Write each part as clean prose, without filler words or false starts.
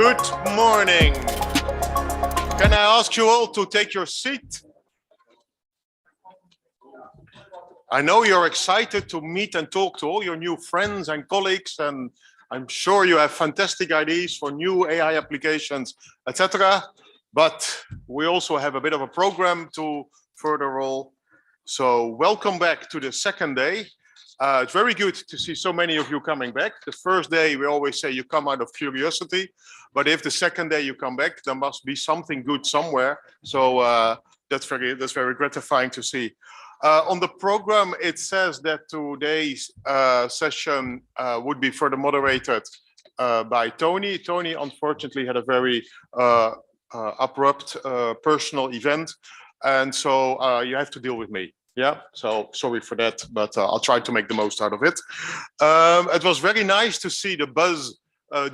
Good morning. Can I ask you all to take your seat? I know you're excited to meet and talk to all your new friends and colleagues, and I'm sure you have fantastic ideas for new AI applications, etc. But we also have a bit of a program to further roll. So welcome back to the second day. It's very good to see so many of you coming back. The first day, we always say you come out of curiosity, but if the second day you come back, there must be something good somewhere. So that's very gratifying to see. On the program, it says that today's session would be further moderated by Tony. Tony, unfortunately, had a very abrupt personal event, and so you have to deal with me. Yeah, so sorry for that, but I'll try to make the most out of it. It was very nice to see the buzz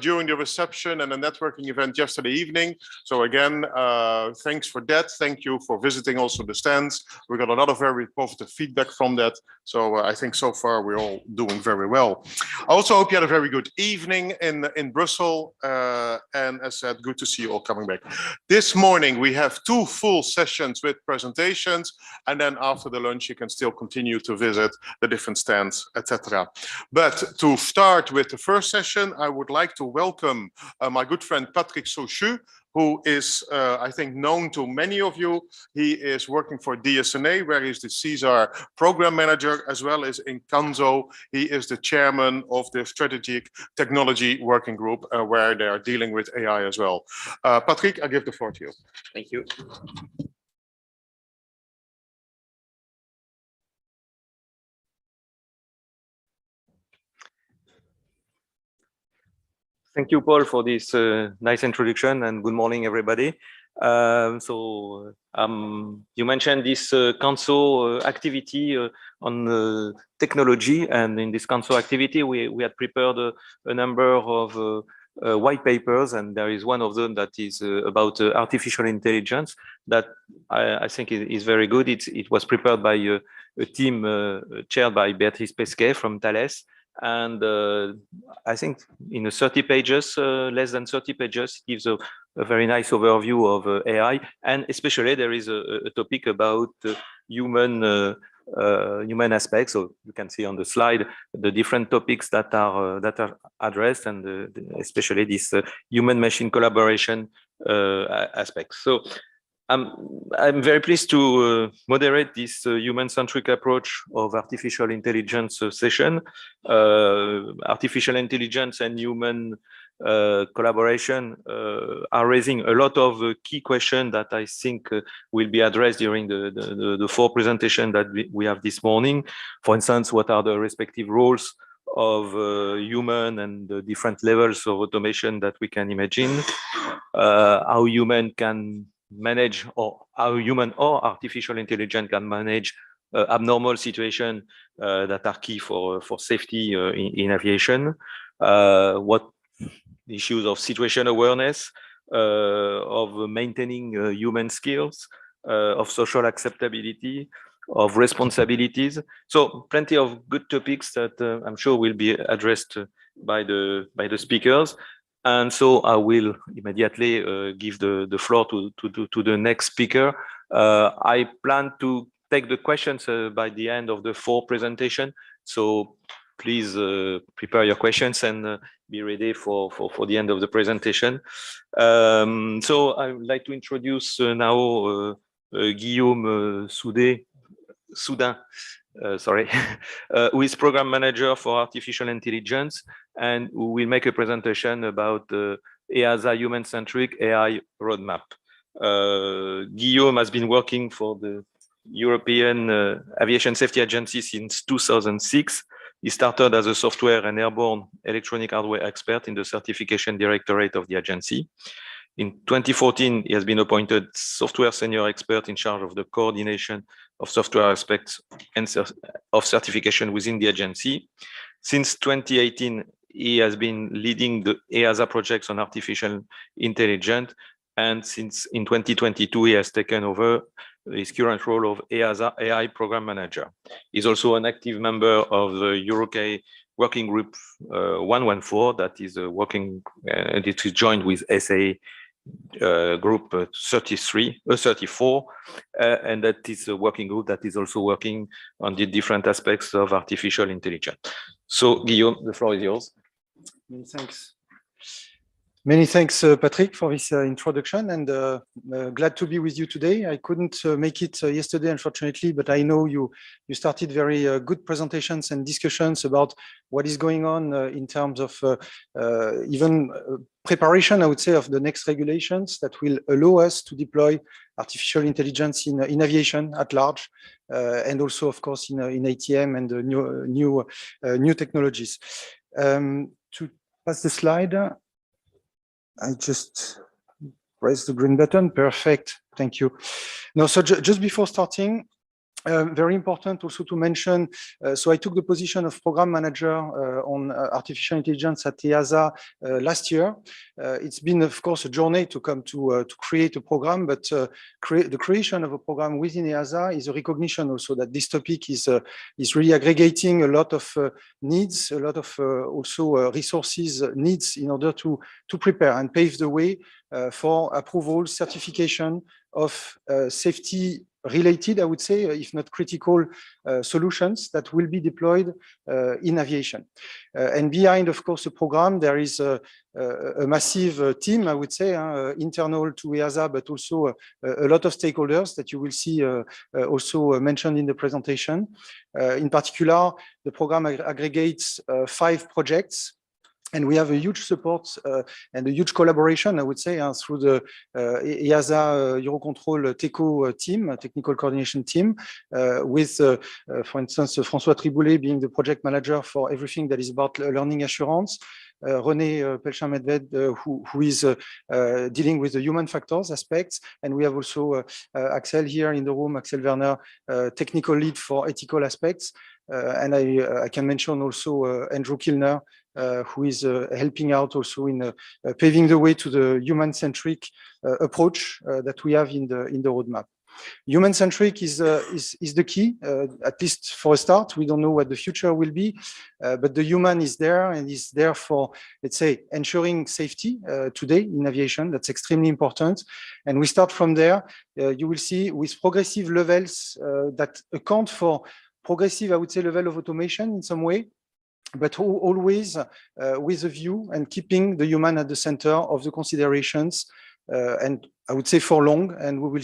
during the reception and the networking event yesterday evening. So again, thanks for that. Thank you for visiting also the stands. We got a lot of very positive feedback from that. So I think so far we're all doing very well. I also hope you had a very good evening in Brussels. And as said, good to see you all coming back. This morning we have 2 full sessions with presentations, and then after the lunch you can still continue to visit the different stands, etc. But to start with the first session, I would like to welcome my good friend Patrick Sauchu, who is, I think, known to many of you. He is working for DSNA, where he's the CESAR program manager, as well as in CANSO. He is the chairman of the strategic technology working group, where they are dealing with AI as well. Patrick, I give the floor to you. Thank you. Thank you, Paul, for this nice introduction, and good morning, everybody. You mentioned this CANSO activity on technology, and in this CANSO activity, we had prepared a number of white papers, and there is one of them that is about artificial intelligence that I think is very good. It was prepared by a team chaired by Beatrice Pesquet from Thales. And I think in 30 pages, less than 30 pages, gives a very nice overview of AI, and especially there is a topic about human aspects. So you can see on the slide the different topics that are addressed, and especially this human-machine collaboration aspects. So I'm very pleased to moderate this human-centric approach of artificial intelligence session. Artificial intelligence and human collaboration are raising a lot of key questions that I think will be addressed during the 4 presentations that we have this morning. For instance, what are the respective roles of human and the different levels of automation that we can imagine? How human can manage, or how human or artificial intelligence can manage abnormal situations that are key for safety in aviation. What issues of situation awareness, of maintaining human skills, of social acceptability, of responsibilities. So plenty of good topics that I'm sure will be addressed by the speakers. And so I will immediately give the floor to the next speaker. I plan to take the questions by the end of the 4 presentations. So please prepare your questions and be ready for the end of the presentation. So I would like to introduce now Guillaume Soudin, who is program manager for artificial intelligence, and who will make a presentation about the EASA Human-centric AI roadmap. Guillaume has been working for the European Aviation Safety Agency since 2006. He started as a software and airborne electronic hardware expert in the certification directorate of the agency. In 2014, he has been appointed software senior expert in charge of the coordination of software aspects and of certification within the agency. Since 2018, he has been leading the EASA projects on artificial intelligence, and since in 2022, he has taken over his current role of EASA AI program manager. He's also an active member of the working group 114 that is working, and it is joined with SA group 34, and that is a working group that is also working on the different aspects of artificial intelligence. So Guillaume, the floor is yours. Many thanks. Many thanks, Patrick, for this introduction, and glad to be with you today. I couldn't make it yesterday, unfortunately, but I know you started very good presentations and discussions about what is going on in terms of even preparation, I would say, of the next regulations that will allow us to deploy artificial intelligence in aviation at large, and also, of course, in ATM and new technologies. To pass the slide. I just press the green button. Perfect. Thank you. Now, so just before starting, very important also to mention, so I took the position of program manager on artificial intelligence at EASA last year. It's been, of course, a journey to come to create a program, but the creation of a program within EASA is a recognition also that this topic is really aggregating a lot of needs, a lot of also resources needs in order to prepare and pave the way for approval, certification of safety related, I would say, if not critical solutions that will be deployed in aviation. And behind, of course, the program, there is a massive team, I would say, internal to EASA, but also a lot of stakeholders that you will see also mentioned in the presentation. In particular, the program aggregates 5 projects. And we have a huge support and a huge collaboration, I would say, through the EASA Eurocontrol TECO team, technical coordination team, with, for instance, François Triboulet being the project manager for everything that is about learning assurance, René Pelchin-Medved, who is dealing with the human factors aspects. And we have also Axel here in the room, Axel Werner, technical lead for ethical aspects. And I can mention also Andrew Kilner, who is helping out also in paving the way to the human-centric approach that we have in the roadmap. Human-centric is the key, at least for a start. We don't know what the future will be, but the human is there and is there for, let's say, ensuring safety today in aviation. That's extremely important. And we start from there. You will see with progressive levels that account for progressive, I would say, level of automation in some way, but always with a view and keeping the human at the center of the considerations, and I would say for long, and we will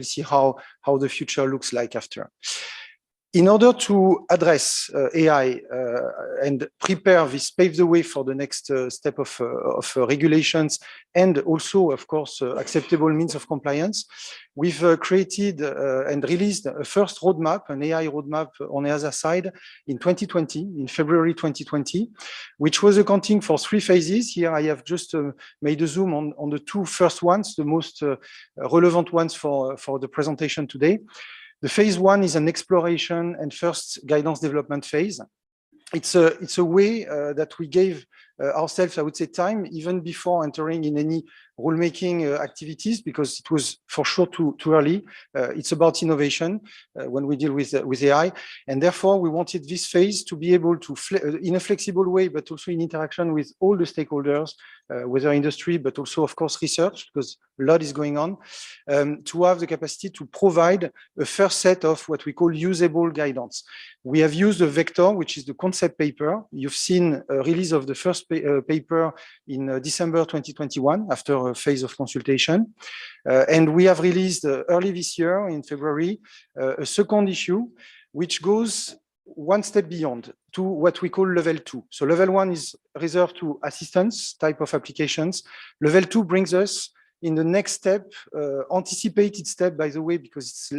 see how the future looks like after. In order to address AI and prepare this, pave the way for the next step of regulations, and also, of course, acceptable means of compliance, we've created and released a first roadmap, an AI roadmap on EASA side in 2020, in February 2020, which was accounting for 3 phases. Here I have just made a zoom on the 2 first ones, the most relevant ones for the presentation today. The phase 1 is an exploration and first guidance development phase. It's a way that we gave ourselves, I would say, time even before entering in any rulemaking activities, because it was for sure too early. It's about innovation when we deal with AI, and therefore we wanted this phase to be able to, in a flexible way, but also in interaction with all the stakeholders, whether industry, but also, of course, research, because a lot is going on, to have the capacity to provide a first set of what we call usable guidance. We have used a vector, which is the concept paper. You've seen a release of the first paper in December 2021 after a phase of consultation. And we have released early this year in February a second issue, which goes one step beyond to what we call level 2. So level 1 is reserved to assistance type of applications. Level 2 brings us in the next step, anticipated step, by the way, because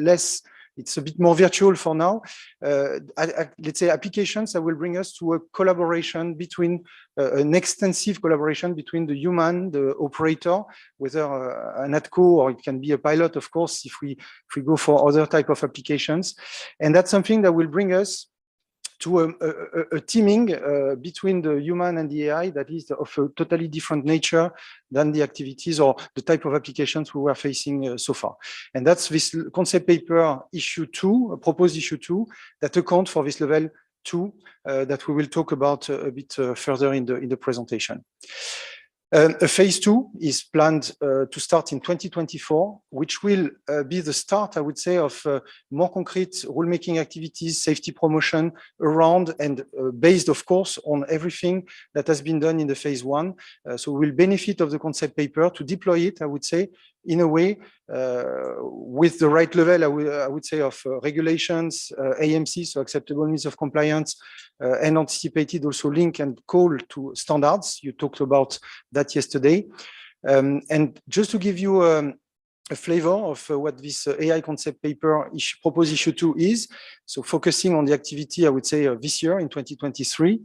it's a bit more virtual for now. Let's say applications that will bring us to a collaboration between an extensive collaboration between the human, the operator, whether an ATCO or it can be a pilot, of course, if we go for other type of applications. And that's something that will bring us to a teaming between the human and the AI that is of a totally different nature than the activities or the type of applications we were facing so far. And that's this concept paper issue 2, proposed issue 2, that account for this level 2 that we will talk about a bit further in the presentation. A phase 2 is planned to start in 2024, which will be the start, I would say, of more concrete rulemaking activities, safety promotion around and based, of course, on everything that has been done in the phase 1. So we'll benefit of the concept paper to deploy it, I would say, in a way with the right level, I would say, of regulations, AMC, so acceptable means of compliance, and anticipated also link and call to standards. You talked about that yesterday. And just to give you a flavor of what this AI concept paper proposed issue 2 is, so focusing on the activity, I would say, this year in 2023,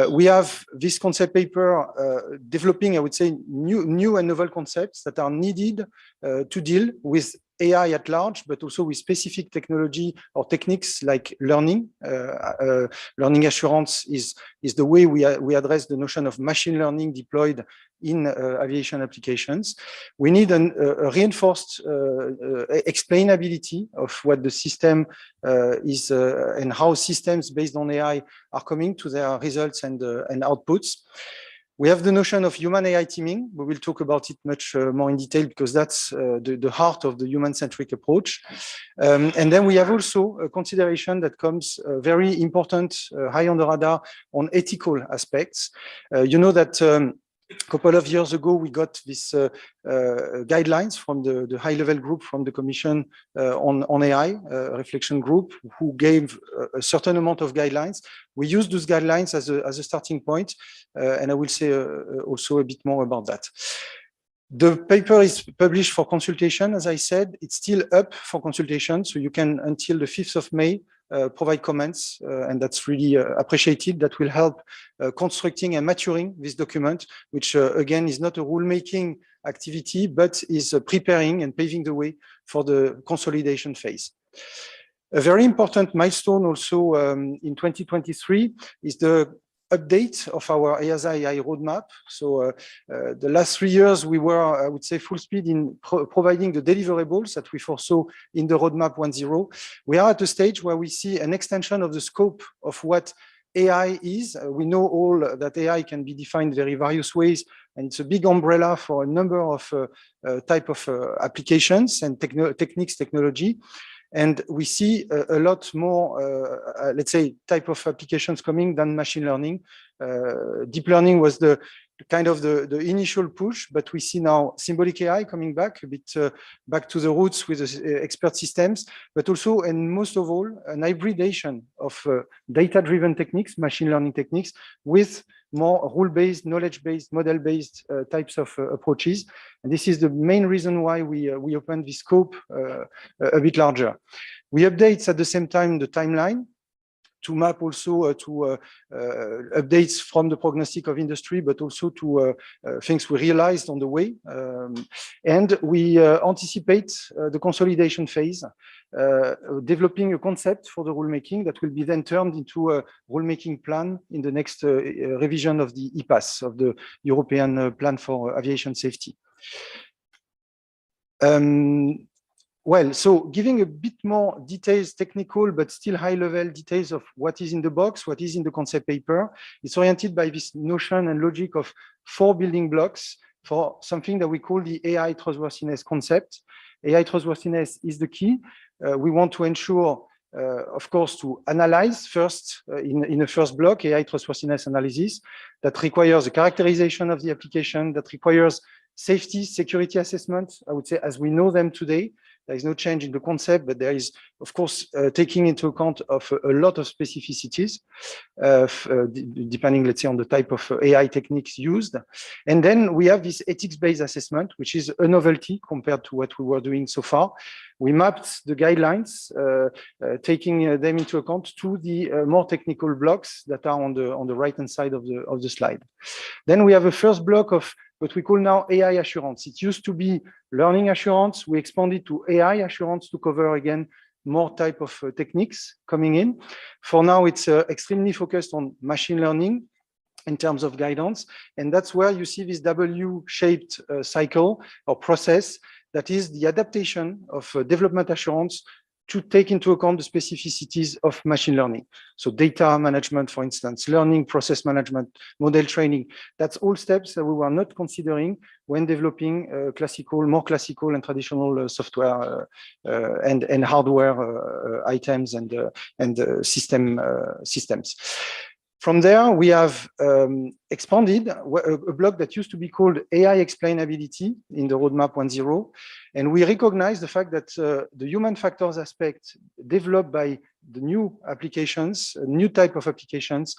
we have this concept paper developing, I would say, new and novel concepts that are needed to deal with AI at large, but also with specific technology or techniques like learning. Learning assurance is the way we address the notion of machine learning deployed in aviation applications. We need a reinforced explainability of what the system is and how systems based on AI are coming to their results and outputs. We have the notion of human AI teaming. We will talk about it much more in detail because that's the heart of the human-centric approach. And then we have also a consideration that comes very important, high on the radar on ethical aspects. You know that a couple of years ago, we got this guidelines from the high-level group from the Commission on AI, reflection group, who gave a certain amount of guidelines. We use those guidelines as a starting point, and I will say also a bit more about that. The paper is published for consultation. As I said, it's still up for consultation, so you can, until the 5th of May, provide comments, and that's really appreciated. That will help constructing and maturing this document, which again is not a rulemaking activity, but is preparing and paving the way for the consolidation phase. A very important milestone also in 2023 is the update of our EASA AI roadmap. So the last 3 years, we were, I would say, full speed in providing the deliverables that we foresaw in the roadmap 1.0. We are at a stage where we see an extension of the scope of what AI is. We know all that AI can be defined very various ways, and it's a big umbrella for a number of type of applications and techniques, technology. And we see a lot more, let's say, type of applications coming than machine learning. Deep learning was the kind of the initial push, but we see now symbolic AI coming back a bit back to the roots with the expert systems, but also, and most of all, an hybridation of data-driven techniques, machine learning techniques, with more rule-based, knowledge-based, model-based types of approaches. And this is the main reason why we opened the scope a bit larger. We update at the same time the timeline to map also to updates from the prognostic of industry, but also to things we realized on the way. And we anticipate the consolidation phase, developing a concept for the rulemaking that will be then turned into a rulemaking plan in the next revision of the EPAS, of the European Plan for Aviation Safety. Well, so giving a bit more details, technical, but still high-level details of what is in the box, what is in the concept paper. It's oriented by this notion and logic of 4 building blocks for something that we call the AI trustworthiness concept. AI trustworthiness is the key. We want to ensure, of course, to analyze first in the first block, AI trustworthiness analysis, that requires a characterization of the application, that requires safety, security assessment, I would say, as we know them today. There is no change in the concept, but there is, of course, taking into account of a lot of specificities, depending, let's say, on the type of AI techniques used. And then we have this ethics-based assessment, which is a novelty compared to what we were doing so far. We mapped the guidelines, taking them into account to the more technical blocks that are on the right-hand side of the slide. Then we have a first block of what we call now AI assurance. It used to be learning assurance. We expanded to AI assurance to cover, again, more type of techniques coming in. For now, it's extremely focused on machine learning in terms of guidance. And that's where you see this W-shaped cycle or process that is the adaptation of development assurance to take into account the specificities of machine learning. So data management, for instance, learning process management, model training, that's all steps that we were not considering when developing more classical and traditional software and hardware items and systems. From there, we have expanded a block that used to be called AI explainability in the roadmap 1.0. And we recognize the fact that the human factors aspect developed by the new applications, a new type of applications,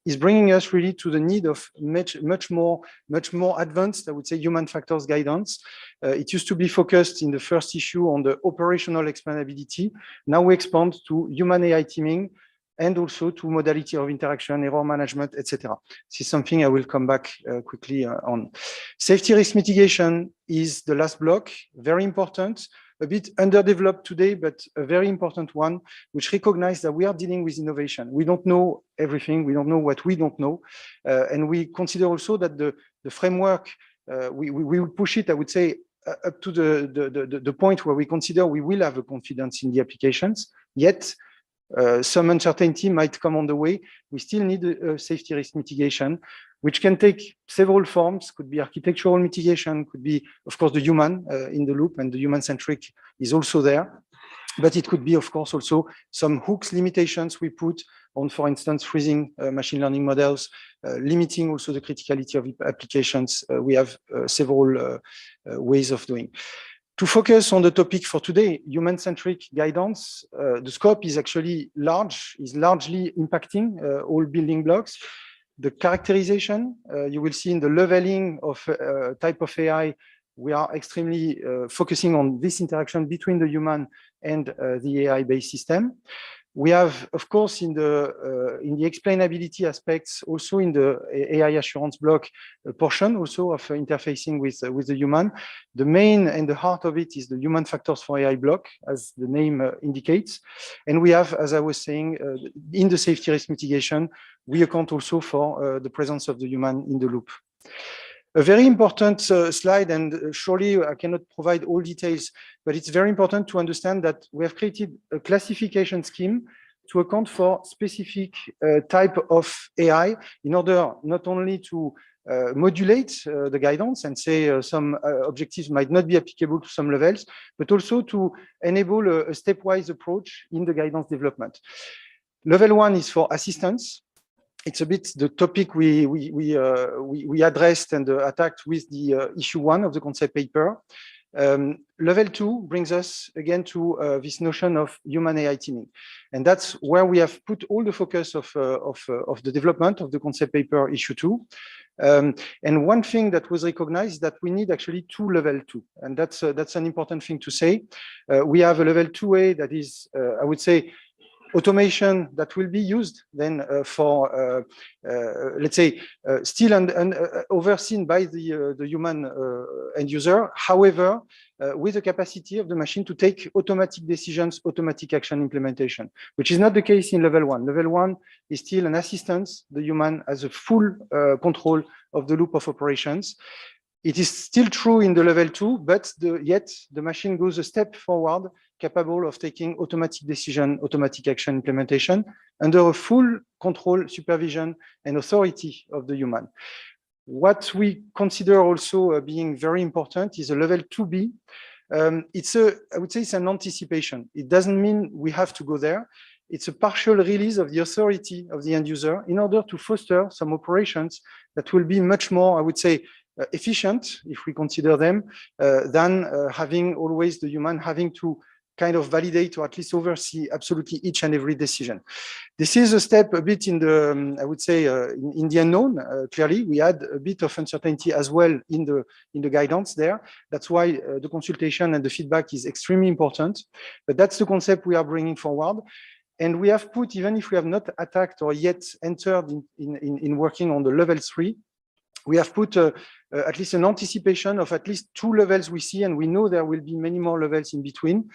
is bringing us really to the need of much more advanced, I would say, human factors guidance. It used to be focused in the first issue on the operational explainability. Now we expand to human AI teaming, and also to modality of interaction, error management, etc. This is something I will come back quickly on. Safety risk mitigation is the last block, very important, a bit underdeveloped today, but a very important one, which recognizes that we are dealing with innovation. We don't know everything, we don't know what we don't know, and we consider also that the framework, we will push it, I would say, up to the point where we consider we will have a confidence in the applications, yet some uncertainty might come on the way. We still need a safety risk mitigation, which can take several forms, could be architectural mitigation, could be, of course, the human in the loop, and the human-centric is also there. But it could be, of course, also some hooks limitations we put on, for instance, freezing machine learning models, limiting also the criticality of applications. We have several ways of doing. To focus on the topic for today, human-centric guidance, the scope is actually largely impacting all building blocks. The characterization, you will see in the leveling of type of AI, we are extremely focusing on this interaction between the human and the AI-based system. We have, of course, in the explainability aspects, also in the AI assurance block, a portion also of interfacing with the human. The main and the heart of it is the human factors for AI block, as the name indicates. And we have, as I was saying, in the safety risk mitigation, we account also for the presence of the human in the loop. A very important slide, and surely I cannot provide all details, but it's very important to understand that we have created a classification scheme to account for specific type of AI in order not only to modulate the guidance and say some objectives might not be applicable to some levels, but also to enable a stepwise approach in the guidance development. Level 1 is for assistance. It's a bit the topic we addressed and attacked with the issue 1 of the concept paper. Level 2 brings us again to this notion of human AI teaming, and that's where we have put all the focus of the development of the concept paper issue 2. And one thing that was recognized is that we need actually 2 level 2, and that's an important thing to say. We have a level 2A that is, I would say, automation that will be used then for, let's say, still overseen by the human end user. However, with the capacity of the machine to take automatic decisions, automatic action implementation, which is not the case in level 1. Level 1 is still an assistance. The human has a full control of the loop of operations. It is still true in the level 2, but yet the machine goes a step forward, capable of taking automatic decision, automatic action implementation under a full control, supervision, and authority of the human. What we consider also being very important is a level 2B. I would say it's an anticipation. It doesn't mean we have to go there. It's a partial release of the authority of the end user in order to foster some operations that will be much more, I would say, efficient, if we consider them, than having always the human having to kind of validate or at least oversee absolutely each and every decision. This is a step a bit in the, I would say, in the unknown. Clearly, we had a bit of uncertainty as well in the guidance there. That's why the consultation and the feedback is extremely important. But that's the concept we are bringing forward. And we have put, even if we have not attacked or yet entered in working on the level 3, we have put at least an anticipation of at least 2 levels we see, and we know there will be many more levels in between,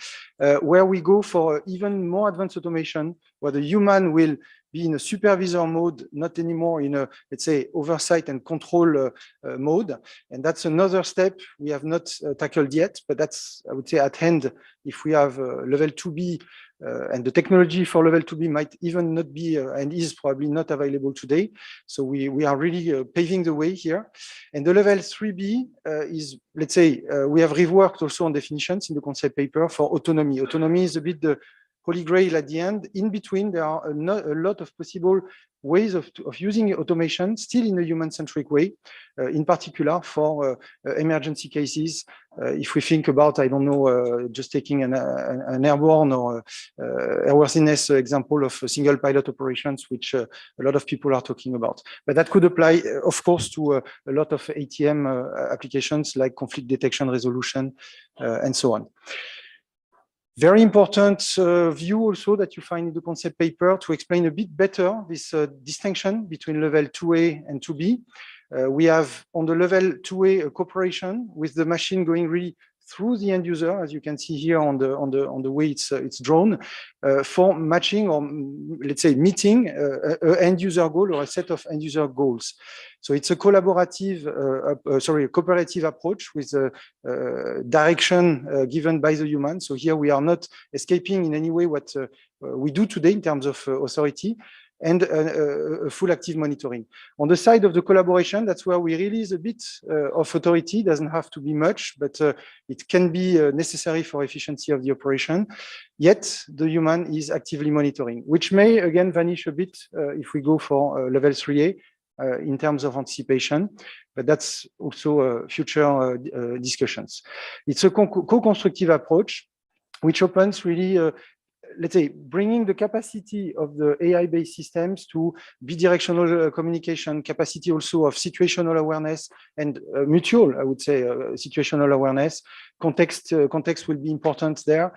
where we go for even more advanced automation, where the human will be in a supervisor mode, not anymore in a, let's say, oversight and control mode. And that's another step we have not tackled yet, but that's, I would say, at hand if we have level 2B, and the technology for level 2B might even not be and is probably not available today. So we are really paving the way here. And the level 3B is, let's say, we have reworked also on definitions in the concept paper for autonomy. Autonomy is a bit the holy grail at the end. In between, there are a lot of possible ways of using automation still in a human-centric way, in particular for emergency cases. If we think about, I don't know, just taking an airborne or airworthiness example of single pilot operations, which a lot of people are talking about. But that could apply, of course, to a lot of ATM applications like conflict detection, resolution, and so on. Very important view also that you find in the concept paper to explain a bit better this distinction between level 2A and 2B. We have on the level 2A a cooperation with the machine going really through the end user, as you can see here on the way it's drawn, for matching or let's say meeting an end user goal or a set of end user goals. So it's a collaborative, a cooperative approach with direction given by the human. So here we are not escaping in any way what we do today in terms of authority, and full active monitoring. On the side of the collaboration, that's where we release a bit of authority. It doesn't have to be much, but it can be necessary for efficiency of the operation. Yet the human is actively monitoring, which may again vanish a bit if we go for level 3A in terms of anticipation, but that's also future discussions. It's a co-constructive approach, which opens really let's say, bringing the capacity of the AI-based systems to bidirectional communication, capacity also of situational awareness and mutual, I would say, situational awareness. Context will be important there.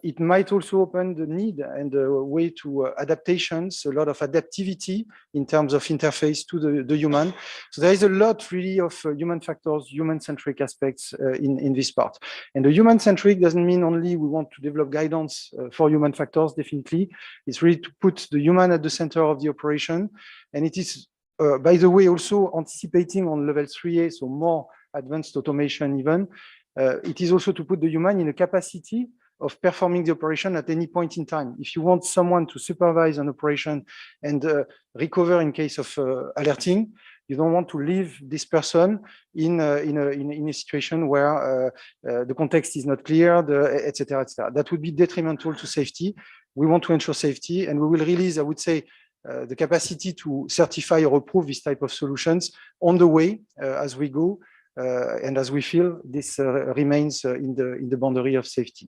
It might also open the need and the way to adaptations, a lot of adaptivity in terms of interface to the human. So there is a lot really of human factors, human-centric aspects in this part. And the human-centric doesn't mean only we want to develop guidance for human factors, definitely. It's really to put the human at the center of the operation. And it is, by the way, also anticipating on level 3A, so more advanced automation even. It is also to put the human in a capacity of performing the operation at any point in time. If you want someone to supervise an operation and recover in case of alerting, you don't want to leave this person in a situation where the context is not clear, etc., etc. That would be detrimental to safety. We want to ensure safety, and we will release, I would say, the capacity to certify or approve this type of solutions on the way as we go. And as we feel, this remains in the boundary of safety.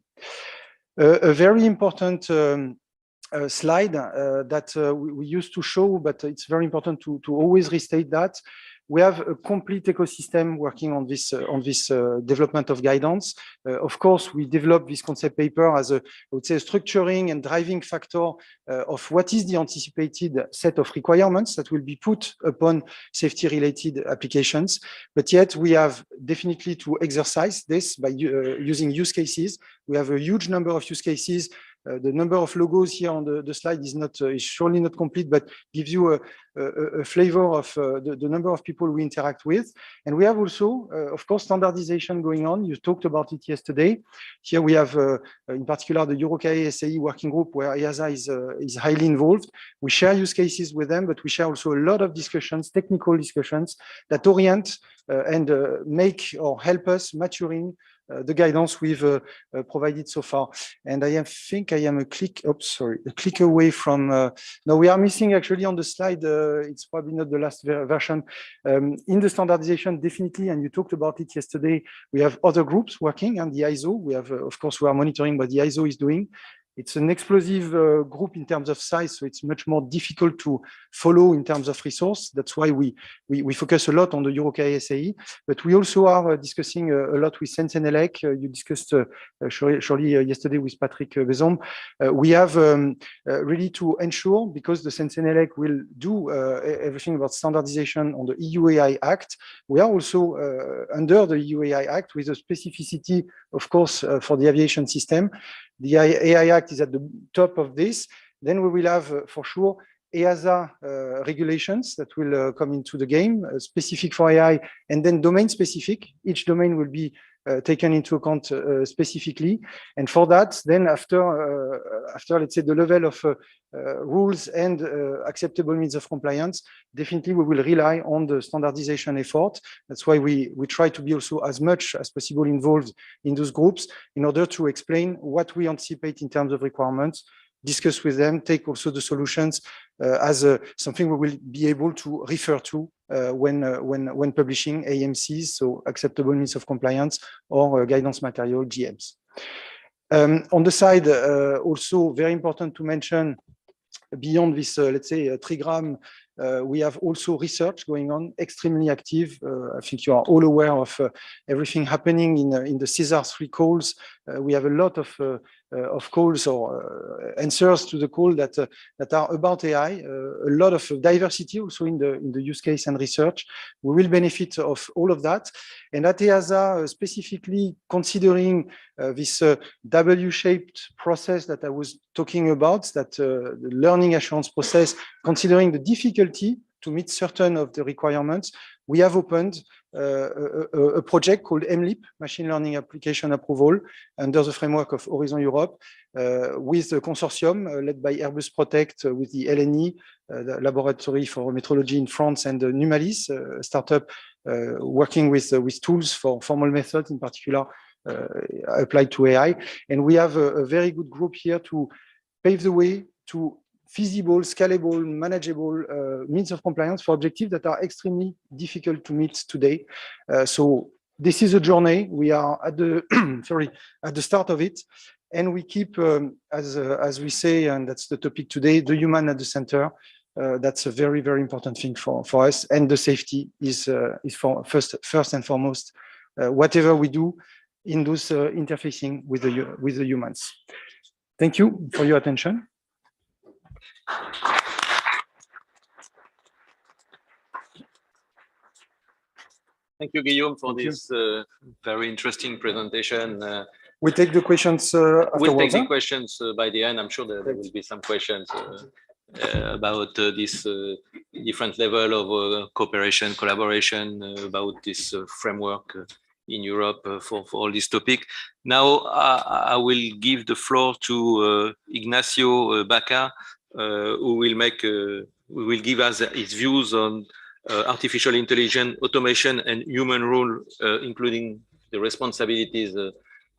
A very important slide that we used to show, but it's very important to always restate that. We have a complete ecosystem working on this development of guidance. Of course, we developed this concept paper as I would say, a structuring and driving factor of what is the anticipated set of requirements that will be put upon safety-related applications. But yet, we have definitely to exercise this by using use cases. We have a huge number of use cases. The number of logos here on the slide is surely not complete, but gives you a flavor of the number of people we interact with. And we have also, of course, standardization going on. You talked about it yesterday. Here we have, in particular, the Eurocontrol AI working group where EASA is highly involved. We share use cases with them, but we share also a lot of discussions, technical discussions that orient and make or help us maturing the guidance we've provided so far. And I think I am a click away from, no, we are missing actually on the slide, it's probably not the last version. In the standardization, definitely, and you talked about it yesterday, we have other groups working on the ISO. We have, of course, we are monitoring what the ISO is doing. It's an explosive group in terms of size, so it's much more difficult to follow in terms of resource. That's why we focus a lot on the Eurocontrol AI, but we also are discussing a lot with Sensenelec. You discussed surely yesterday with Patrick Bezombe. We have really to ensure, because the Sensenelec will do everything about standardization on the EU AI Act. We are also under the EU AI Act with a specificity, of course, for the aviation system. The AI Act is at the top of this. Then we will have, for sure, EASA regulations that will come into the game, specific for AI, and then domain specific. Each domain will be taken into account specifically. And for that, then after let's say the level of rules and acceptable means of compliance, definitely we will rely on the standardization effort. That's why we try to be also as much as possible involved in those groups in order to explain what we anticipate in terms of requirements, discuss with them, take also the solutions as something we will be able to refer to when publishing AMCs, so acceptable means of compliance, or guidance material, GMs. On the side, also very important to mention, beyond this, let's say, trigram, we have also research going on, extremely active. I think you are all aware of everything happening in the SESAR 3 calls. We have a lot of calls or answers to the call that are about AI. A lot of diversity also in the use case and research. We will benefit of all of that. And at EASA, specifically considering this W-shaped process that I was talking about, that the learning assurance process, considering the difficulty to meet certain of the requirements, we have opened a project called MLEAP, Machine Learning Application Approval, under the framework of Horizon Europe, with a consortium led by Airbus Protect, with the LNE, the Laboratory for Metrology in France, and Numalis, a startup working with tools for formal methods, in particular applied to AI. And we have a very good group here to pave the way to feasible, scalable, manageable means of compliance for objectives that are extremely difficult to meet today. So this is a journey. We are at the at the start of it, and we keep, as we say, and that's the topic today, the human at the center. That's a very, very important thing for us, and the safety is for first and foremost. Whatever we do in those interfacing with the humans. Thank you for your attention. Thank you, Guillaume, for this very interesting presentation. We take the questions afterwards. We'll take the questions by the end. I'm sure there will be some questions about this different level of cooperation, collaboration, about this framework in Europe for all this topic. Now, I will give the floor to Ignacio Baca, who will give us his views on artificial intelligence, automation, and human role, including the responsibilities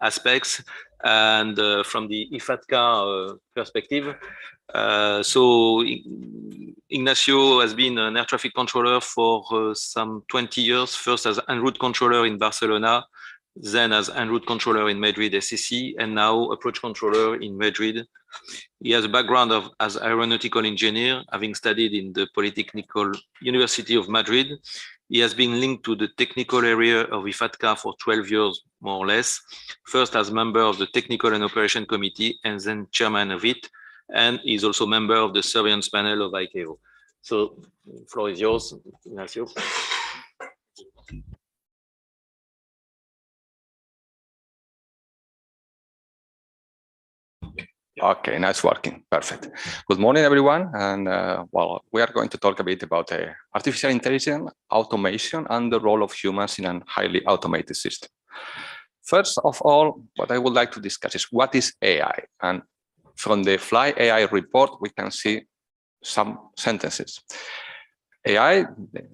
aspects, and from the IFATCA perspective. So Ignacio has been an air traffic controller for some 20 years, first as en route controller in Barcelona, then as en route controller in Madrid SEC, and now approach controller in Madrid. He has a background as aeronautical engineer, having studied in the Polytechnical University of Madrid. He has been linked to the technical area of IFATCA for 12 years, more or less, first as member of the Technical and Operation Committee, and then chairman of it, and he's also member of the surveillance panel of ICAO. So, the floor is yours, Ignacio. Okay, nice working. Perfect. Good morning, everyone. And well, we are going to talk a bit about artificial intelligence, automation, and the role of humans in a highly automated system. First of all, what I would like to discuss is what is AI? And from the Fly AI report, we can see some sentences. AI,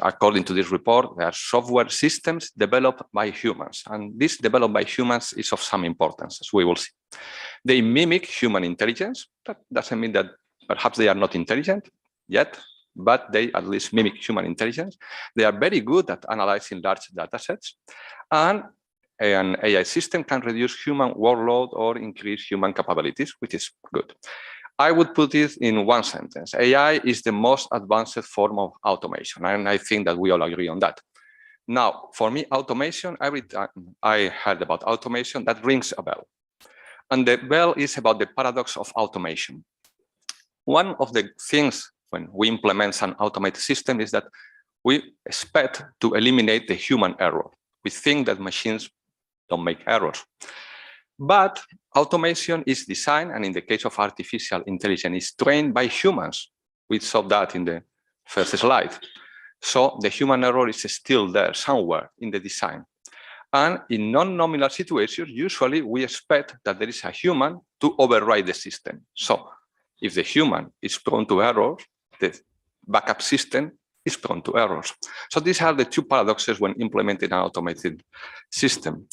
according to this report, they are software systems developed by humans. And this developed by humans is of some importance, as we will see. They mimic human intelligence. That doesn't mean that perhaps they are not intelligent yet, but they at least mimic human intelligence. They are very good at analyzing large data sets. And an AI system can reduce human workload or increase human capabilities, which is good. I would put it in one sentence. AI is the most advanced form of automation, and I think that we all agree on that. Now, for me, automation, every time I heard about automation, that rings a bell. And the bell is about the paradox of automation. One of the things when we implement an automated system is that we expect to eliminate the human error. We think that machines don't make errors. But automation is designed, and in the case of artificial intelligence, is trained by humans. We saw that in the first slide. So the human error is still there somewhere in the design. And in non-nominal situations, usually we expect that there is a human to override the system. So if the human is prone to errors, the backup system is prone to errors. So these are the two paradoxes when implementing an automated system.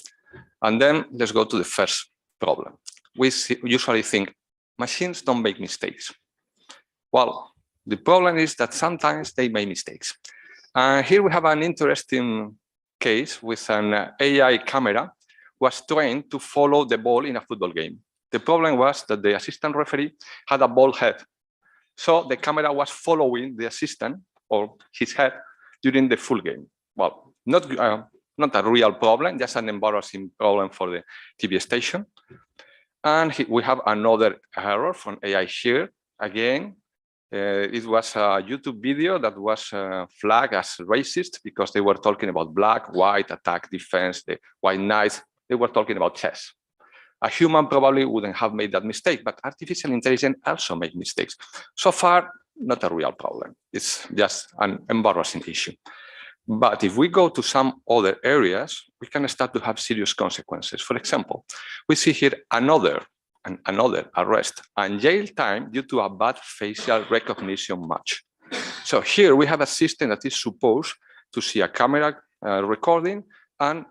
And then let's go to the first problem. We usually think machines don't make mistakes. Well, the problem is that sometimes they make mistakes. Here we have an interesting case with an AI camera was trained to follow the ball in a football game. The problem was that the assistant referee had a bald head. So the camera was following the assistant or his head during the full game. Well, not a real problem, just an embarrassing problem for the TV station. And we have another error from AI here. Again, it was a YouTube video that was flagged as racist because they were talking about black, white, attack, defense, the white knights. They were talking about chess. A human probably wouldn't have made that mistake, but artificial intelligence also makes mistakes. So far, not a real problem. It's just an embarrassing issue. But if we go to some other areas, we can start to have serious consequences. For example, we see here another arrest and jail time due to a bad facial recognition match. So here we have a system that is supposed to see a camera recording and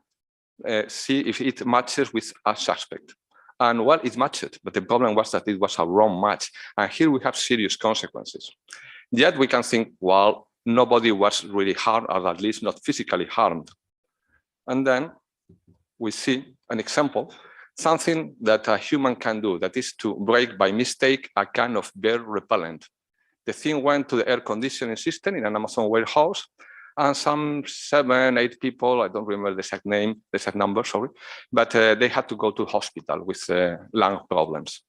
see if it matches with a suspect. And well, it matched, but the problem was that it was a wrong match. And here we have serious consequences. Yet we can think, well, nobody was really harmed, or at least not physically harmed. And then we see an example, something that a human can do, that is to break by mistake a kind of bear repellent. The thing went to the air conditioning system in an Amazon warehouse, and some 7, 8 people, I don't remember the exact name, the exact number, sorry, but they had to go to hospital with lung problems.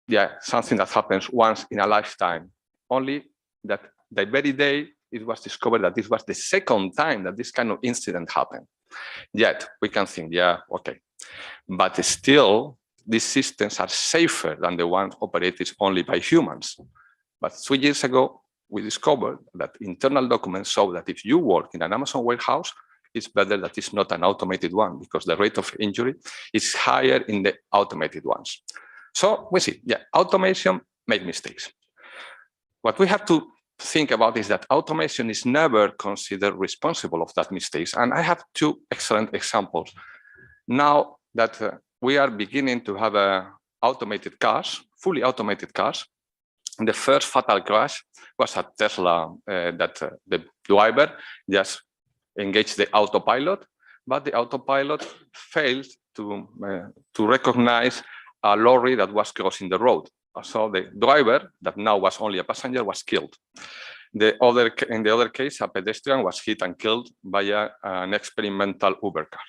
Yeah, something that happens once in a lifetime. Only that the very day it was discovered that this was the second time that this kind of incident happened. Yet we can think, yeah, okay. But still, these systems are safer than the ones operated only by humans. But 3 years ago, we discovered that internal documents show that if you work in an Amazon warehouse, it's better that it's not an automated one because the rate of injury is higher in the automated ones. So we see, yeah, automation makes mistakes. What we have to think about is that automation is never considered responsible of that mistakes. And I have 2 excellent examples. Now that we are beginning to have automated cars, fully automated cars, the first fatal crash was a Tesla that the driver just engaged the autopilot, but the autopilot failed to recognize a lorry that was crossing the road. So the driver, that now was only a passenger, was killed. In the other case, a pedestrian was hit and killed by an experimental Uber car.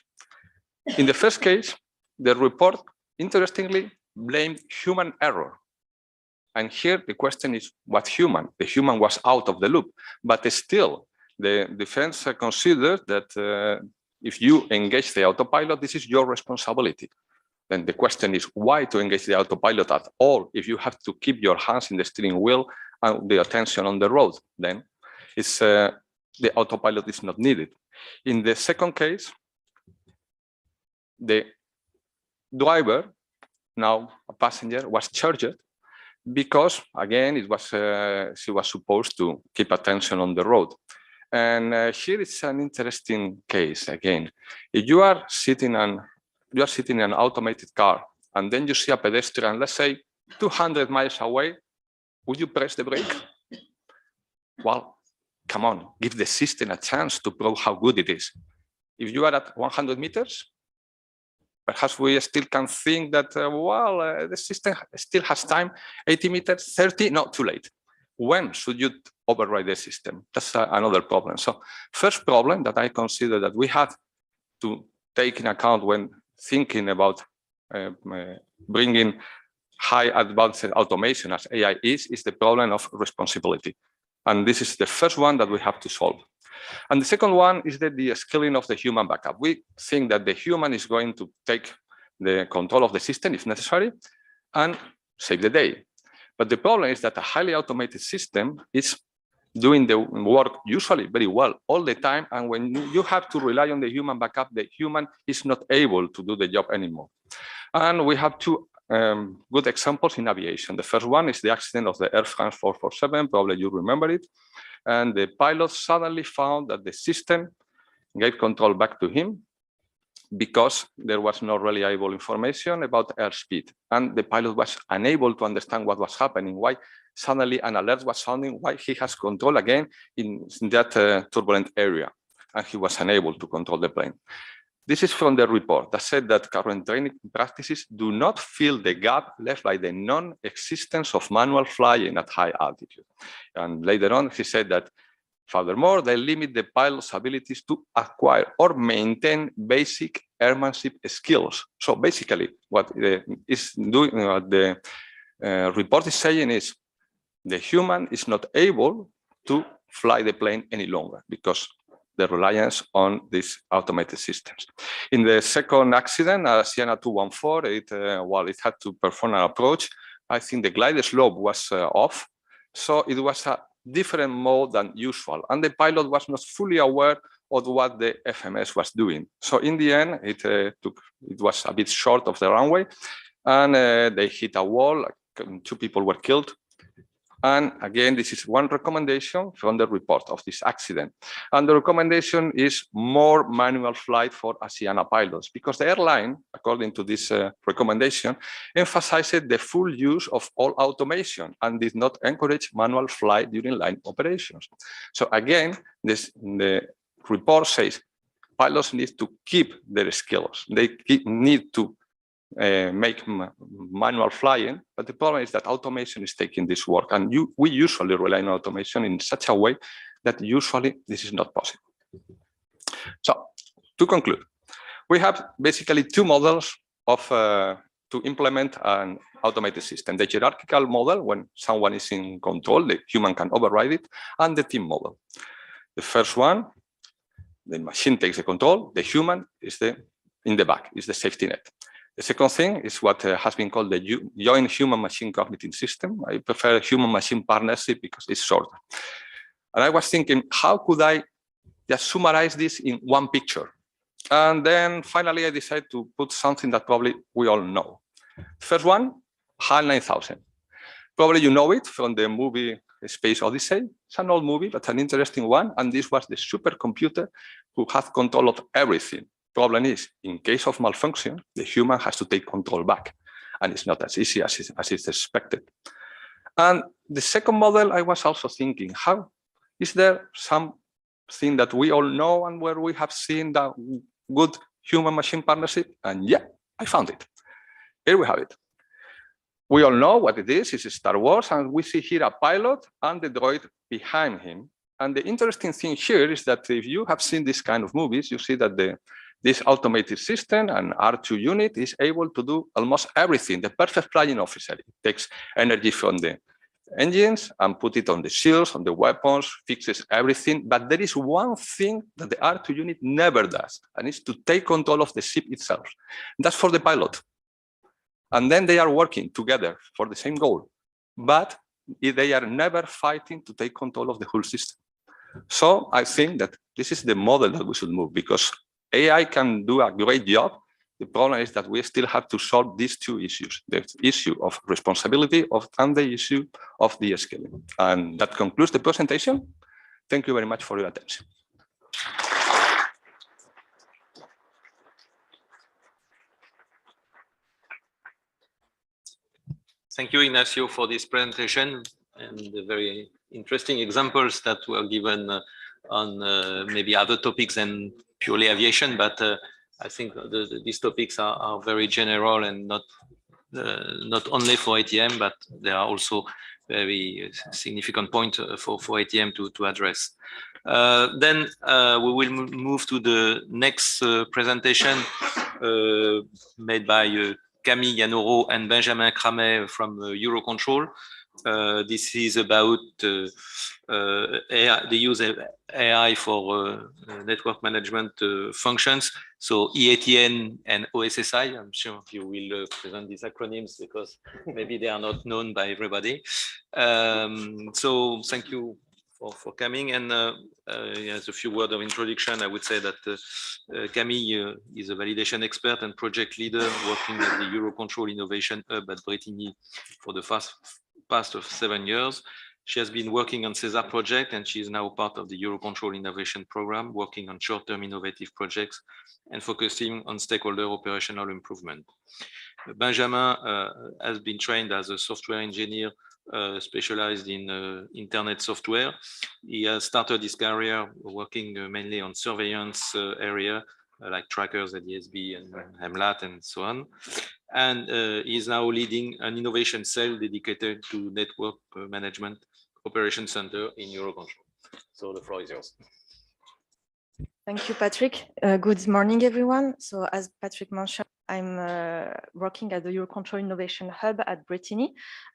In the first case, the report, interestingly, blamed human error. And here the question is, what human? The human was out of the loop, but still the defense considered that if you engage the autopilot, this is your responsibility. Then the question is why to engage the autopilot at all if you have to keep your hands in the steering wheel and the attention on the road? Then it's, the autopilot is not needed. In the second case, the driver, now a passenger, was charged because, again, it was she was supposed to keep attention on the road. And here is an interesting case again. If you are sitting in an automated car and then you see a pedestrian, let's say 200 miles away, would you press the brake? Well, come on, give the system a chance to prove how good it is. If you are at 100 meters, perhaps we still can think that, the system still has time, 80 meters, 30, no, too late. When should you override the system? That's another problem. So first problem that I consider that we have to take in account when thinking about bringing high advanced automation as AI is the problem of responsibility. And this is the first one that we have to solve. And the second one is the scaling of the human backup. We think that the human is going to take the control of the system if necessary and save the day. But the problem is that a highly automated system is doing the work usually very well all the time. And when you have to rely on the human backup, the human is not able to do the job anymore. And we have two good examples in aviation. The first one is the accident of the Air France 447, probably you remember it. And the pilot suddenly found that the system gave control back to him because there was no reliable information about airspeed. And the pilot was unable to understand what was happening, why suddenly an alert was sounding, why he has control again in that turbulent area. And he was unable to control the plane. This is from the report that said that current training practices do not fill the gap left by the non-existence of manual flying at high altitude. And later on, he said that, furthermore, they limit the pilot's abilities to acquire or maintain basic airmanship skills. So basically, what the report is saying is the human is not able to fly the plane any longer because the reliance on these automated systems. In the second accident, Siena 214, it had to perform an approach. I think the glide slope was off, so it was a different mode than usual, and the pilot was not fully aware of what the FMS was doing. So in the end, it was a bit short of the runway, and they hit a wall. 2 people were killed. And again, this is one recommendation from the report of this accident. And the recommendation is more manual flight for Asiana pilots, because the airline, according to this recommendation, emphasized the full use of all automation and did not encourage manual flight during line operations. So again, the report says pilots need to keep their skills. They need to make manual flying, but the problem is that automation is taking this work, and we usually rely on automation in such a way that usually this is not possible. So to conclude, we have basically 2 models of to implement an automated system: the hierarchical model, when someone is in control, the human can override it, and the team model. The first one, the machine takes the control, the human is in the back, is the safety net. The second thing is what has been called the joint human-machine cognitive system. I prefer human-machine partnership because it's shorter. And I was thinking, how could I just summarize this in one picture? And then finally, I decided to put something that probably we all know. First one, HAL 9000. Probably you know it from the movie Space Odyssey. It's an old movie, but an interesting one. And this was the supercomputer who had control of everything. Problem is, in case of malfunction, the human has to take control back, and it's not as easy as it's expected. And the second model, I was also thinking, how is there something that we all know and where we have seen the good human-machine partnership? And yeah, I found it. Here we have it. We all know what it is. It's Star Wars, and we see here a pilot and the droid behind him. And the interesting thing here is that if you have seen this kind of movies, you see that this automated system, an R2 unit, is able to do almost everything. The perfect flying officer. It takes energy from the engines and put it on the shields, on the weapons, fixes everything. But there is one thing that the R2 unit never does, and it's to take control of the ship itself. That's for the pilot. And then they are working together for the same goal. But they are never fighting to take control of the whole system. So I think that this is the model that we should move, because AI can do a great job. The problem is that we still have to solve these 2 issues, the issue of responsibility and the issue of the scaling. And that concludes the presentation. Thank you very much for your attention. Thank you, Ignacio, for this presentation and the very interesting examples that were given on maybe other topics than purely aviation, but I think these topics are very general and not only for ATM, but they are also very significant point for ATM to address. Then we will move to the next presentation made by Camille Yanoro and Benjamin Cramet from Eurocontrol, This is about AI, the use of AI for network management functions. So EATN and OSSI, I'm sure you will present these acronyms because maybe they are not known by everybody. So thank you for coming. And as a few words of introduction, I would say that Camille is a validation expert and project leader working at the Eurocontrol Innovation Hub at Bretigny for the past of 7 years. She has been working on SESAR project, and she is now part of the Eurocontrol Innovation Program, working on short-term innovative projects and focusing on stakeholder operational improvement. Benjamin has been trained as a software engineer specialized in internet software. He has started his career working mainly on surveillance area, like trackers at ESB and HEMLAT and so on. And is now leading an innovation cell dedicated to network management operation center in Eurocontrol. So the floor is yours. Thank you, Patrick. Good morning, everyone. So as Patrick mentioned, I'm working at the Eurocontrol Innovation Hub at Bretigny.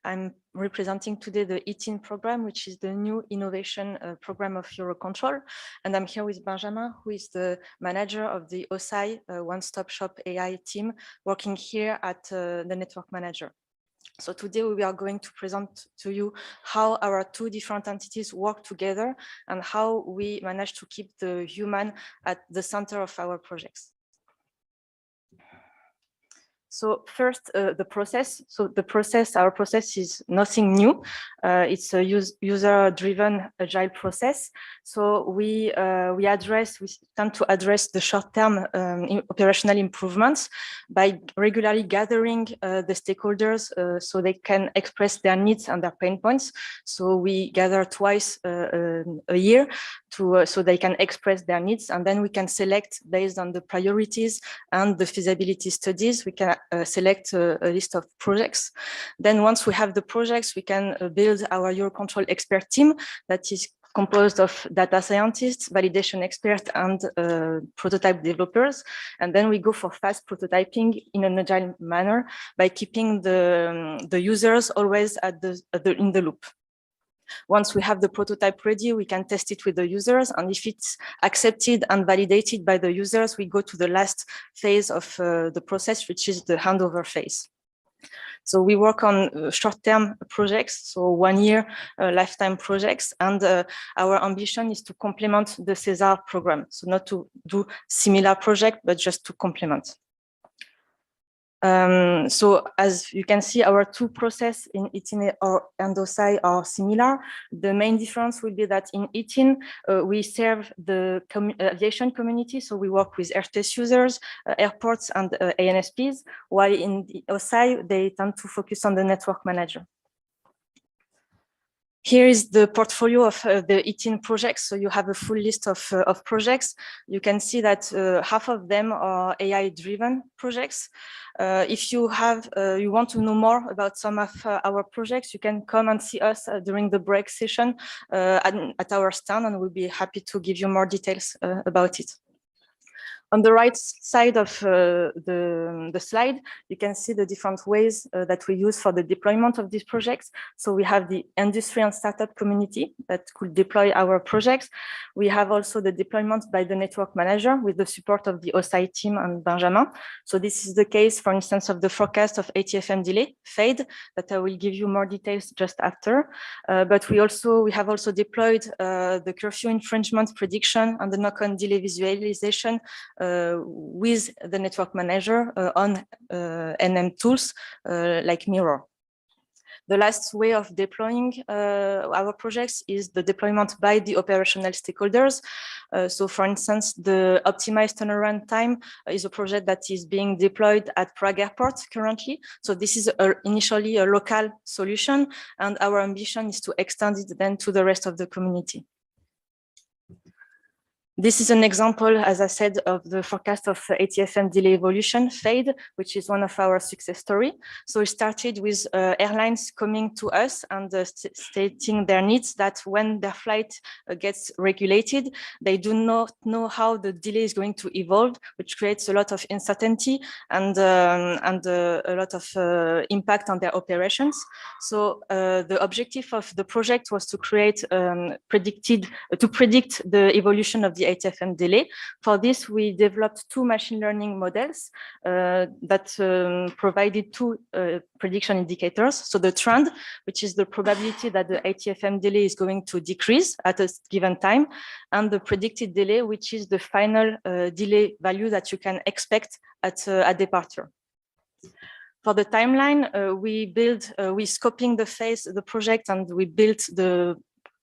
I'm representing today the ETIN program, which is the new innovation program of Eurocontrol. And I'm here with Benjamin, who is the manager of the OSI one-stop shop AI team, working here at the network manager. So today we are going to present to you how our two different entities work together and how we manage to keep the human at the center of our projects. So first, the process. So our process is nothing new. It's a user-driven agile process. So we tend to address the short-term operational improvements by regularly gathering the stakeholders so they can express their needs and their pain points. So we gather twice a year so they can express their needs, and then we can select based on the priorities and the feasibility studies. We can select a list of projects. Then once we have the projects, we can build our Eurocontrol expert team that is composed of data scientists, validation experts, and prototype developers. And then we go for fast prototyping in an agile manner by keeping the users always in the loop. Once we have the prototype ready, we can test it with the users. And if it's accepted and validated by the users, we go to the last phase of the process, which is the handover phase. So we work on short-term projects, so 1 year lifetime projects. And our ambition is to complement the SESAR program. So not to do similar project, but just to complement. So as you can see, our two processes in ETIN and OSI are similar. The main difference will be that in ETIN, we serve the aviation community. So we work with airspace users, airports, and ANSPs, while in the OSI, they tend to focus on the network manager. Here is the portfolio of the ETIN projects. So you have a full list of projects. You can see that half of them are AI-driven projects. If you want to know more about some of our projects, you can come and see us during the break session at our stand, and we'll be happy to give you more details about it. On the right side of the slide, you can see the different ways that we use for the deployment of these projects. So we have the industry and startup community that could deploy our projects. We have also the deployment by the network manager with the support of the OSI team and Benjamin. So this is the case, for instance, of the forecast of ATFM delay, FADE, that I will give you more details just after. But we have also deployed the curfew infringement prediction and the knock-on delay visualization with the network manager on NM tools like Mirror. The last way of deploying our projects is the deployment by the operational stakeholders. So for instance, the optimized turnaround time is a project that is being deployed at Prague Airport currently. So this is initially a local solution, and our ambition is to extend it then to the rest of the community. This is an example, as I said, of the forecast of ATFM delay evolution, FADE, which is one of our success story. So it started with airlines coming to us and stating their needs that when their flight gets regulated, they do not know how the delay is going to evolve, which creates a lot of uncertainty and a lot of impact on their operations. So the objective of the project was to create predict the evolution of the ATFM delay. For this, we developed two machine learning models that provided two prediction indicators. So the trend, which is the probability that the ATFM delay is going to decrease at a given time, and the predicted delay, which is the final delay value that you can expect at departure. For the timeline, we scoping the project, and we built the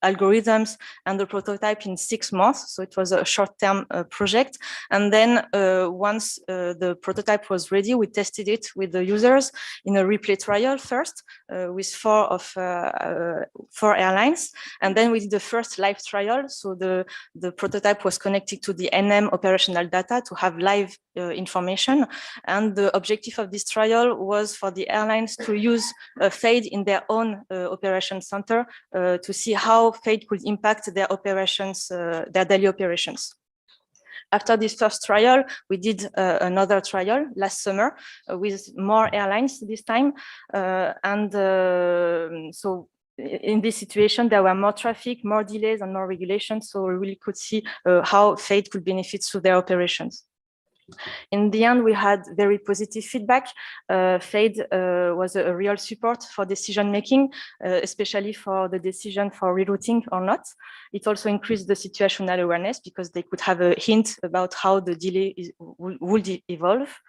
algorithms and the prototype in 6 months. So it was a short-term project. And then once the prototype was ready, we tested it with the users in a replay trial first with 4 airlines. And then we did the first live trial. So the prototype was connected to the NM operational data to have live information. And the objective of this trial was for the airlines to use FADE in their own operation center to see how FADE could impact their operations, their daily operations. After this first trial, we did another trial last summer with more airlines this time. So in this situation, there were more traffic, more delays, and more regulations. So we really could see how FADE could benefit through their operations. In the end, we had very positive feedback. FADE was a real support for decision making, especially for the decision for rerouting or not. It also increased the situational awareness because they could have a hint about how the delay would evolve.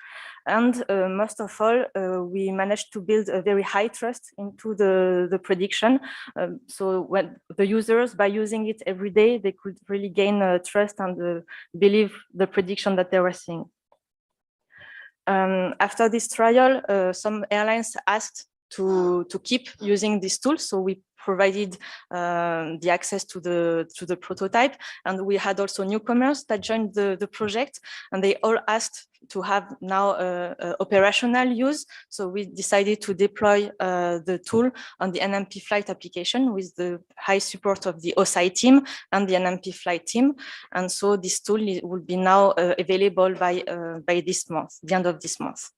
And most of all, we managed to build a very high trust into the prediction. So when the users, by using it every day, they could really gain trust and believe the prediction that they were seeing. After this trial, some airlines asked to keep using this tool. So we provided the access to the prototype, and we had also newcomers that joined the project, and they all asked to have now operational use. So we decided to deploy the tool on the NMP flight application with the high support of the OSI team and the NMP flight team. And so this tool will be now available by this month, the end of this month.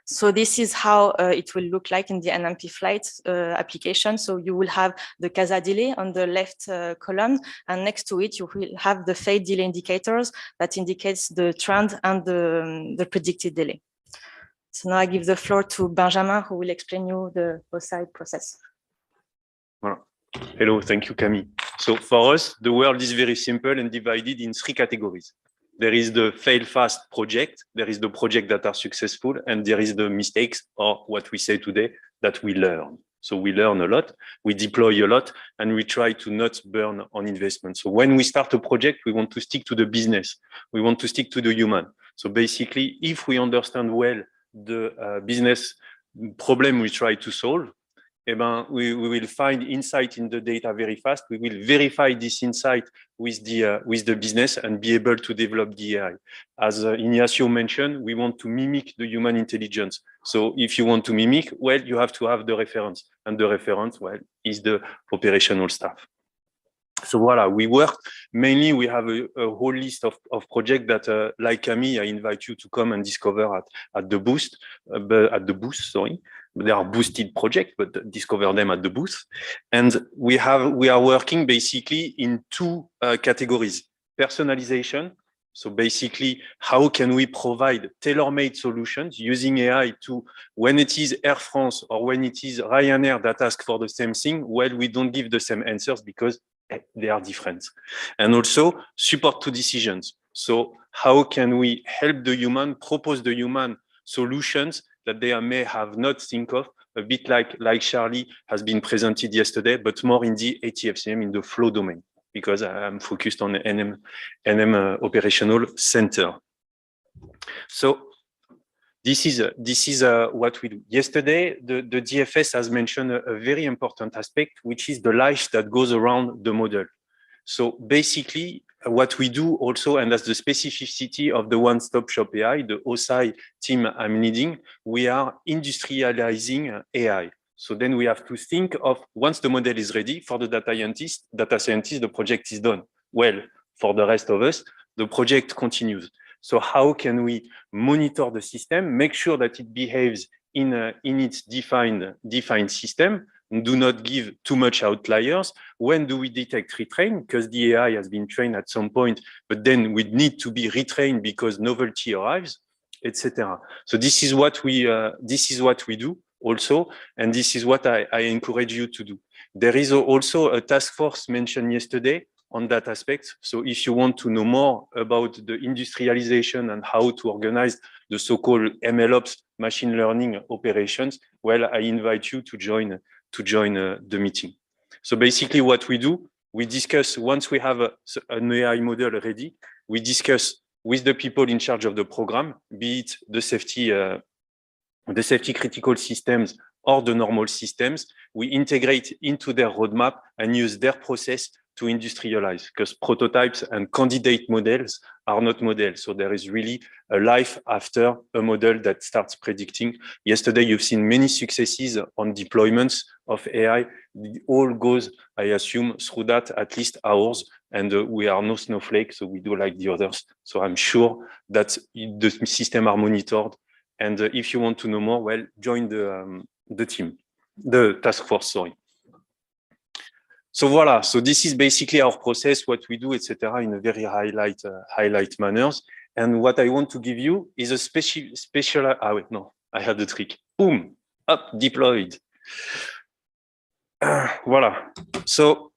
So this is how it will look like in the NMP flight application. So you will have the CASA delay on the left column, and next to it, you will have the FADE delay indicators that indicates the trend and the predicted delay. So now I give the floor to Benjamin, who will explain you the OSI process. Hello, thank you, Camille. So for us, the world is very simple and divided in 3 categories. There is the fail fast project, there is the project that are successful, and there is the mistakes, or what we say today, that we learn. So we learn a lot, we deploy a lot, and we try to not burn on investment. So when we start a project, we want to stick to the business. We want to stick to the human. So basically, if we understand well the business problem we try to solve, we will find insight in the data very fast. We will verify this insight with the business and be able to develop the AI. As Ignacio mentioned, we want to mimic the human intelligence. So if you want to mimic, well, you have to have the reference, and the reference, well, is the operational staff. So voila, we work mainly. We have a whole list of projects that, like Camille, I invite you to come and discover at the booth. Sorry. They are boosted projects, but discover them at the booth. And we are working basically in 2 categories: personalization. So basically, how can we provide tailor-made solutions using AI to, when it is Air France or when it is Ryanair that ask for the same thing, well, we don't give the same answers because they are different. And also support to decisions. So how can we help the human, propose the human solutions that they may have not think of, a bit like Charlie has been presented yesterday, but more in the ATFM, in the flow domain, because I'm focused on the NM operational center. So this is what we do. Yesterday, the DFS has mentioned a very important aspect, which is the life that goes around the model. So basically, what we do also, and that's the specificity of the one-stop shop AI, the OSI team I'm leading, we are industrializing AI. So then we have to think of, once the model is ready for the data scientist, the project is done. Well, for the rest of us, the project continues. So how can we monitor the system, make sure that it behaves in its defined system, do not give too much outliers? When do we detect retrain? Because the AI has been trained at some point, but then we need to be retrained because novelty arrives, etc. So this is what we do also, and this is what I encourage you to do. There is also a task force mentioned yesterday on that aspect. So if you want to know more about the industrialization and how to organize the so-called MLOps, machine learning operations, well, I invite you to join the meeting. So basically what we do, we discuss, once we have an AI model ready, we discuss with the people in charge of the program, be it the safety critical systems or the normal systems. We integrate into their roadmap and use their process to industrialize, because prototypes and candidate models are not models. So there is really a life after a model that starts predicting. Yesterday, you've seen many successes on deployments of AI. It all goes, I assume, through that, at least ours. And we are no snowflake, so we do like the others. So I'm sure that the system are monitored. And if you want to know more, well, join the team, the task force, sorry. So voila, so this is basically our process, what we do, etc., in a very highlight manners. And what I want to give you is a special, wait, no, I had the trick. Boom, up, deployed. Voila. So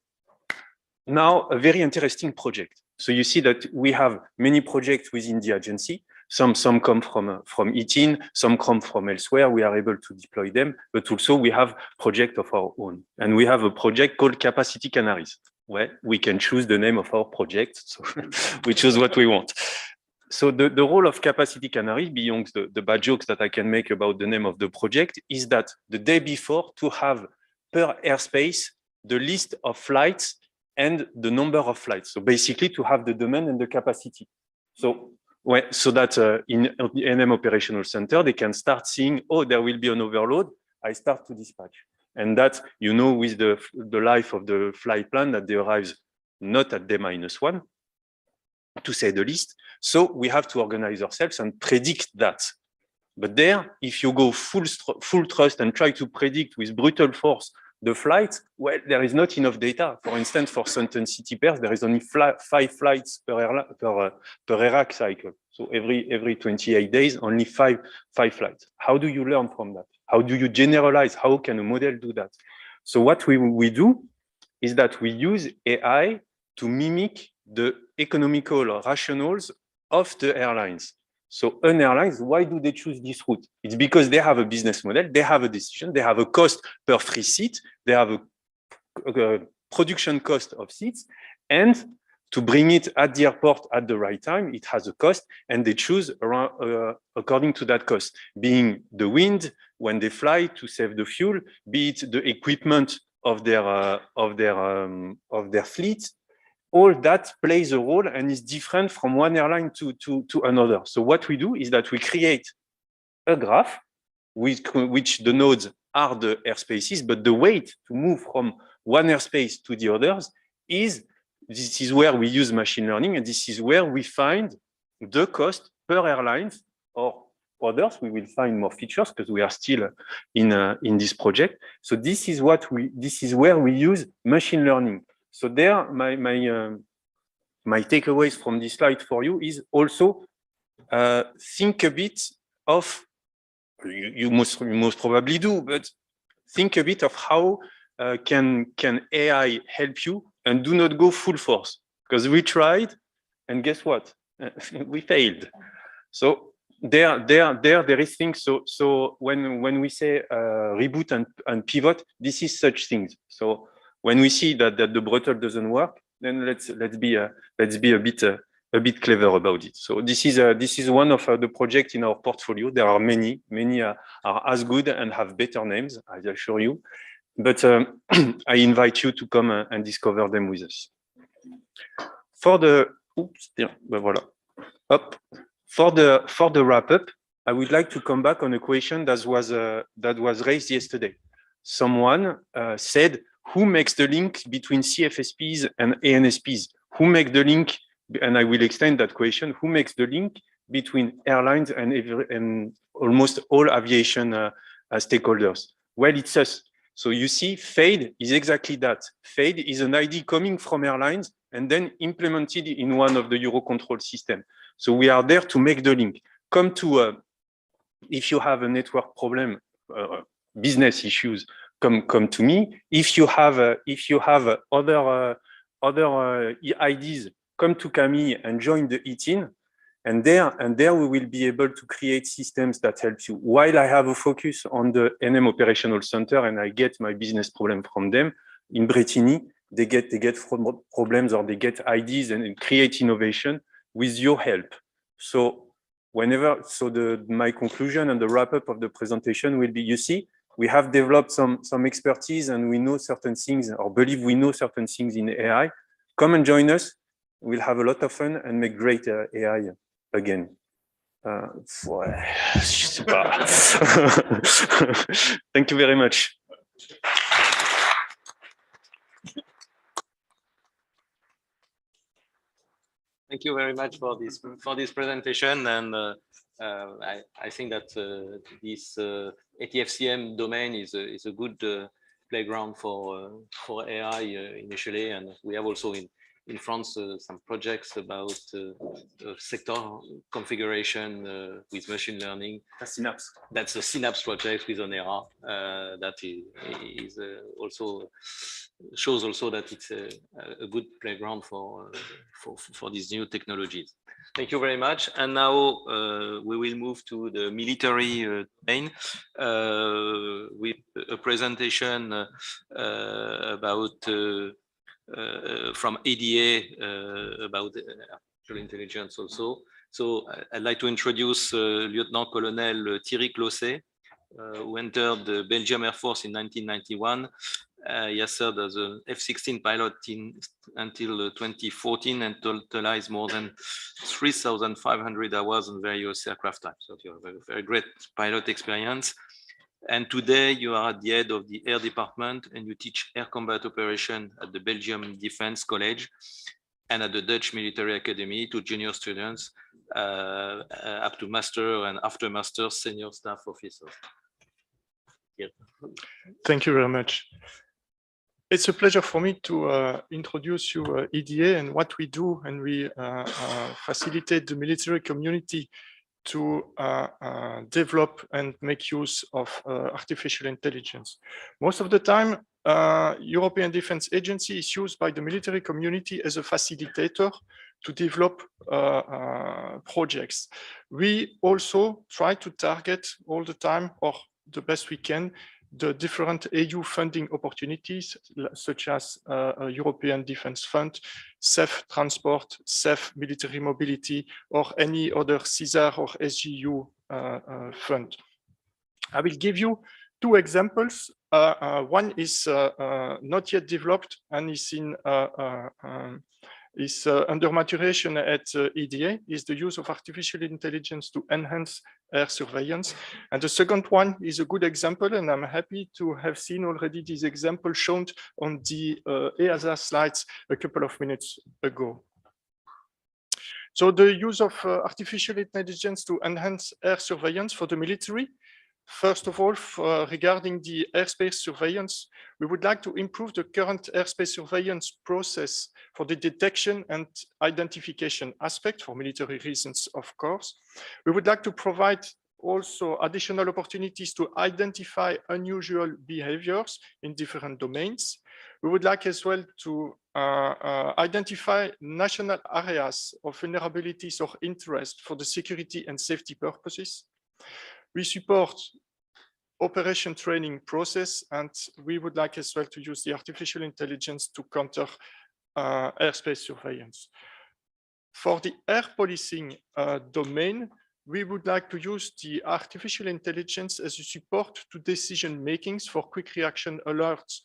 now a very interesting project. So you see that we have many projects within the agency. Some come from ETIN, some come from elsewhere. We are able to deploy them, but also we have projects of our own. And we have a project called Capacity Canaries, where we can choose the name of our project. So we choose what we want. So the role of Capacity Canary, beyond the bad jokes that I can make about the name of the project, is that the day before to have per airspace the list of flights and the number of flights. So basically to have the demand and the capacity. So that in the NM operational center, they can start seeing, oh, there will be an overload. I start to dispatch. And that, you know, with the life of the flight plan, that they arrive not at D-1, to say the least. So we have to organize ourselves and predict that. But there, if you go full trust and try to predict with brutal force the flights, well, there is not enough data. For instance, for certain city pairs, there is only 5 flights per ERAC cycle. So every 28 days, only five flights. How do you learn from that? How do you generalize? How can a model do that? So what we do is that we use AI to mimic the economical rationales of the airlines. So an airlines, why do they choose this route? It's because they have a business model, they have a decision, they have a cost per free seat, they have a production cost of seats, and to bring it at the airport at the right time, it has a cost, and they choose around, according to that cost, being the wind when they fly to save the fuel, be it the equipment of their fleet. All that plays a role and is different from one airline to another. So what we do is that we create a graph with which the nodes are the airspaces, but the weight to move from one airspace to the others this is where we use machine learning, and this is where we find the cost per airlines or others. We will find more features because we are still in this project. So this is where we use machine learning. So there, my takeaways from this slide for you is also think a bit of, you most probably do, but think a bit of how can AI help you, and do not go full force, because we tried, and guess what? We failed. So there is things. So when we say reboot and pivot, this is such things. So when we see that the brutal doesn't work, then let's be a bit clever about it. So this is one of the projects in our portfolio. There are many are as good and have better names, I assure you. But I invite you to come and discover them with us. For the for the wrap up, I would like to come back on a question that was raised yesterday. Someone said, who makes the link between CFSPs and ANSPs? Who make the link? And I will extend that question. Who makes the link between airlines and almost all aviation stakeholders? Well, it's us. So you see, FADE is exactly that. FADE is an ID coming from airlines and then implemented in one of the Eurocontrol system. So we are there to make the link. Come to, if you have a network problem, business issues, come to me. If you have other IDs, come to Camille and join the E-team. And there we will be able to create systems that help you. While I have a focus on the NM operational center and I get my business problem from them, in Bretigny, they get problems or they get ideas and create innovation with your help. So my conclusion and the wrap up of the presentation will be, you see, we have developed some expertise and we know certain things or believe we know certain things in AI. Come and join us. We'll have a lot of fun and make great AI again. Thank you very much. Thank you very much for this presentation, and I think that this ATFCM domain is a good playground for AI initially, and we have also in France some projects about sector configuration with machine learning. Synapse. That's a Synapse project with Onera that is also shows also that it's a good playground for these new technologies. Thank you very much. And now we will move to the military domain with a presentation about from ADA about artificial intelligence also. So I'd like to introduce Lieutenant Colonel Thierry Closset, who entered the Belgium Air Force in 1991. He has served as an F-16 pilot until 2014 and totalized more than 3,500 hours on various aircraft types. So you have a very great pilot experience. And today you are at the head of the Air Department and you teach air combat operation at the Belgium Defense College and at the Dutch Military Academy to junior students up to master and after master senior staff officers. Yeah. Thank you very much. It's a pleasure for me to introduce you EDA and what we do, and we facilitate the military community to develop and make use of artificial intelligence. Most of the time, European Defense Agency is used by the military community as a facilitator to develop projects. We also try to target all the time, or the best we can, the different EU funding opportunities, such as European Defence Fund, SEF Transport, SEF Military Mobility, or any other CESAR or SGU fund. I will give you two examples. One is not yet developed and is under maturation at EDA, is the use of artificial intelligence to enhance air surveillance. And the second one is a good example, and I'm happy to have seen already this example shown on the EASA slides a couple of minutes ago. So the use of artificial intelligence to enhance air surveillance for the military. First of all, regarding the airspace surveillance, we would like to improve the current airspace surveillance process for the detection and identification aspect for military reasons, of course. We would like to provide also additional opportunities to identify unusual behaviors in different domains. We would like as well to identify national areas of vulnerabilities or interest for the security and safety purposes. We support operation training process, and we would like as well to use the artificial intelligence to counter airspace surveillance. For the air policing domain, we would like to use the artificial intelligence as a support to decision makings for quick reaction alerts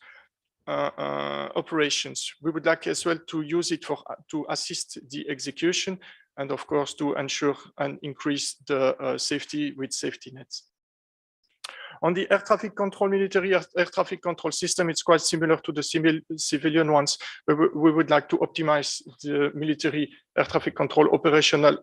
operations. We would like as well to use it to assist the execution and of course to ensure and increase the safety with safety nets. On the air traffic control, military air traffic control system, it's quite similar to the civilian ones. We would like to optimize the military air traffic control operational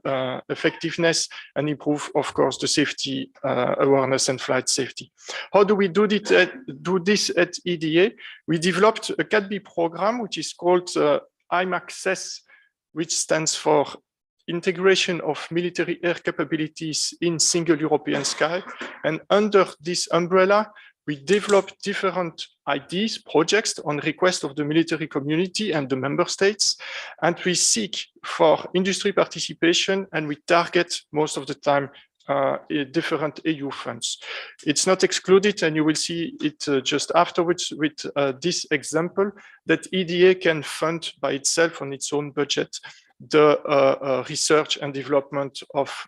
effectiveness and improve, of course, the safety awareness and flight safety. How do we do this at EDA? We developed a Cat B program, which is called IMACSES, which stands for Integration of Military Air Capabilities in Single European Sky. And under this umbrella, we developed different ideas, projects on request of the military community and the member states. And we seek for industry participation, and we target most of the time different EU funds. It's not excluded, and you will see it just afterwards with this example, that EDA can fund by itself on its own budget the research and development of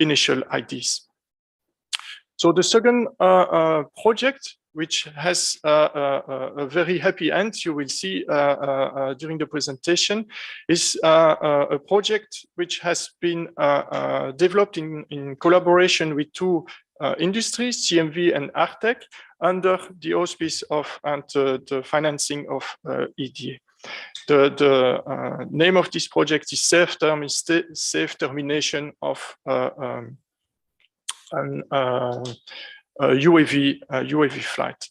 initial ideas. So the second project, which has a very happy end, you will see during the presentation, is a project which has been developed in collaboration with two industries, CMV and Artec, under the auspice of and the financing of EDA. The name of this project is safe termination of an UAV flight.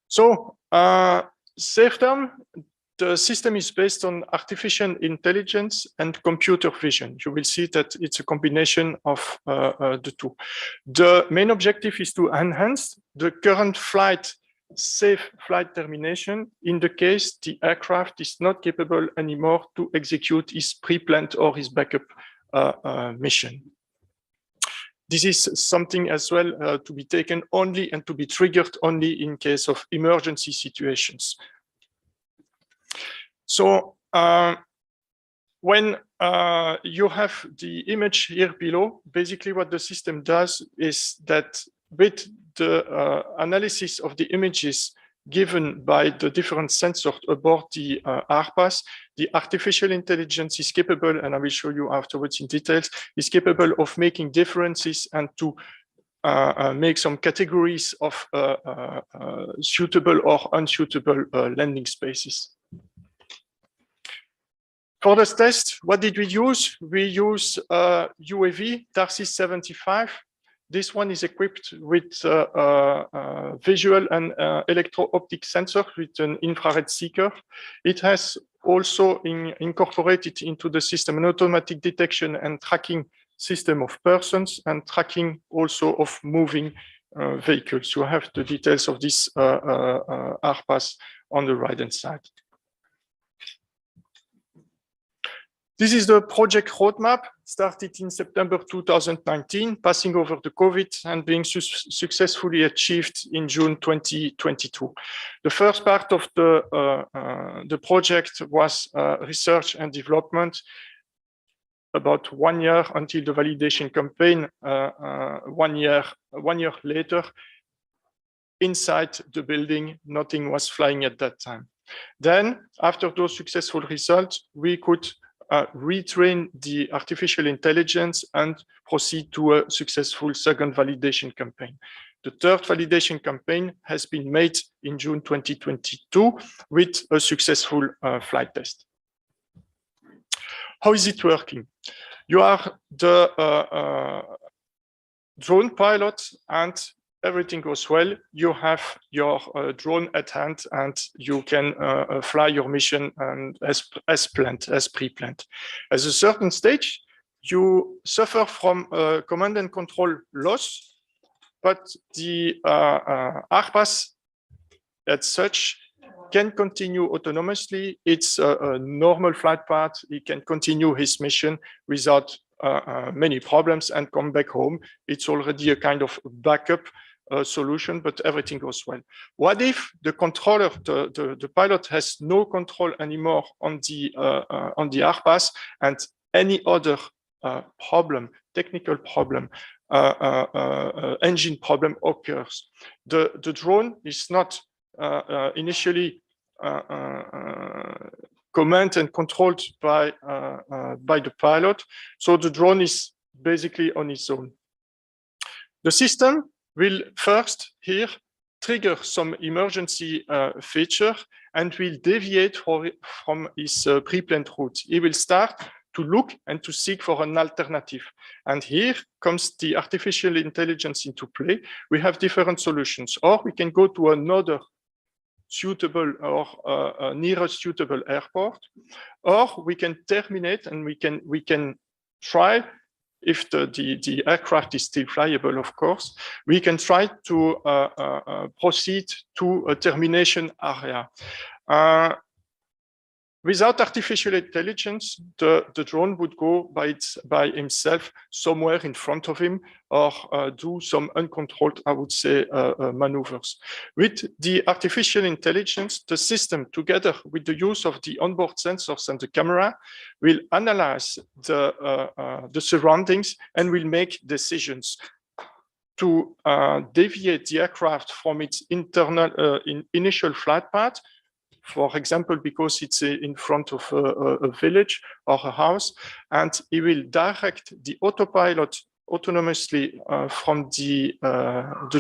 So SafeTerm, the system is based on artificial intelligence and computer vision. You will see that it's a combination of the two. The main objective is to enhance the current safe flight termination in the case the aircraft is not capable anymore to execute its pre-planned or its backup mission. This is something as well to be taken only and to be triggered only in case of emergency situations. So when you have the image here below, basically what the system does is that with the analysis of the images given by the different sensors aboard the Airbus, the artificial intelligence is capable, and I will show you afterwards in details, is capable of making differences and to make some categories of suitable or unsuitable landing spaces. For this test, what did we use? We use UAV, Tarsis 75. This one is equipped with visual and electro-optic sensor with an infrared seeker. It has also incorporated into the system an automatic detection and tracking system of persons and tracking also of moving vehicles. You have the details of this Airbus on the right-hand side. This is the project roadmap, started in September 2019, passing over the COVID and being successfully achieved in June 2022. The first part of the project was research and development, about 1 year until the validation campaign, 1 year later. Inside the building, nothing was flying at that time. Then, after those successful results, we could retrain the artificial intelligence and proceed to a successful second validation campaign. The third validation campaign has been made in June 2022 with a successful flight test. How is it working? You are the drone pilot and everything goes well. You have your drone at hand and you can fly your mission and as planned, as pre-planned. At a certain stage, you suffer from command and control loss, but the Airbus as such can continue autonomously. It's a normal flight path. He can continue his mission without many problems and come back home. It's already a kind of backup solution, but everything goes well. What if the controller, the pilot has no control anymore on the Airbus and any other problem technical problem, engine problem occurs, the drone is not initially command and controlled by the pilot, so the drone is basically on its own. The system will first here trigger some emergency feature and will deviate from its pre-planned route. It will start to look and to seek for an alternative. And here comes the artificial intelligence into play. We have different solutions, or we can go to another suitable or nearest suitable airport, or we can terminate and we can try, if the aircraft is still flyable, of course, we can try to proceed to a termination area. Without artificial intelligence, the drone would go by himself somewhere in front of him, or do some uncontrolled, I would say, maneuvers. With the artificial intelligence, the system, together with the use of the onboard sensors and the camera, will analyze the surroundings and will make decisions to deviate the aircraft from its internal initial flight path. For example, because it's in front of a village or a house, and it will direct the autopilot autonomously from the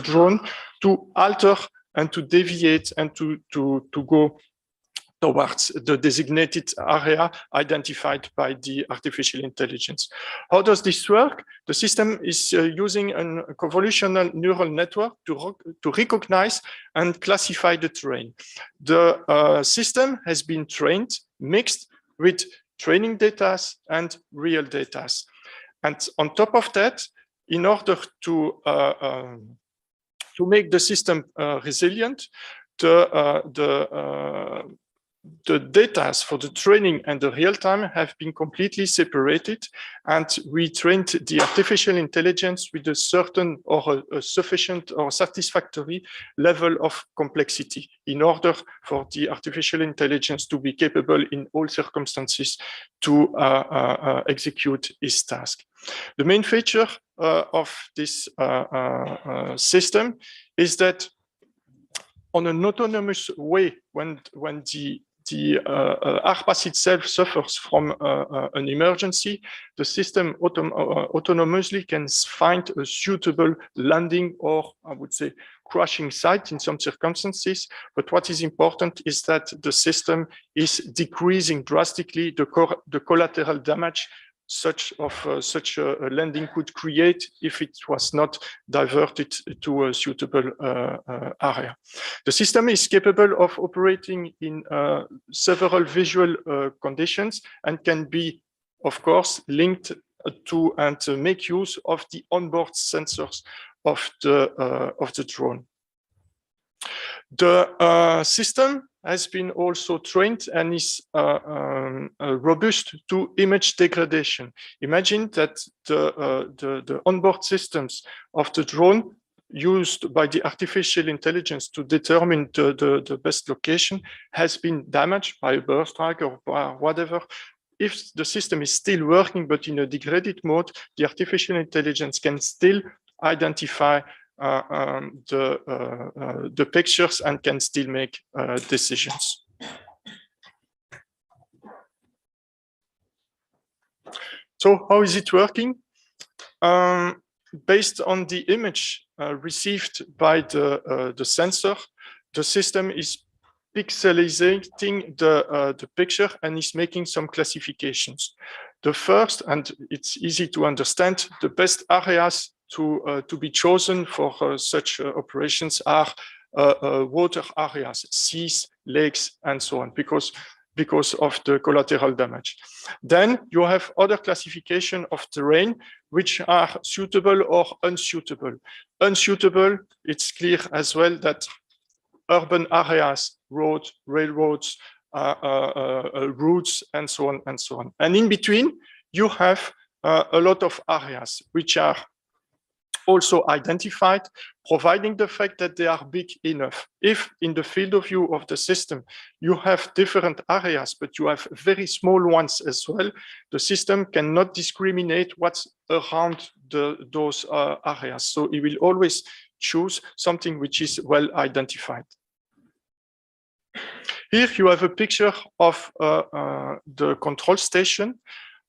drone to alter and to deviate and to go towards the designated area identified by the artificial intelligence. How does this work? The system is using a convolutional neural network to recognize and classify the terrain. The system has been trained, mixed with training data and real data. And on top of that, in order to make the system resilient, the data for the training and the real time have been completely separated, and we trained the artificial intelligence with a certain or a sufficient or satisfactory level of complexity in order for the artificial intelligence to be capable in all circumstances to execute its task. The main feature of this system is that on an autonomous way, when the Airbus itself suffers from an emergency, the system autonomously can find a suitable landing, or I would say crashing site in some circumstances. But what is important is that the system is decreasing drastically the collateral damage such a landing could create if it was not diverted to a suitable area. The system is capable of operating in several visual conditions and can be, of course, linked to and make use of the onboard sensors of the drone. The system has been also trained and is robust to image degradation. Imagine that the onboard systems of the drone used by the artificial intelligence to determine the best location has been damaged by a bird strike or by whatever. If the system is still working but in a degraded mode, the artificial intelligence can still identify the pictures and can still make decisions. So how is it working? Based on the image received by the sensor, the system is pixelizing the picture and is making some classifications. The first, and it's easy to understand, the best areas to be chosen for such operations are water areas, seas, lakes, and so on, because of the collateral damage. Then you have other classification of terrain, which are suitable or unsuitable. Unsuitable, it's clear as well that urban areas, roads, railroads, routes, and so on and so on. And in between, you have a lot of areas which are also identified, providing the fact that they are big enough. If in the field of view of the system, you have different areas, but you have very small ones as well, the system cannot discriminate what's around those areas. So it will always choose something which is well identified. Here you have a picture of the control station.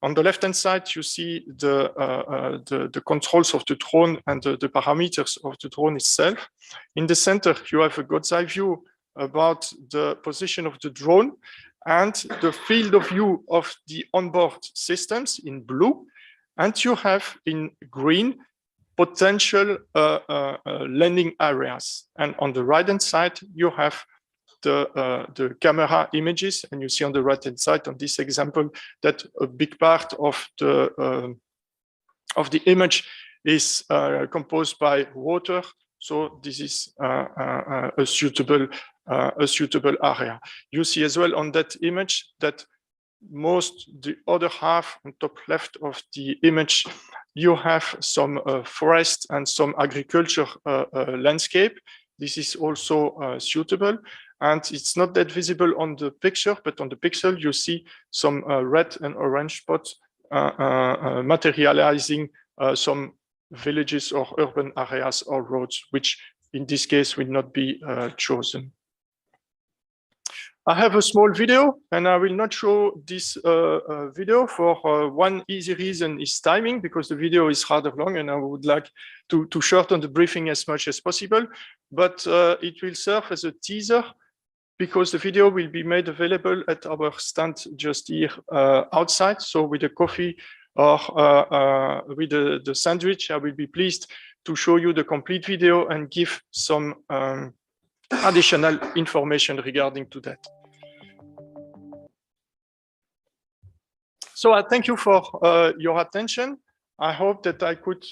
On the left-hand side, you see the controls of the drone and the parameters of the drone itself. In the center, you have a god's eye view about the position of the drone and the field of view of the onboard systems in blue. And you have in green potential landing areas. And on the right-hand side, you have the camera images, and you see on the right-hand side on this example that a big part of the image is composed by water. So this is a suitable area. You see as well on that image that the other half on top left of the image, you have some forest and some agriculture landscape. This is also suitable. And it's not that visible on the picture, but on the pixel, you see some red and orange spots materializing some villages or urban areas or roads, which in this case will not be chosen. I have a small video, and I will not show this video for one easy reason is timing, because the video is rather long and I would like to shorten the briefing as much as possible, but it will serve as a teaser because the video will be made available at our stand just here outside. So with a coffee or with the sandwich, I will be pleased to show you the complete video and give some additional information regarding to that. So I thank you for your attention. I hope that I could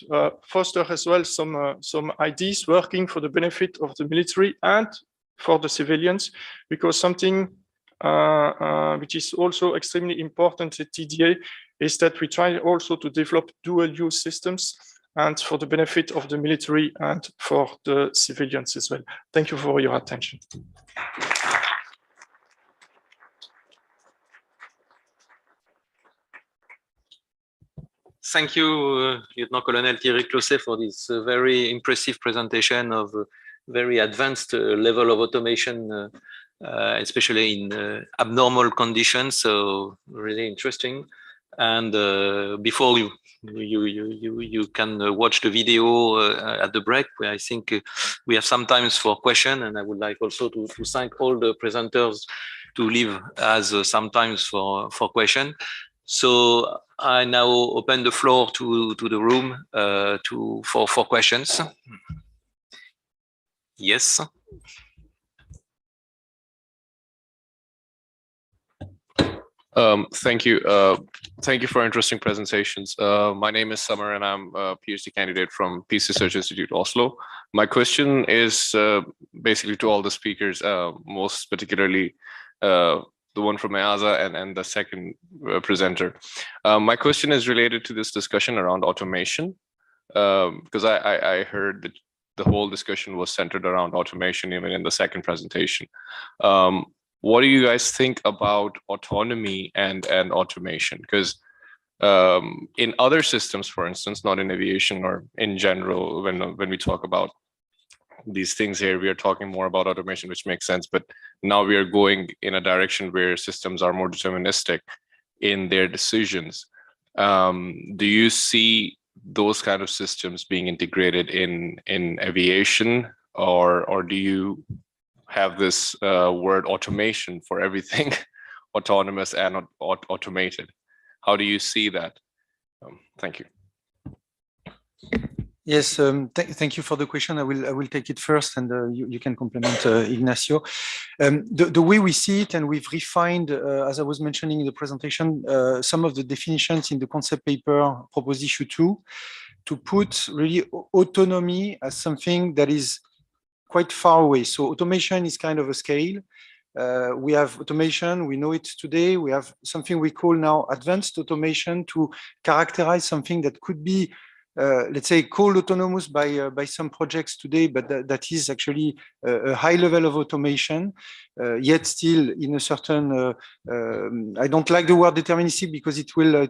foster as well some ideas working for the benefit of the military and for the civilians, because something which is also extremely important at TDA is that we try also to develop dual use systems and for the benefit of the military and for the civilians as well. Thank you for your attention. Thank you, Lieutenant Colonel Thierry Closset, for this very impressive presentation of very advanced level of automation, especially in abnormal conditions. So really interesting. And before you can watch the video at the break, where I think we have some time for question, and I would like also to thank all the presenters to leave as some time for question. So I now open the floor to the room for questions. Yes. Thank you. Thank you for interesting presentations. My name is Summer and I'm a PhD candidate from Peace Research Institute, Oslo. My question is basically to all the speakers, most particularly the one from EASA and the second presenter. My question is related to this discussion around automation, because I heard that the whole discussion was centered around automation, even in the second presentation. What do you guys think about autonomy and automation? Because in other systems, for instance, not in aviation or in general, when we talk about these things here, we are talking more about automation, which makes sense. But now we are going in a direction where systems are more deterministic in their decisions. Do you see those kind of systems being integrated in aviation, or do you have this word automation for everything, autonomous and automated? How do you see that? Thank you. Yes, thank you for the question. I will take it first, and you can complement Ignacio. The way we see it, and we've refined, as I was mentioning in the presentation, some of the definitions in the concept paper, Proposed Issue 2, to put really autonomy as something that is quite far away. So automation is kind of a scale. We have automation, we know it today. We have something we call now advanced automation to characterize something that could be let's say, called autonomous by some projects today, but that is actually a high level of automation, yet still in a certain, I don't like the word deterministic because it will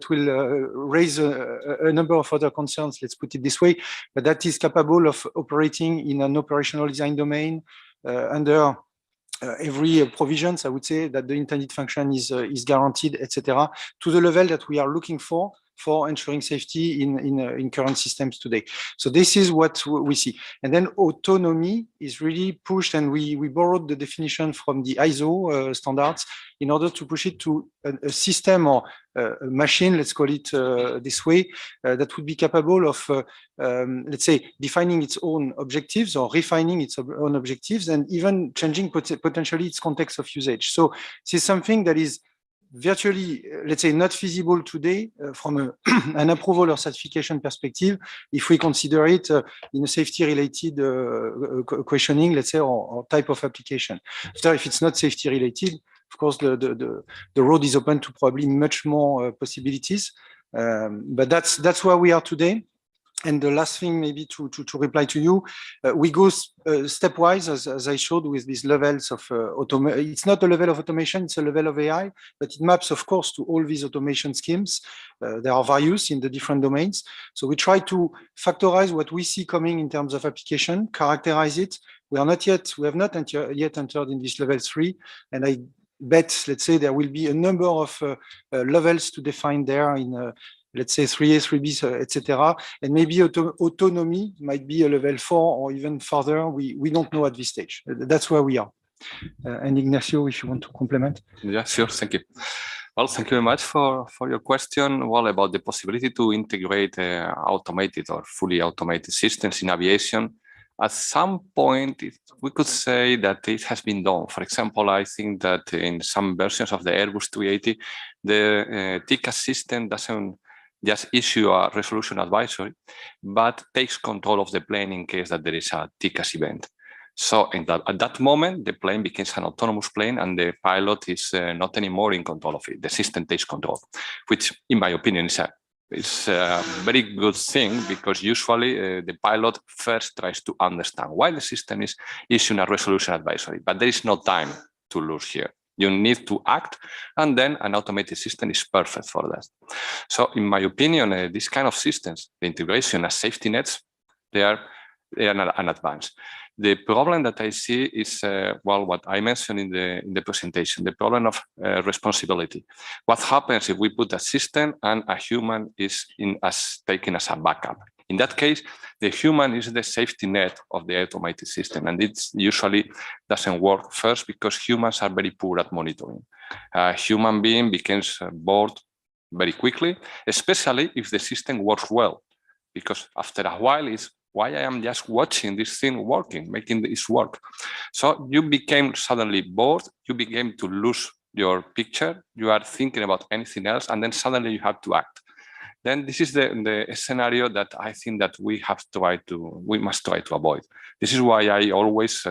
raise a number of other concerns, let's put it this way, but that is capable of operating in an operational design domain under every provisions, I would say, that the intended function is guaranteed, etc., to the level that we are looking for ensuring safety in current systems today. So this is what we see. And then autonomy is really pushed, and we borrowed the definition from the ISO standards in order to push it to a system or a machine, let's call it this way, that would be capable of, let's say, defining its own objectives or refining its own objectives and even changing potentially its context of usage. So this is something that is virtually, let's say, not feasible today from an approval or certification perspective, if we consider it in a safety-related questioning, let's say, or type of application. So if it's not safety-related, of course, the road is open to probably much more possibilities. But that's where we are today. And the last thing, maybe to reply to you, we go stepwise, as I showed, with these levels of automation. It's not a level of automation, it's a level of AI, but it maps, of course, to all these automation schemes. There are various in the different domains. So we try to factorize what we see coming in terms of application, characterize it. We have not yet entered in this level 3, and I bet, let's say, there will be a number of levels to define there in let's say 3A, 3B, etc. And maybe autonomy might be a level 4 or even further. We don't know at this stage. That's where we are. And Ignacio, if you want to complement. Yeah, sure. Thank you. Well, thank you very much for your question. Well, about the possibility to integrate automated or fully automated systems in aviation. At some point, we could say that it has been done. For example, I think that in some versions of the Airbus 380, the TCAS system doesn't just issue a resolution advisory, but takes control of the plane in case that there is a TCAS event. So at that moment, the plane becomes an autonomous plane and the pilot is not anymore in control of it. The system takes control, which in my opinion is a very good thing, because usually the pilot first tries to understand why the system is issuing a resolution advisory, but there is no time to lose here. You need to act, and then an automated system is perfect for that. So in my opinion, this kind of systems, the integration as safety nets, they are an advance. The problem that I see is, well, what I mentioned in the presentation, the problem of responsibility. What happens if we put a system and a human is taken as a backup? In that case, the human is the safety net of the automated system, and it usually doesn't work first because humans are very poor at monitoring. A human being becomes bored very quickly, especially if the system works well, because after a while it's why I am just watching this thing working, making this work. So you became suddenly bored, you began to lose your picture, you are thinking about anything else, and then suddenly you have to act. Then this is the scenario that I think that we must try to avoid. This is why I always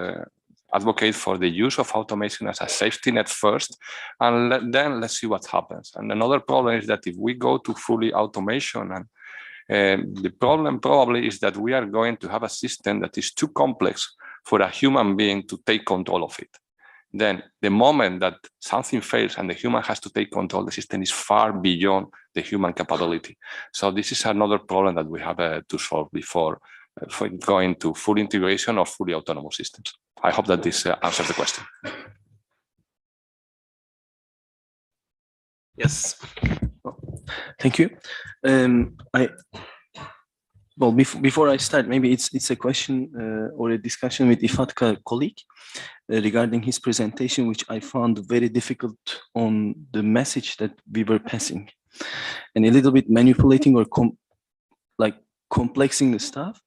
advocate for the use of automation as a safety net first, and then let's see what happens. And another problem is that if we go to fully automation, and the problem probably is that we are going to have a system that is too complex for a human being to take control of it. Then the moment that something fails and the human has to take control, the system is far beyond the human capability. So this is another problem that we have to solve before going to full integration or fully autonomous systems. I hope that this answers the question. Yes. Thank you. Well, before I start, maybe it's a question or a discussion with IFATCA colleague regarding his presentation, which I found very difficult on the message that we were passing, and a little bit manipulating or complexing the stuff.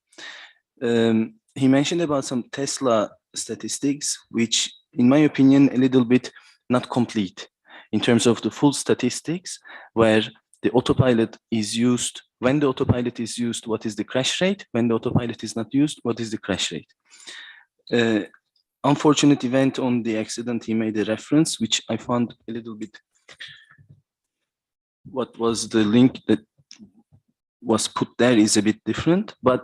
He mentioned about some Tesla statistics, which, in my opinion, a little bit not complete in terms of the full statistics, where the autopilot is used. When the autopilot is used, what is the crash rate? When the autopilot is not used, what is the crash rate? Unfortunate event on the accident, he made a reference, which I found a little bit, what was the link that was put there is a bit different, but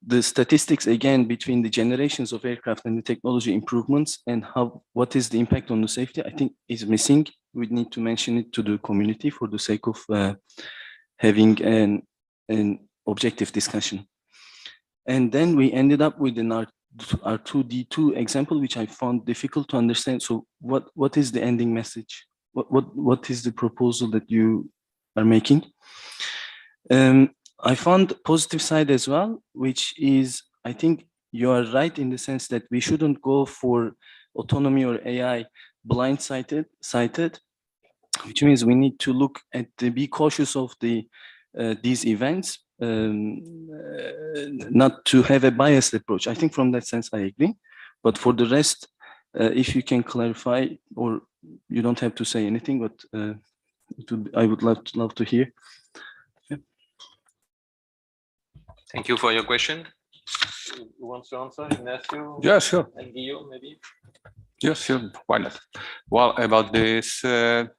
the statistics again between the generations of aircraft and the technology improvements and what is the impact on the safety, I think is missing. We need to mention it to the community for the sake of having an objective discussion. And then we ended up with our 2D2 example, which I found difficult to understand. So what is the ending message? What is the proposal that you are making? I found positive side as well, which is, I think you are right in the sense that we shouldn't go for autonomy or AI blind-sighted, which means we need to look at be cautious of these events, not to have a biased approach. I think from that sense, I agree. But for the rest, if you can clarify, or you don't have to say anything, but I would love to hear. Yeah. Thank you for your question. Who wants to answer? Ignacio? Yeah, sure. And Guillaume, maybe? Yes, sure. Why not? Well, about this, the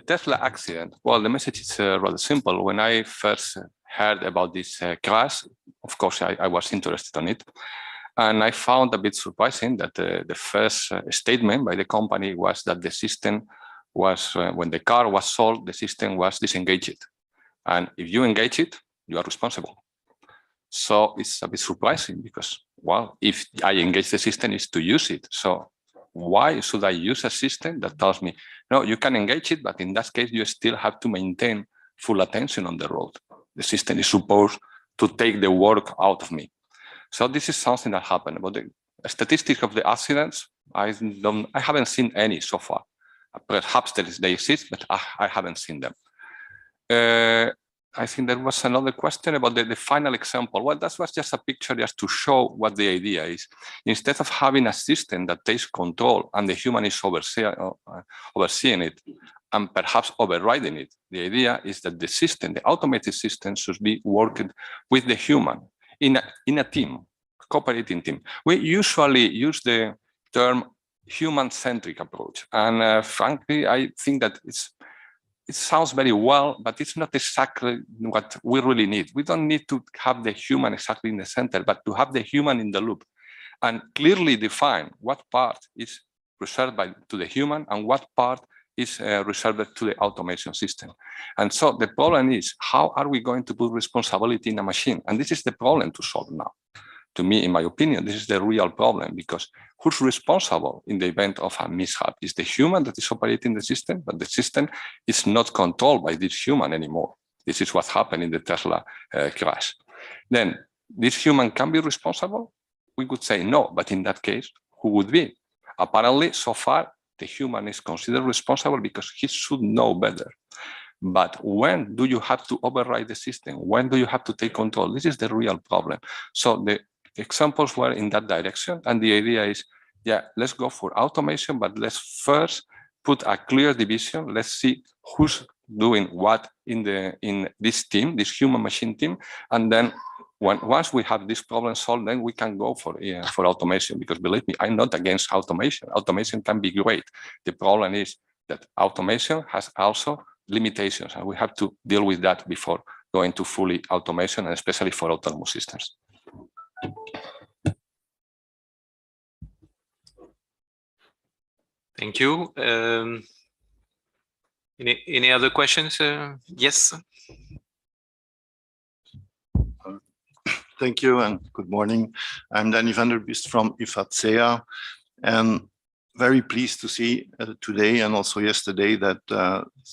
Tesla accident, well, the message is rather simple. When I first heard about this crash, of course, I was interested in it. And I found a bit surprising that the first statement by the company was that the system was, when the car was sold, the system was disengaged. And if you engage it, you are responsible. So it's a bit surprising because, well, if I engage the system, it's to use it. So why should I use a system that tells me, no, you can engage it, but in that case, you still have to maintain full attention on the road. The system is supposed to take the work out of me. So this is something that happened. About the statistics of the accidents, I haven't seen any so far. Perhaps they exist, but I haven't seen them. I think there was another question about the final example. Well, that was just a picture just to show what the idea is. Instead of having a system that takes control and the human is overseeing it and perhaps overriding it, the idea is that the system, the automated system, should be working with the human in a team, cooperating team. We usually use the term human-centric approach. And frankly, I think that it sounds very well, but it's not exactly what we really need. We don't need to have the human exactly in the center, but to have the human in the loop and clearly define what part is reserved to the human and what part is reserved to the automation system. And so the problem is, how are we going to put responsibility in a machine? And this is the problem to solve now. To me, in my opinion, this is the real problem, because who's responsible in the event of a mishap? Is the human that is operating the system, but the system is not controlled by this human anymore. This is what happened in the Tesla crash. Then this human can be responsible? We could say no, but in that case, who would be? Apparently, so far, the human is considered responsible because he should know better. But when do you have to override the system? When do you have to take control? This is the real problem. So the examples were in that direction. And the idea is, yeah, let's go for automation, but let's first put a clear division. Let's see who's doing what in this team, this human machine team. And then once we have this problem solved, then we can go for automation, because believe me, I'm not against automation. Automation can be great. The problem is that automation has also limitations, and we have to deal with that before going to fully automation, and especially for autonomous systems. Thank you. Any other questions? Yes. Thank you and good morning. I'm Danny van der Bust from IFATSEA, and very pleased to see today and also yesterday that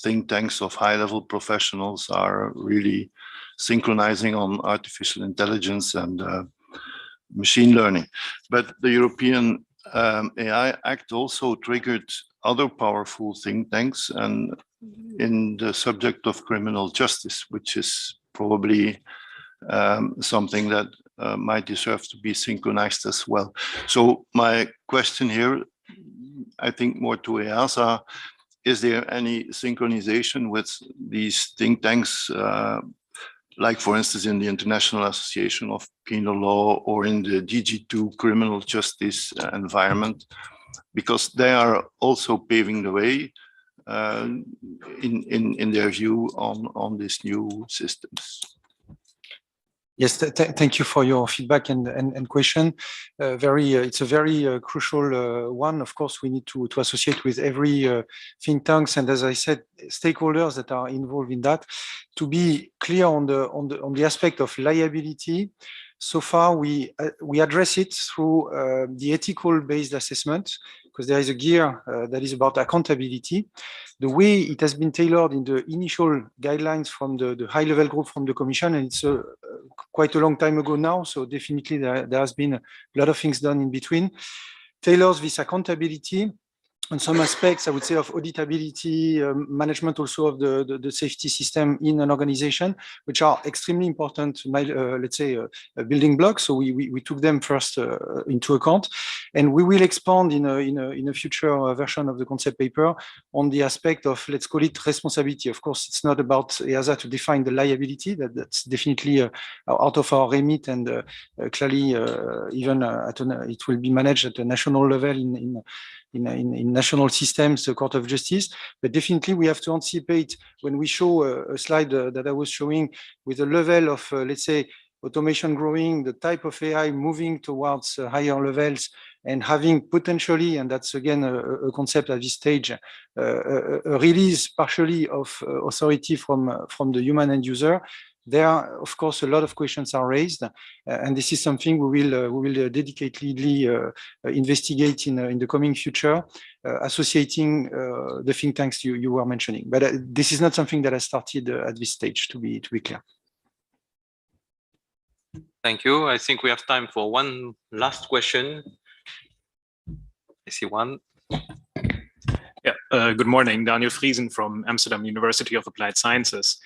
think tanks of high-level professionals are really synchronizing on artificial intelligence and machine learning. But the European AI Act also triggered other powerful think tanks, and in the subject of criminal justice, which is probably something that might deserve to be synchronized as well. So my question here, I think more to EASA, is there any synchronization with these think tanks, like for instance in the International Association of Penal Law or in the DG2 criminal justice environment, because they are also paving the way in their view on these new systems. Yes, thank you for your feedback and question. It's a very crucial one. Of course, we need to associate with every think tanks, and as I said, stakeholders that are involved in that. To be clear on the aspect of liability, so far we address it through the ethical based assessment, because there is a gear that is about accountability. The way it has been tailored in the initial guidelines from the high-level group from the Commission, and it's quite a long time ago now, so definitely there has been a lot of things done in between, tailors this accountability on some aspects, I would say, of auditability, management also of the safety system in an organization, which are extremely important, let's say, building blocks. So we took them first into account, and we will expand in a future version of the concept paper on the aspect of, let's call it, responsibility. Of course, it's not about EASA to define the liability. That's definitely out of our remit, and clearly even it will be managed at a national level in national systems, the Court of Justice. But definitely we have to anticipate when we show a slide that I was showing with a level of, let's say, automation growing, the type of AI moving towards higher levels, and having potentially, and that's again a concept at this stage, a release partially of authority from the human end user. There, of course, a lot of questions are raised, and this is something we will dedicatedly investigate in the coming future, associating the think tanks you were mentioning. But this is not something that has started at this stage, to be clear. Thank you. I think we have time for one last question. I see one. Yeah. Good morning, Daniel Friesen from Amsterdam University of Applied Sciences.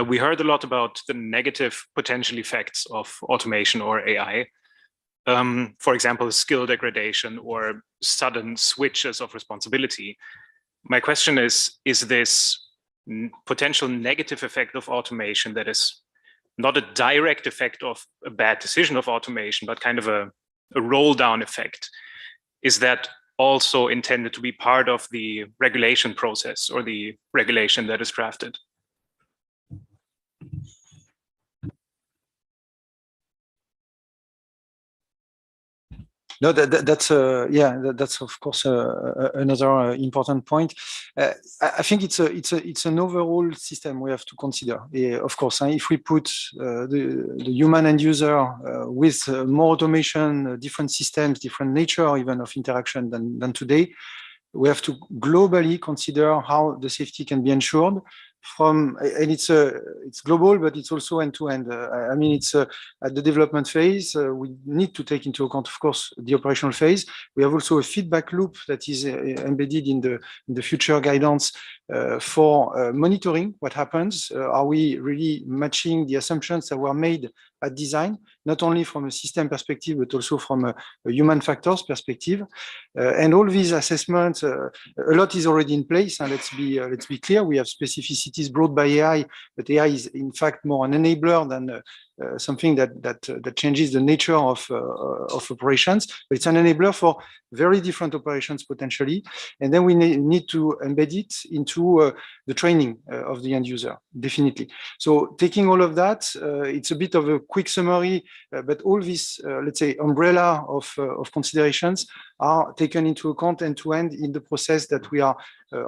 We heard a lot about the negative potential effects of automation or AI. For example, skill degradation or sudden switches of responsibility. My question is this potential negative effect of automation that is not a direct effect of a bad decision of automation, but kind of a roll down effect? Is that also intended to be part of the regulation process or the regulation that is drafted? No, that's of course another important point. I think it's an overall system we have to consider. Of course, if we put the human end user with more automation, different systems, different nature even of interaction than today, we have to globally consider how the safety can be ensured. And it's global, but it's also end-to-end. I mean, it's at the development phase. We need to take into account, of course, the operational phase. We have also a feedback loop that is embedded in the future guidance for monitoring what happens. Are we really matching the assumptions that were made at design, not only from a system perspective, but also from a human factors perspective? And all these assessments, a lot is already in place. And let's be clear, we have specificities brought by AI, but AI is in fact more an enabler than something that changes the nature of operations. But it's an enabler for very different operations potentially. And then we need to embed it into the training of the end user, definitely. So taking all of that, it's a bit of a quick summary, but all this, let's say, umbrella of considerations are taken into account end-to-end in the process that we are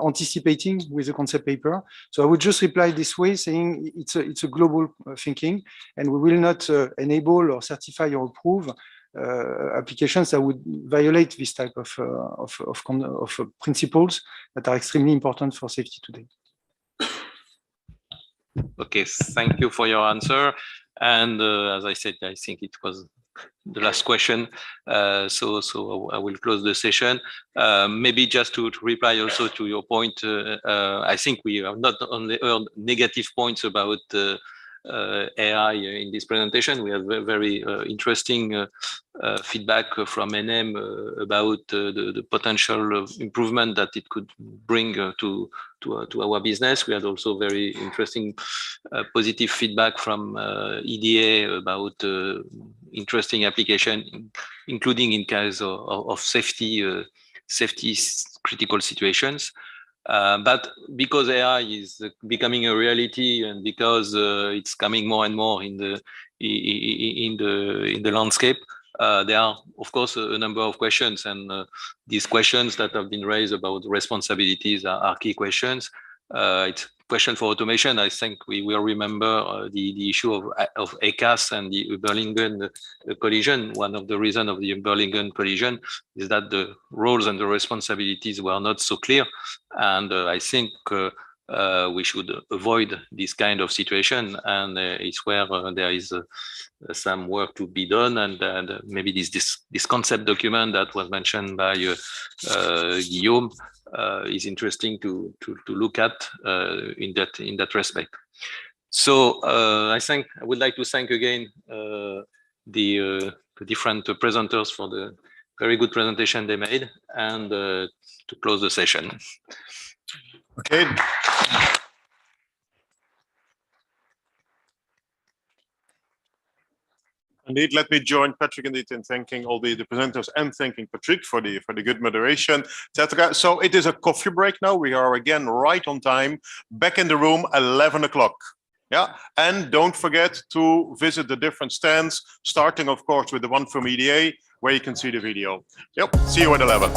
anticipating with the concept paper. So I would just reply this way, saying it's a global thinking, and we will not enable or certify or approve applications that would violate this type of principles that are extremely important for safety today. Okay, thank you for your answer. And as I said, I think it was the last question. So I will close the session. Maybe just to reply also to your point, I think we have not only heard negative points about AI in this presentation. We have very interesting feedback from NM about the potential improvement that it could bring to our business. We had also very interesting positive feedback from EDA about interesting application, including in case of safety critical situations. But because AI is becoming a reality and because it's coming more and more in the landscape, there are, of course, a number of questions, and these questions that have been raised about responsibilities are key questions. It's question for automation. I think we will remember the issue of ECAS and the Uberlingen collision. One of the reasons of the Uberlingen collision is that the roles and the responsibilities were not so clear. And I think we should avoid this kind of situation. And it's where there is some work to be done. And maybe this concept document that was mentioned by Guillaume is interesting to look at in that respect. So I would like to thank again the different presenters for the very good presentation they made, and to close the session. Okay. Indeed, let me join Patrick indeed in thanking all the presenters and thanking Patrick for the good moderation, etc. So it is a coffee break now. We are again right on time, back in the room 11 o'clock. Yeah, and don't forget to visit the different stands, starting of course with the one from EDA, where you can see the video. Yep, see you at 11.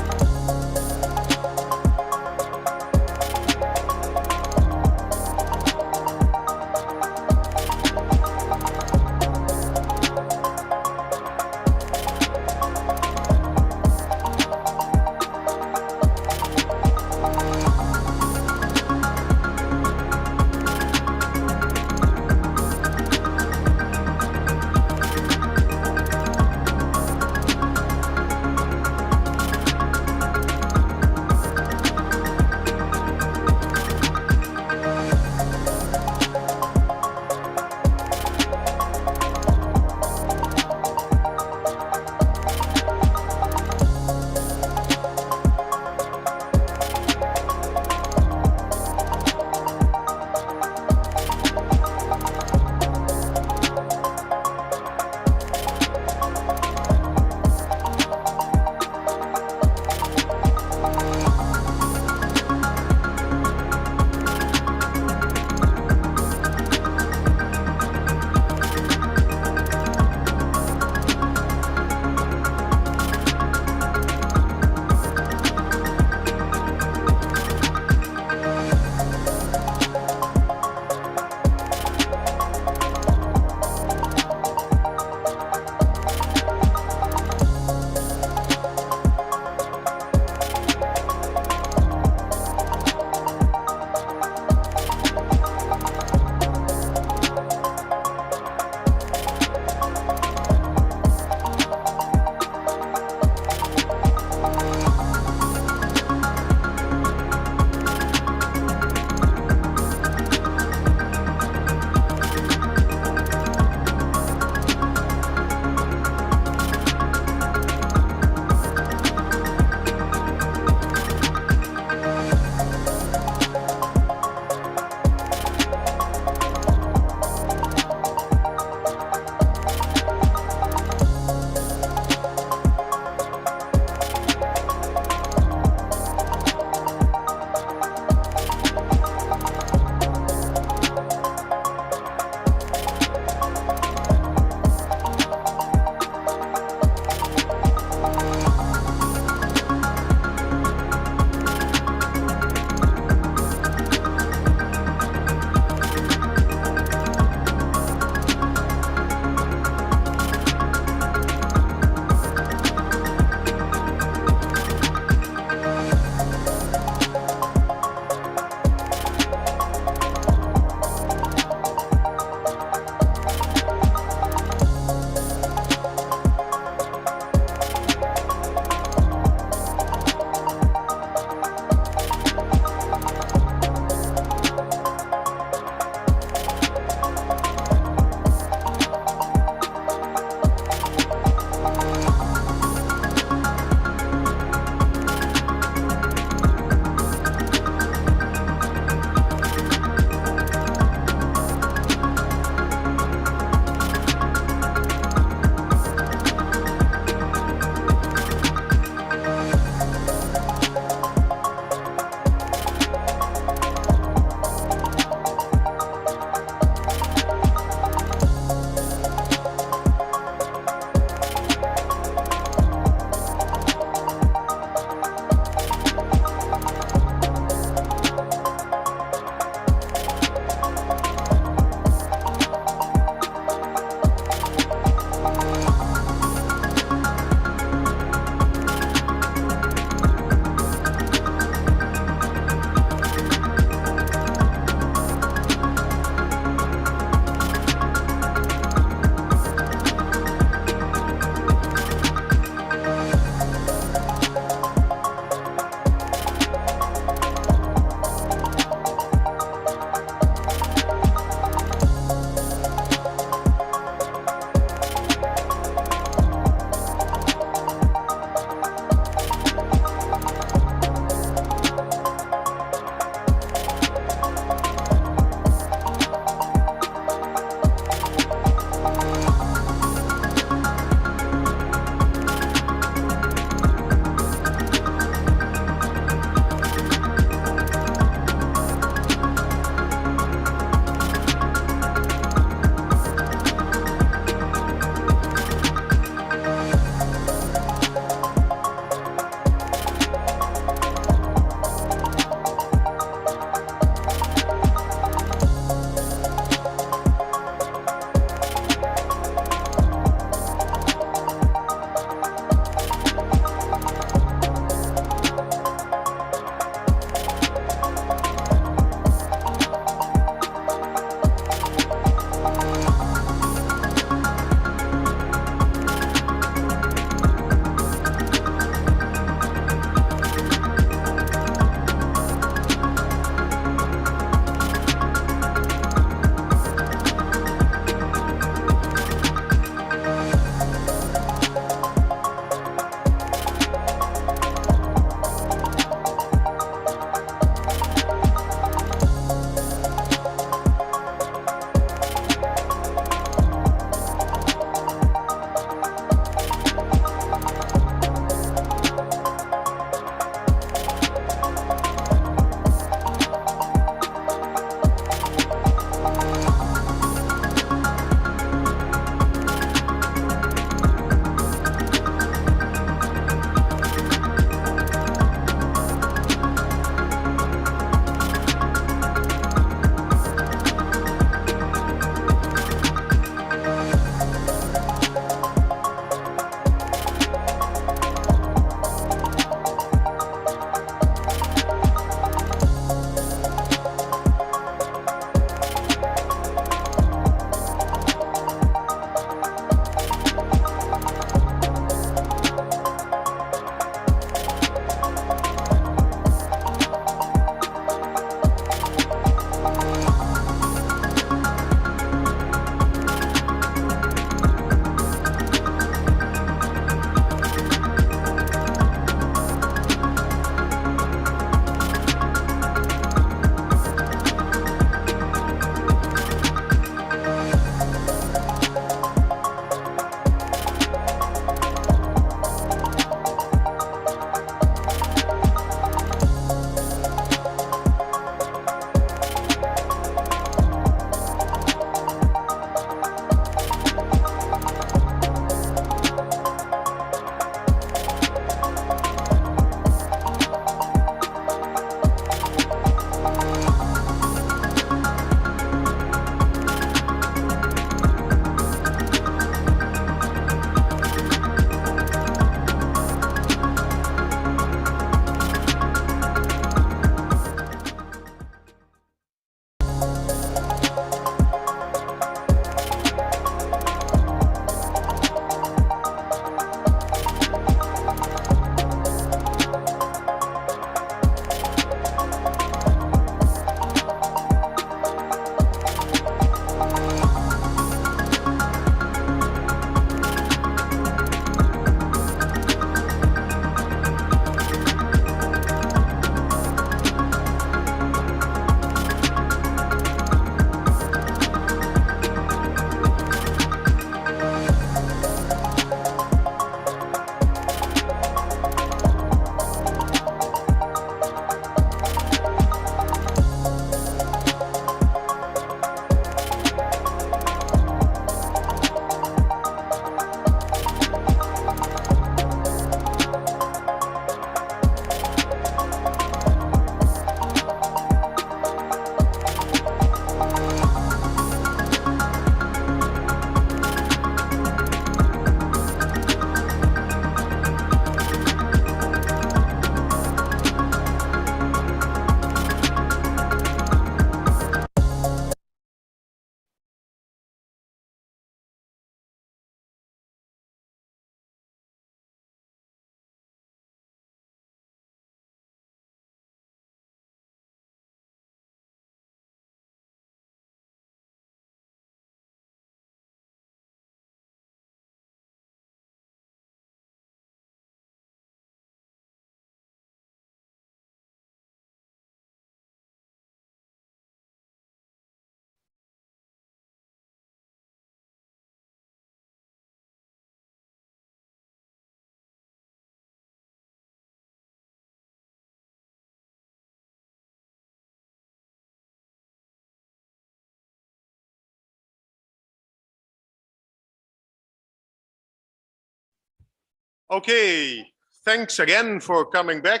Okay, thanks again for coming back.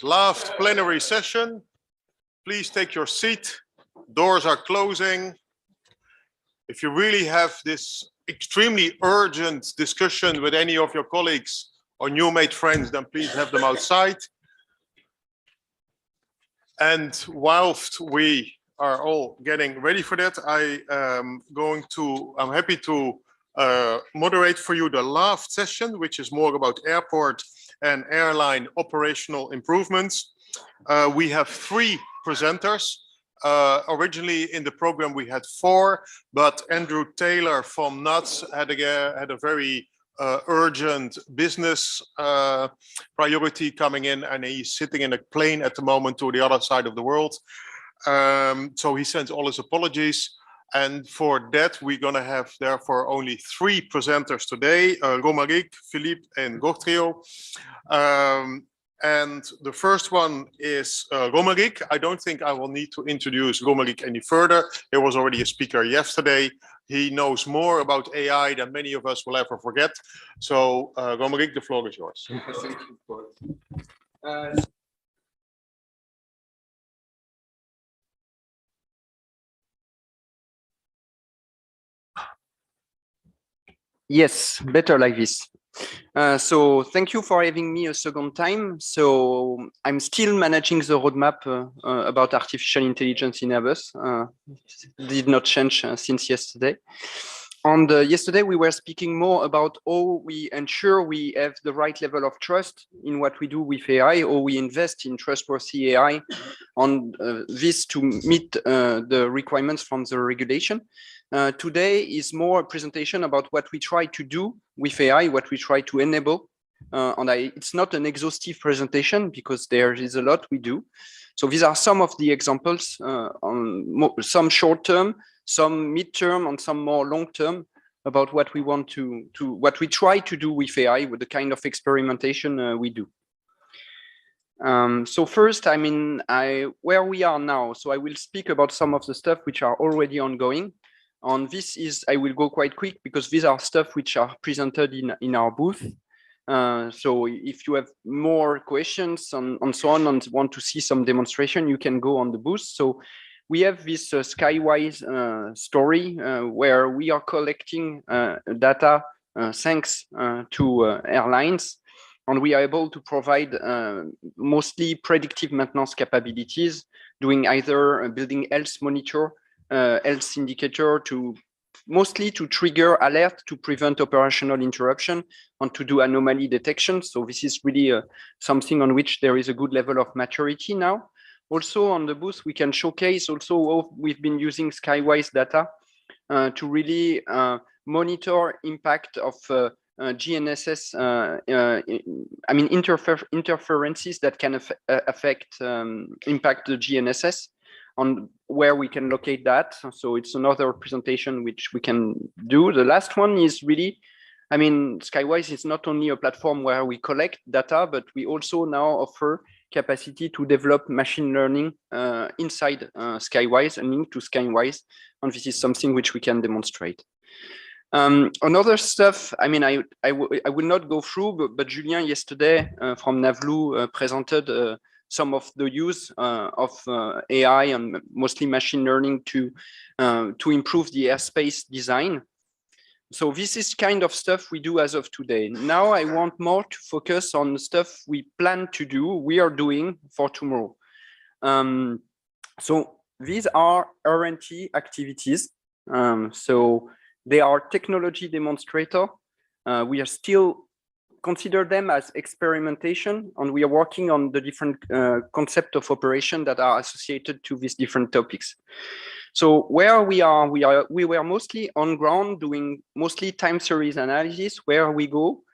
Last plenary session. Please take your seat. Doors are closing. If you really have this extremely urgent discussion with any of your colleagues or new made friends, then please have them outside. And whilst we are all getting ready for that, I'm happy to moderate for you the last session, which is more about airport and airline operational improvements. We have 3 presenters. Originally in the program we had 4, but Andrew Taylor from NUTS had a very urgent business priority coming in, and he's sitting in a plane at the moment to the other side of the world. So he sends all his apologies. And for that, we're going to have therefore only 3 presenters today, Romaric, Philippe, and Contrail. And the first one is Romaric. I don't think I will need to introduce Romaric any further. There was already a speaker yesterday. He knows more about AI than many of us will ever forget. So Romaric, the floor is yours. Thank you. Yes, better like this. So thank you for having me a second time. So I'm still managing the roadmap about artificial intelligence in Airbus. Did not change since yesterday. And yesterday we were speaking more about how we ensure we have the right level of trust in what we do with AI, or we invest in trustworthy AI on this to meet the requirements from the regulation. Today is more a presentation about what we try to do with AI, what we try to enable. It's not an exhaustive presentation because there is a lot we do. So these are some of the examples on some short term, some mid-term, and some more long-term about what we want what we try to do with AI, with the kind of experimentation we do. So first, where we are now. So I will speak about some of the stuff which are already ongoing. On this I will go quite quick because these are stuff which are presented in our booth. So if you have more questions and so on and want to see some demonstration, you can go on the booth. So we have this Skywise story where we are collecting data thanks to airlines, and we are able to provide mostly predictive maintenance capabilities, doing either building health monitor, health indicator mostly to trigger alert to prevent operational interruption and to do anomaly detection. So this is really something on which there is a good level of maturity now. Also on the booth, we can showcase also how we've been using Skywise data to really monitor impact of GNSS, interferences that can impact the GNSS, on where we can locate that. So it's another presentation which we can do. The last one is really, Skywise is not only a platform where we collect data, but we also now offer capacity to develop machine learning inside Skywise and link to Skywise. And this is something which we can demonstrate. Another stuff, I will not go through, but Julien yesterday from Navlou presented some of the use of AI and mostly machine learning to improve the airspace design. So this is kind of stuff we do as of today. Now I want more to focus on stuff we plan to do, we are doing for tomorrow. So these are R&T activities. So they are technology demonstrator. We are still consider them as experimentation, and we are working on the different concept of operation that are associated to these different topics. So where we were mostly on ground doing mostly time series analysis. Where we go,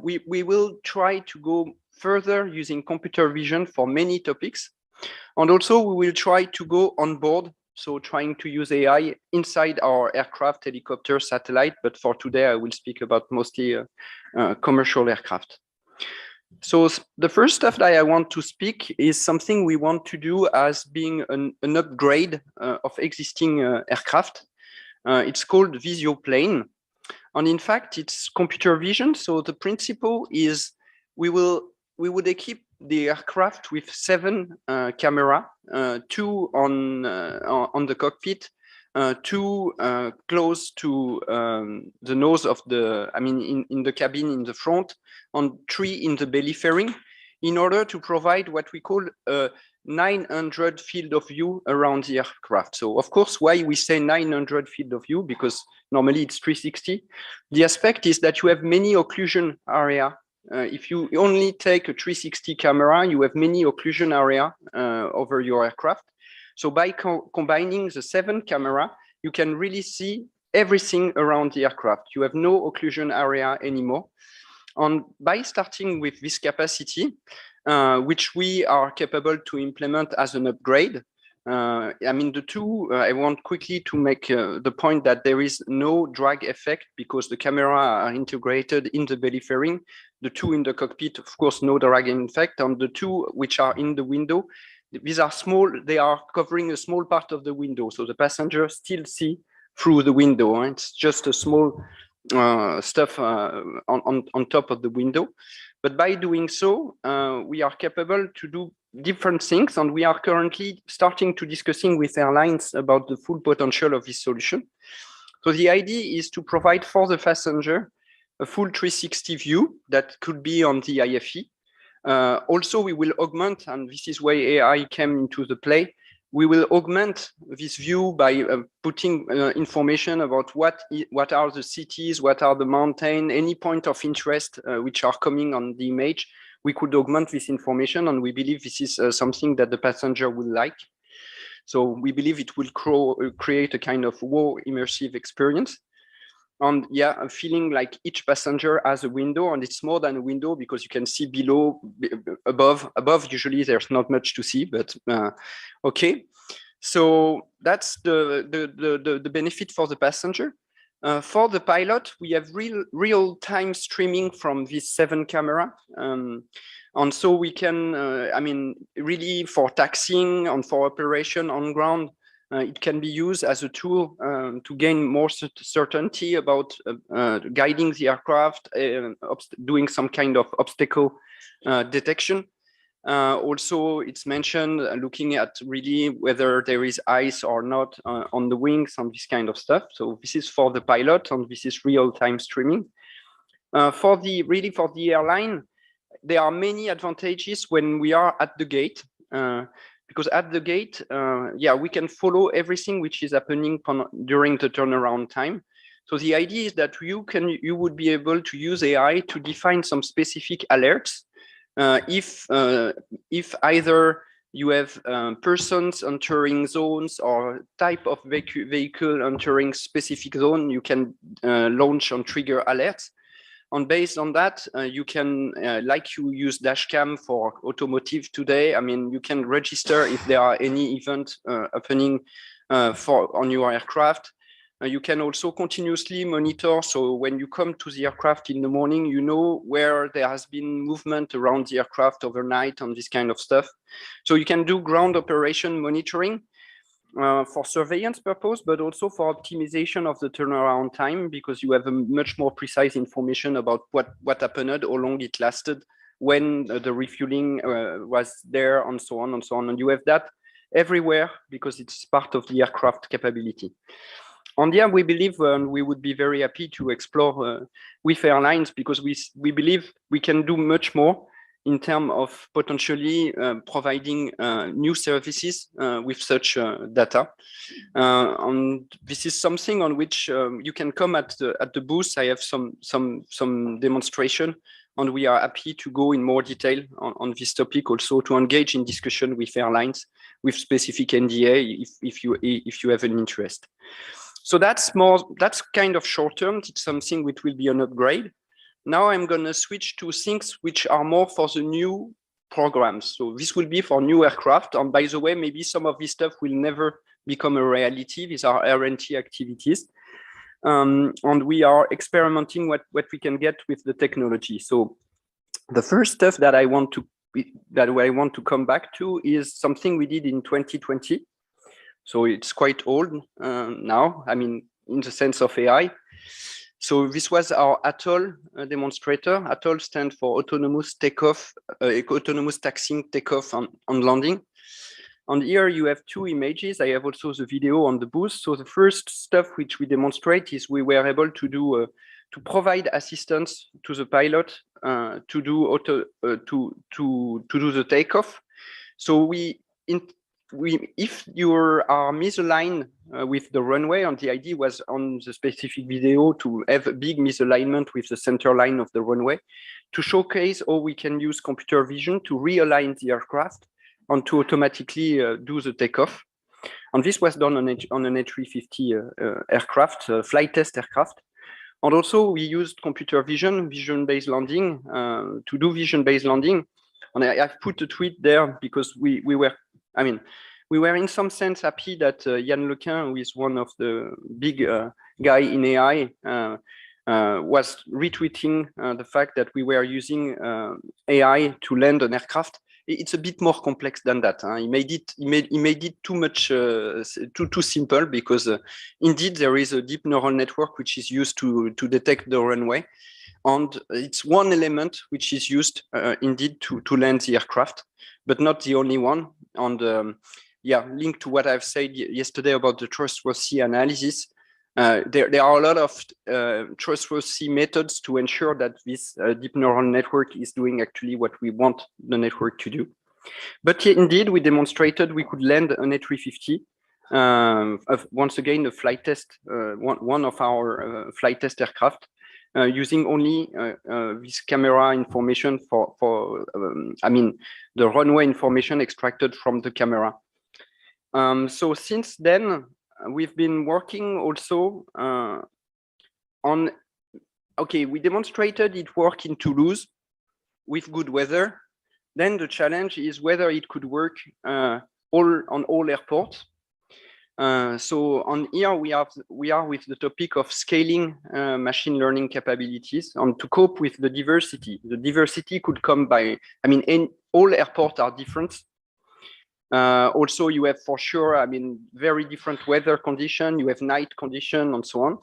we will try to go further using computer vision for many topics, and also we will try to go on board. So trying to use AI inside our aircraft, helicopter, satellite, but for today I will speak about mostly commercial aircraft. So the first stuff that I want to speak is something we want to do as being an upgrade of existing aircraft. It's called Visio Plane. And in fact, it's computer vision. So the principle is we would equip the aircraft with 7 camera, 2 on the cockpit, 2 close to the nose of the, in the cabin in the front, and 3 in the belly fairing, in order to provide what we call a 900 field of view around the aircraft. So of course, why we say 900 field of view, because normally it's 360. The aspect is that you have many occlusion area. If you only take a 360 camera, you have many occlusion area over your aircraft. So by combining the 7 camera, you can really see everything around the aircraft. You have no occlusion area anymore. And by starting with this capacity, which we are capable to implement as an upgrade, the two, I want quickly to make the point that there is no drag effect because the camera are integrated in the belly fairing. The 2 in the cockpit, of course, no drag effect. And the 2 which are in the window, these are small, they are covering a small part of the window. So the passengers still see through the window. It's just a small stuff on top of the window. But by doing so, we are capable to do different things. And we are currently starting to discussing with airlines about the full potential of this solution. So the idea is to provide for the passenger a full 360 view that could be on the IFE. Also, we will augment, and this is where AI came into the play, we will augment this view by putting information about what are the cities, what are the mountains, any point of interest which are coming on the image. We could augment this information, and we believe this is something that the passenger will like. So we believe it will create a kind of wow immersive experience. And yeah, I'm feeling like each passenger has a window, and it's more than a window because you can see below, above. Usually there's not much to see, but okay. So that's the benefit for the passenger. For the pilot, we have real-time streaming from this 7 camera. And so we can, really for taxiing and for operation on ground, it can be used as a tool to gain more certainty about guiding the aircraft, doing some kind of obstacle detection. Also, it's mentioned looking at really whether there is ice or not on the wings and this kind of stuff. So this is for the pilot, and this is real-time streaming. For the airline, there are many advantages when we are at the gate. Because at the gate, we can follow everything which is happening during the turnaround time. So the idea is that you would be able to use AI to define some specific alerts. If either you have persons entering zones or type of vehicle entering specific zone, you can launch and trigger alerts. And based on that, you can, like you use dashcam for automotive today, you can register if there are any event happening on your aircraft. You can also continuously monitor. So when you come to the aircraft in the morning, you know where there has been movement around the aircraft overnight and this kind of stuff. So you can do ground operation monitoring for surveillance purpose, but also for optimization of the turnaround time, because you have a much more precise information about what happened, how long it lasted, when the refueling was there, and so on and so on. And you have that everywhere because it's part of the aircraft capability. And yeah, we believe we would be very happy to explore with airlines because we believe we can do much more in terms of potentially providing new services with such data. And this is something on which you can come at the booth. I have some demonstration, and we are happy to go in more detail on this topic, also to engage in discussion with airlines with specific NDA if you have an interest. So that's kind of short term. It's something which will be an upgrade. Now I'm going to switch to things which are more for the new programs. So this will be for new aircraft. And by the way, maybe some of this stuff will never become a reality. These are R&D activities. And we are experimenting what we can get with the technology. So the first stuff that I want to come back to is something we did in 2020. So it's quite old now, in the sense of AI. So this was our ATOL demonstrator. ATOL stands for autonomous takeoff, autonomous taxiing takeoff and landing. And here you have two images. I have also the video on the booth. So the first stuff which we demonstrate is we were able to do to provide assistance to the pilot to do the takeoff. So if you are misaligned with the runway, and the idea was on the specific video to have a big misalignment with the center line of the runway, to showcase how we can use computer vision to realign the aircraft and to automatically do the takeoff. And this was done on an A350 aircraft, flight test aircraft. And also we used computer vision-based landing to do vision-based landing. And I've put a tweet there because we were in some sense happy that Yann Lequin, who is one of the big guy in AI, was retweeting the fact that we were using AI to land an aircraft. It's a bit more complex than that. He made it too much, too simple, because indeed there is a deep neural network which is used to detect the runway, and it's one element which is used indeed to land the aircraft, but not the only one. And yeah, linked to what I've said yesterday about the trustworthy analysis, there are a lot of trustworthy methods to ensure that this deep neural network is doing actually what we want the network to do. But indeed, we demonstrated we could land an A350. Once again, a flight test, one of our flight test aircraft, using only this camera information for the runway information extracted from the camera. So since then, we've been working also on, we demonstrated it worked in Toulouse with good weather. Then the challenge is whether it could work on all airports. So on here we are with the topic of scaling machine learning capabilities, and to cope with the diversity. The diversity could come by, all airports are different. Also, you have for sure, very different weather condition. You have night condition and so on.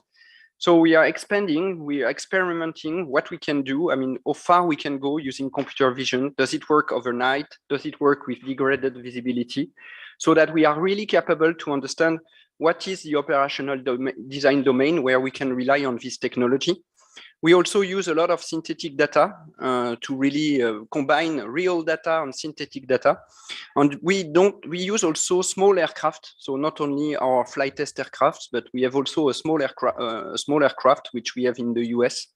So we are expanding, we are experimenting what we can do. How far we can go using computer vision. Does it work overnight? Does it work with degraded visibility? So that we are really capable to understand what is the operational design domain where we can rely on this technology. We also use a lot of synthetic data to really combine real data and synthetic data. And we use also small aircraft. So not only our flight test aircraft, but we have also a small aircraft, which we have in the US,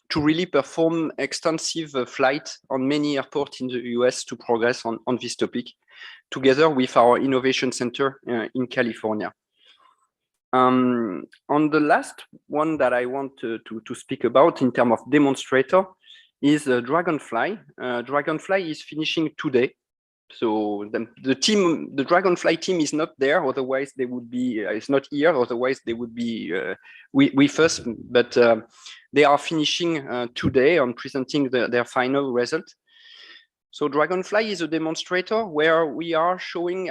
to really perform extensive flight on many airports in the US to progress on this topic, together with our innovation center in California. On the last one that I want to speak about in terms of demonstrator is Dragonfly. Dragonfly is finishing today. So the Dragonfly team is not there, otherwise they would be, it's not here, otherwise they would be with us, but they are finishing today on presenting their final result. So Dragonfly is a demonstrator where we are showing,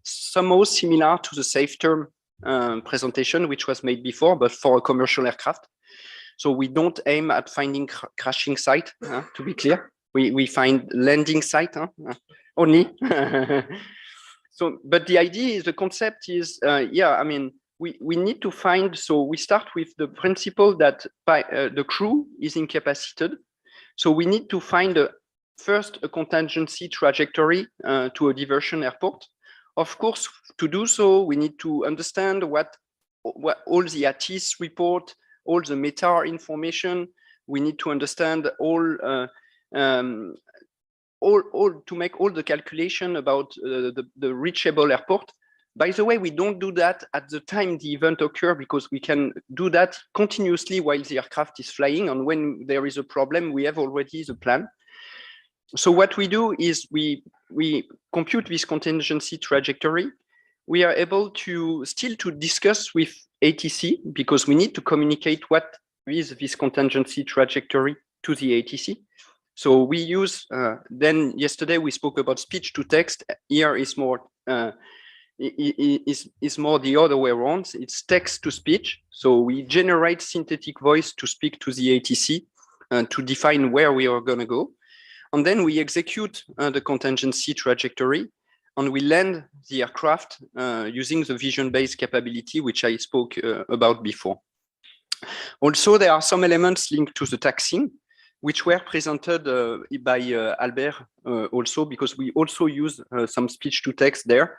somehow similar to the safe term presentation, which was made before, but for a commercial aircraft. So we don't aim at finding crashing site, to be clear. We find landing site only. So, but the idea is, the concept is, we need to find, so we start with the principle that the crew is incapacitated. So we need to find first a contingency trajectory to a diversion airport. Of course, to do so, we need to understand what all the ATIS report, all the meta information. We need to understand all to make all the calculation about the reachable airport. By the way, we don't do that at the time the event occurs, because we can do that continuously while the aircraft is flying. And when there is a problem, we have already the plan. So what we do is we compute this contingency trajectory. We are able to still discuss with ATC, because we need to communicate what is this contingency trajectory to the ATC. So we use, then yesterday we spoke about speech to text. Here is more is more the other way around. It's text to speech. So we generate synthetic voice to speak to the ATC to define where we are going to go. And then we execute the contingency trajectory, and we land the aircraft using the vision-based capability, which I spoke about before. Also, there are some elements linked to the taxing, which were presented by Albert also, because we also use some speech to text there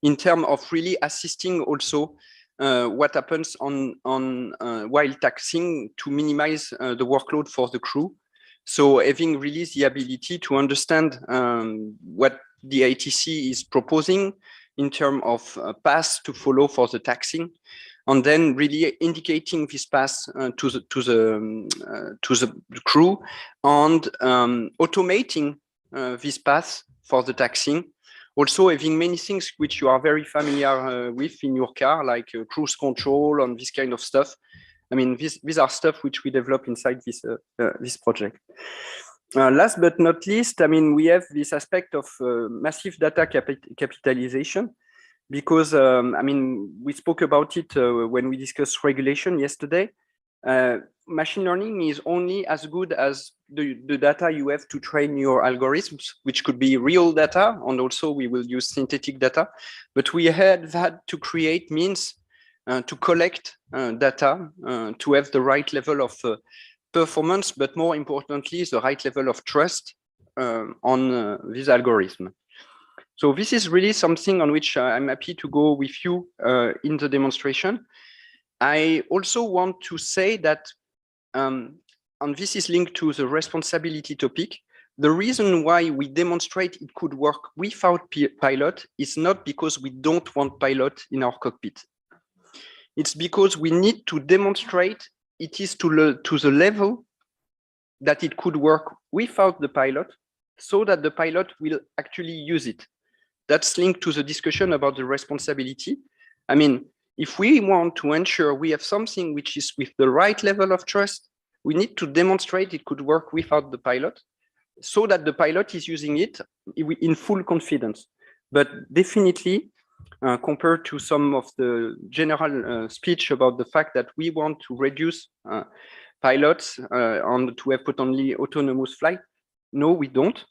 in terms of really assisting also what happens on while taxing to minimize the workload for the crew. So having really the ability to understand what the ATC is proposing in terms of paths to follow for the taxing, and then really indicating this path to the crew, and automating this path for the taxing. Also having many things which you are very familiar with in your car, like cruise control and this kind of stuff. I mean, these are stuff which we develop inside this project. Last but not least, I mean, we have this aspect of massive data capitalization, because, I mean, we spoke about it when we discussed regulation yesterday. Machine learning is only as good as the data you have to train your algorithms, which could be real data, and also we will use synthetic data. But we had to create means to collect data to have the right level of performance, but more importantly, the right level of trust on this algorithm. So this is really something on which I'm happy to go with you in the demonstration. I also want to say that, and this is linked to the responsibility topic, the reason why we demonstrate it could work without pilot is not because we don't want pilot in our cockpit. It's because we need to demonstrate it is to the level that it could work without the pilot, so that the pilot will actually use it. That's linked to the discussion about the responsibility. I mean, if we want to ensure we have something which is with the right level of trust, we need to demonstrate it could work without the pilot, so that the pilot is using it in full confidence. But definitely, compared to some of the general speech about the fact that we want to reduce pilots and to have put only autonomous flight, no, we don't.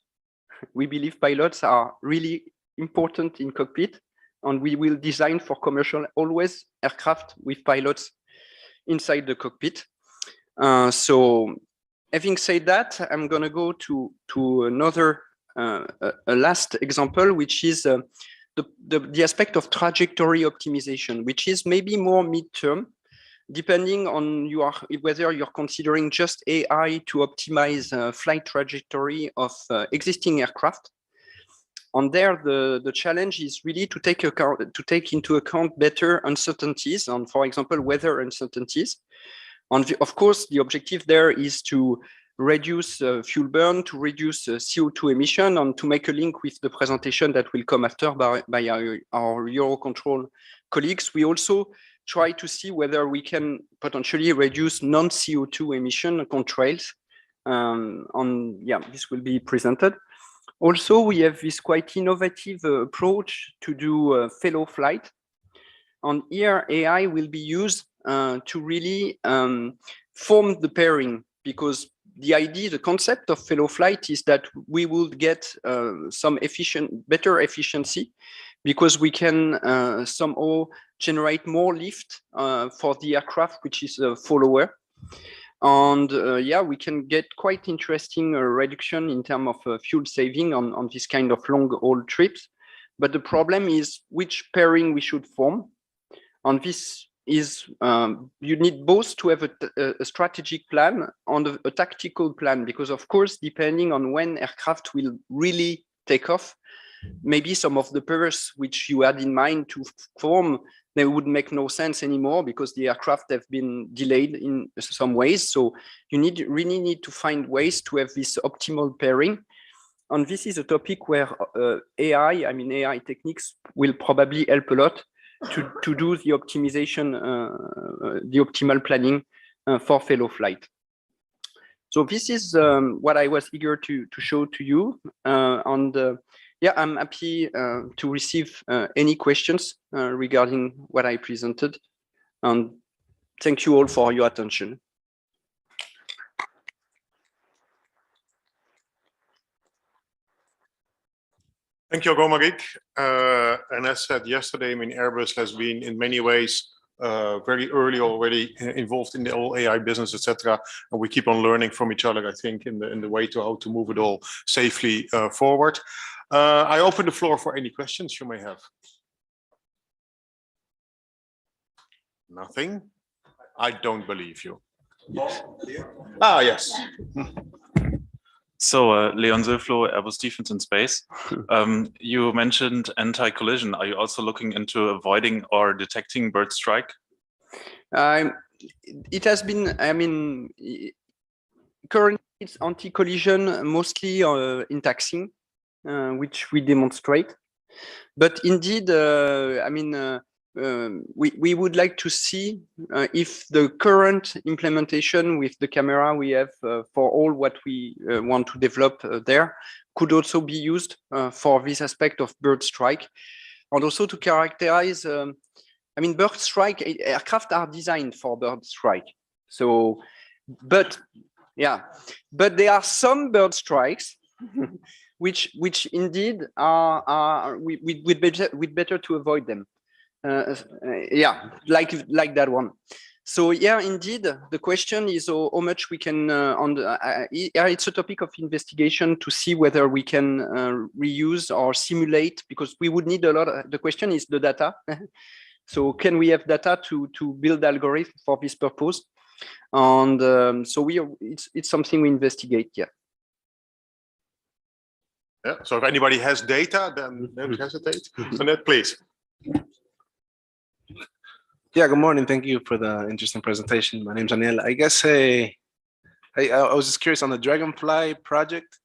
We believe pilots are really important in cockpit, and we will design for commercial always aircraft with pilots inside the cockpit. So having said that, I'm going to go to another a last example, which is the aspect of trajectory optimization, which is maybe more midterm, depending on whether you're considering just AI to optimize flight trajectory of existing aircraft. On there, the challenge is really to take into account better uncertainties, and for example, weather uncertainties. And of course, the objective there is to reduce fuel burn, to reduce CO2 emission, and to make a link with the presentation that will come after by our Eurocontrol colleagues. We also try to see whether we can potentially reduce non-CO2 emission contrails. This will be presented. Also, we have this quite innovative approach to do fellow flight. And here, AI will be used to really form the pairing, because the idea, the concept of fellow flight is that we will get some better efficiency, because we can somehow generate more lift for the aircraft, which is a follower. And we can get quite interesting reduction in terms of fuel saving on this kind of long haul trips. But the problem is which pairing we should form. And this is, you need both to have a strategic plan and a tactical plan, because of course, depending on when aircraft will really take off, maybe some of the pairs which you had in mind to form, they would make no sense anymore because the aircraft have been delayed in some ways. So you really need to find ways to have this optimal pairing. And this is a topic where AI techniques will probably help a lot to do the optimization, the optimal planning for fellow flight. So this is what I was eager to show to you. yeah, I'm happy to receive any questions regarding what I presented. And thank you all for your attention. Thank you, Gomarik. And as said yesterday, I mean, Airbus has been in many ways very early already involved in the whole AI business, etc. And we keep on learning from each other, I think, in the way to how to move it all safely forward. I open the floor for any questions you may have. Nothing? I don't believe you. Yes. Ah, yes. So, Leon Zöflo, Airbus Defence and Space. You mentioned anti-collision. Are you also looking into avoiding or detecting bird strike? It has been, I mean, currently it's anti-collision mostly in taxiing, which we demonstrate. But indeed, I mean, we would like to see if the current implementation with the camera we have for all what we want to develop there could also be used for this aspect of bird strike, and also to characterize. I mean, bird strike aircraft are designed for bird strike. So, but yeah, but there are some bird strikes which indeed are we'd better to avoid them. Yeah, like that one. So yeah, indeed, the question is how much we can it's a topic of investigation to see whether we can reuse or simulate, because we would need a lot of, the question is the data. So can we have data to build algorithm for this purpose? And so it's something we investigate. Yeah. Yeah. So if anybody has data, then don't hesitate. So Ned, please. Yeah, good morning. Thank you for the interesting presentation. My name's Aniel. I guess I was just curious on the Dragonfly project.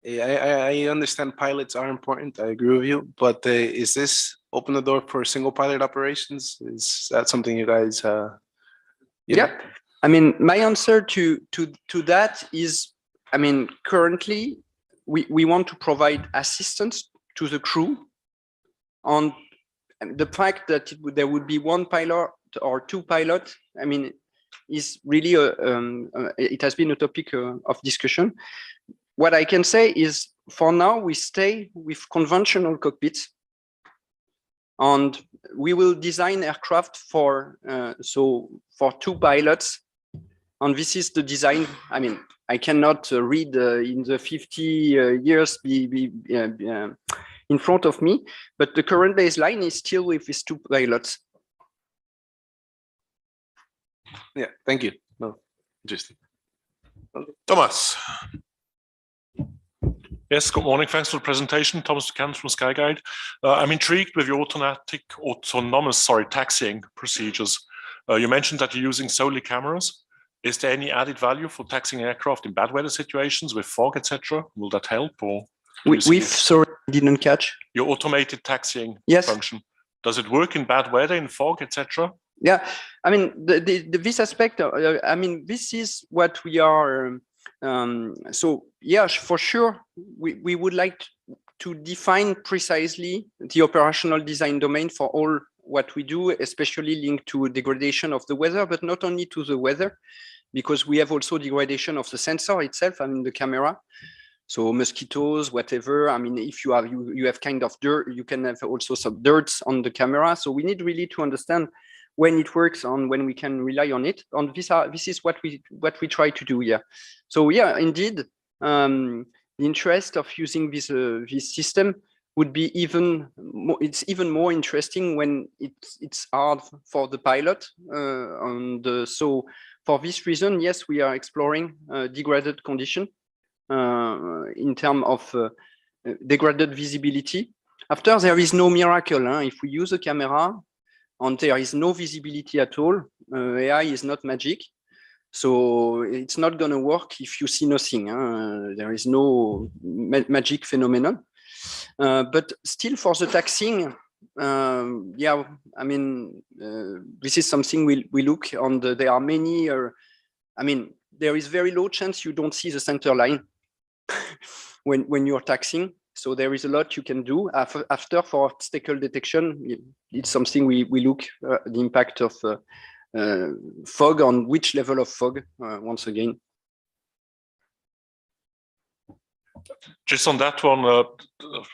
I understand pilots are important. I agree with you. But is this open the door for single pilot operations? Is that something you guys? Yeah. I mean, my answer to that is, I mean, currently we want to provide assistance to the crew on the fact that there would be one pilot or two pilots. I mean, is really it has been a topic of discussion. What I can say is, for now, we stay with conventional cockpits, and we will design aircraft for for two pilots, and this is the design. I mean, I cannot read in the 50 years in front of me, but the current baseline is still with these two pilots. Yeah, thank you. No, interesting. Thomas. Yes, good morning. Thanks for the presentation. Thomas Buchanan from Skyguide. I'm intrigued with your autonomous taxiing procedures. You mentioned that you're using solely cameras. Is there any added value for taxiing aircraft in bad weather situations with fog, etc.? Will that help? Or sorry, didn't catch your automated taxiing function. Does it work in bad weather, in fog, etc.? Yeah, I mean, this aspect. I mean, this is what we are. So yeah, for sure, we would like to define precisely the operational design domain for all what we do, especially linked to degradation of the weather, but not only to the weather, because we have also degradation of the sensor itself. I mean, the camera. So mosquitoes, whatever. I mean, if you have kind of dirt, you can have also some dirt on the camera. So we need really to understand when it works and when we can rely on it. And this is what we try to do. Yeah. So yeah, indeed, the interest of using this system would be even more. It's even more interesting when it's hard for the pilot. And so for this reason, yes, we are exploring degraded condition. In terms of degraded visibility. After, there is no miracle. If we use a camera and there is no visibility at all, AI is not magic. So it's not going to work if you see nothing. There is no magic phenomenon. But still, for the taxiing, yeah, I mean, this is something we look on. There are many, I mean, there is very low chance you don't see the center line when you're taxiing. So there is a lot you can do. After for obstacle detection, it's something we look the impact of fog, on which level of fog, once again. Just on that one,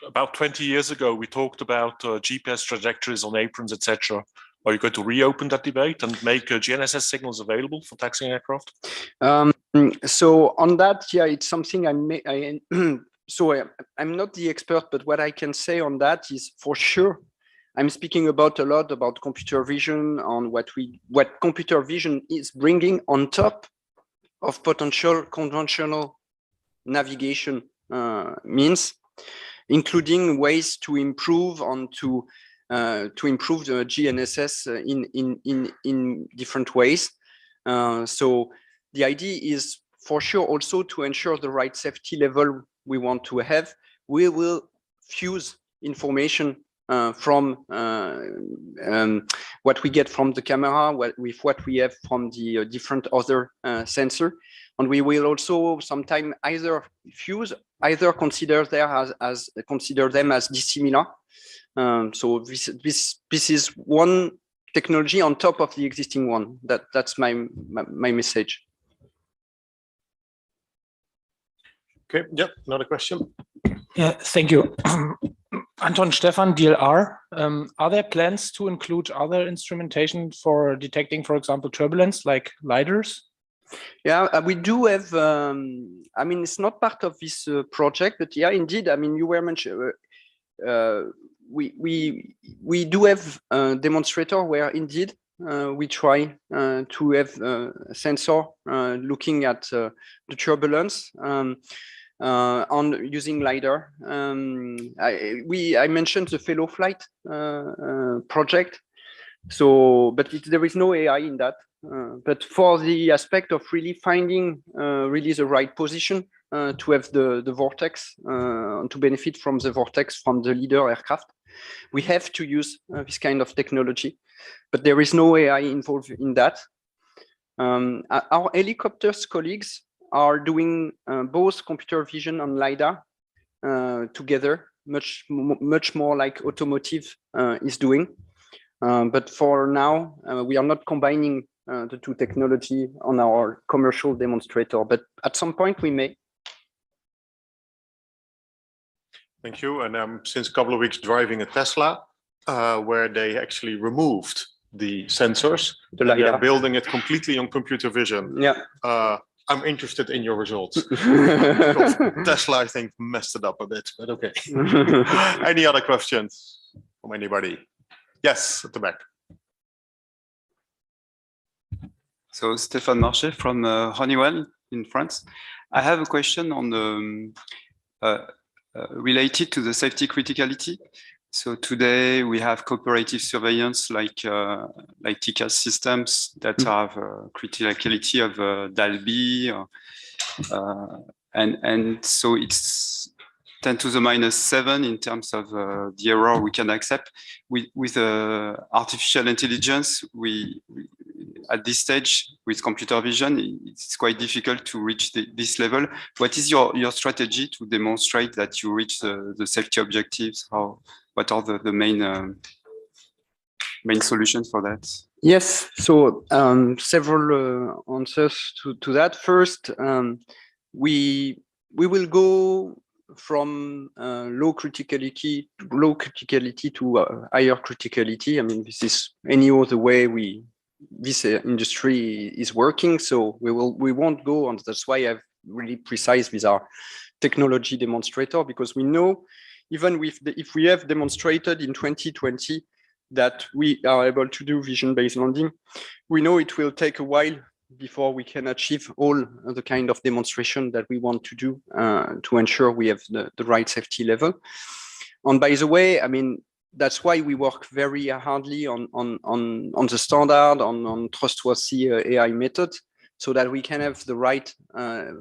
about 20 years ago, we talked about GPS trajectories on aprons, etc. Are you going to reopen that debate and make GNSS signals available for taxiing aircraft? So on that, yeah, it's something so I'm not the expert, but what I can say on that is, for sure, I'm speaking a lot about computer vision, on what computer vision is bringing on top of potential conventional navigation means, including ways to improve to improve the GNSS in different ways. So the idea is, for sure, also to ensure the right safety level we want to have. We will fuse information from what we get from the camera with what we have from the different other sensor, and we will also sometimes either fuse, either consider them as dissimilar. So this is one technology on top of the existing one. That's my message. Okay, yep, another question. Yeah, thank you. Anton Stefan, DLR. Are there plans to include other instrumentation for detecting, for example, turbulence, like LiDARs? Yeah, we do have, I mean, it's not part of this project, but yeah, indeed, I mean, you were mentioning, we do have a demonstrator where indeed we try to have a sensor looking at the turbulence on using LiDAR. I mentioned the fellow flight project. So, but there is no AI in that. But for the aspect of really finding really the right position to have the vortex, to benefit from the vortex from the leader aircraft, we have to use this kind of technology. But there is no AI involved in that. Our helicopters colleagues are doing both computer vision and LiDAR together, much more like automotive is doing. But for now, we are not combining the two technology on our commercial demonstrator, but at some point we may. Thank you. And since a couple of weeks driving a Tesla, where they actually removed the sensors, they are building it completely on computer vision. Yeah. I'm interested in your results. Because Tesla, I think, messed it up a bit, but okay. Any other questions from anybody? Yes, at the back. So Stéphane Marché from Honeywell in France. I have a question on the related to the safety criticality. So today we have cooperative surveillance like TCAS systems that have criticality of DALB, and so it's 10 to the -7 in terms of the error we can accept. With artificial intelligence, we at this stage with computer vision, it's quite difficult to reach this level. What is your strategy to demonstrate that you reach the safety objectives? What are the main solutions for that? Yes, so several answers to that. First, we will go from low criticality to higher criticality. I mean, this is any other way this industry is working. So we won't go on. That's why I've really precise with our technology demonstrator, because we know even if we have demonstrated in 2020 that we are able to do vision-based landing, we know it will take a while before we can achieve all the kind of demonstration that we want to do to ensure we have the right safety level. And by the way, I mean, that's why we work very hardly on the standard, on trustworthy AI method, so that we can have the right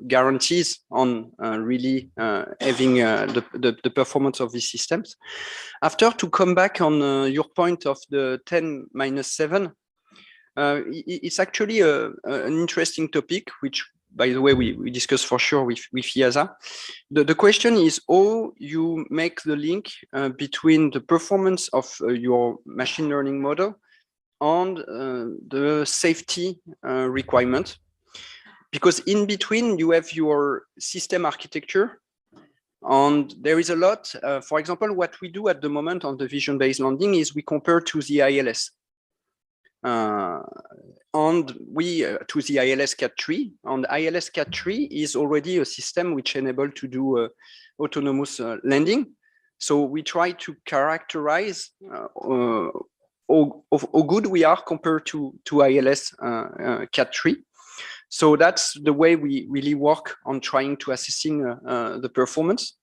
guarantees on really having the performance of these systems. After, to come back on your point of the 10-7, it's actually an interesting topic, which by the way, we discussed for sure with EASA. The question is how you make the link between the performance of your machine learning model and the safety requirement. Because in between, you have your system architecture, and there is a lot. For example, what we do at the moment on the vision-based landing is we compare to the ILS. And we to the ILS Cat 3, and ILS Cat 3 is already a system which enables to do autonomous landing. So we try to characterize how good we are compared to ILS Cat 3. So that's the way we really work on trying to assessing the performance.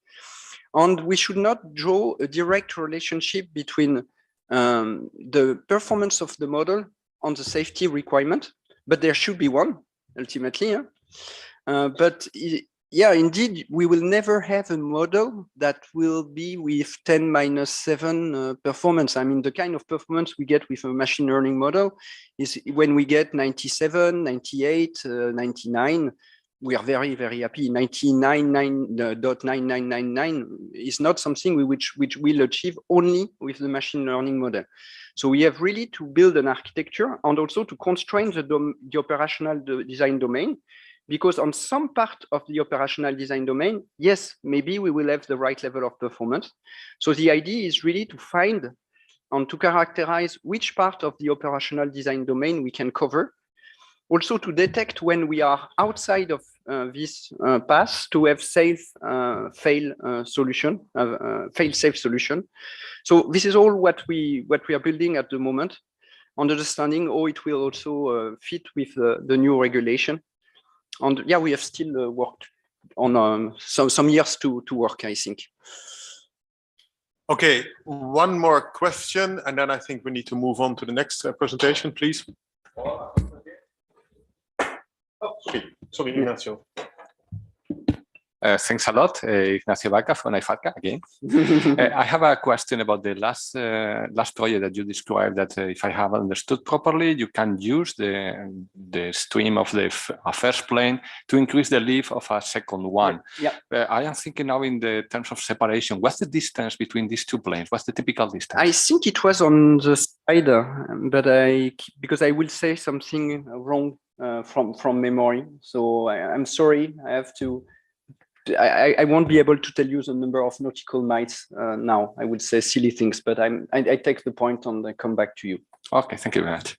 And we should not draw a direct relationship between the performance of the model on the safety requirement, but there should be one ultimately. But yeah, indeed, we will never have a model that will be with 10-7 performance. I mean, the kind of performance we get with a machine learning model is when we get 97, 98, 99, we are very, very happy. 99.9999 is not something which we'll achieve only with the machine learning model. So we have really to build an architecture and also to constrain the operational design domain, because on some part of the operational design domain, yes, maybe we will have the right level of performance. So the idea is really to find and to characterize which part of the operational design domain we can cover. Also to detect when we are outside of this path to have safe fail-safe solution. So this is all what we are building at the moment, understanding how it will also fit with the new regulation. And yeah, we have still worked on some years to work, I think. Okay, one more question, and then I think we need to move on to the next presentation, please. Oh, sorry, Ignacio. Thanks a lot, Ignacio Vaca from IFATCA again. I have a question about the last project that you described, that if I have understood properly, you can use the stream of the first plane to increase the lift of a second one. Yeah. I am thinking now in the terms of separation. What's the distance between these two planes? What's the typical distance? I think it was on the slide, but because I will say something wrong from memory. So I'm sorry, I have to. I won't be able to tell you the number of nautical miles now. I would say silly things, but I take the point and I come back to you. Okay, thank you very much.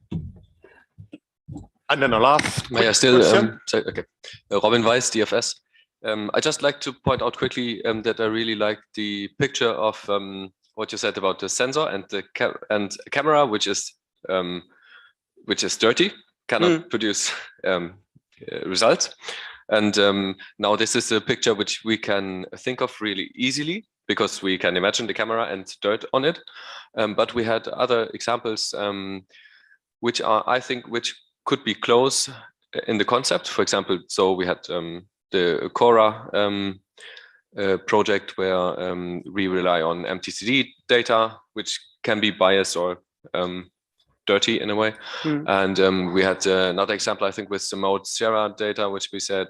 And then the last May I still question? okay. Robin Weiss, DFS. I just like to point out quickly that I really like the picture of what you said about the sensor and the camera, which is dirty, cannot produce results. And now this is a picture which we can think of really easily, because we can imagine the camera and dirt on it. But we had other examples which are, I think, which could be close in the concept. For example, so we had the Cora project where we rely on MTCD data, which can be biased or dirty in a way. And we had another example, I think, with the mode Sierra data, which we said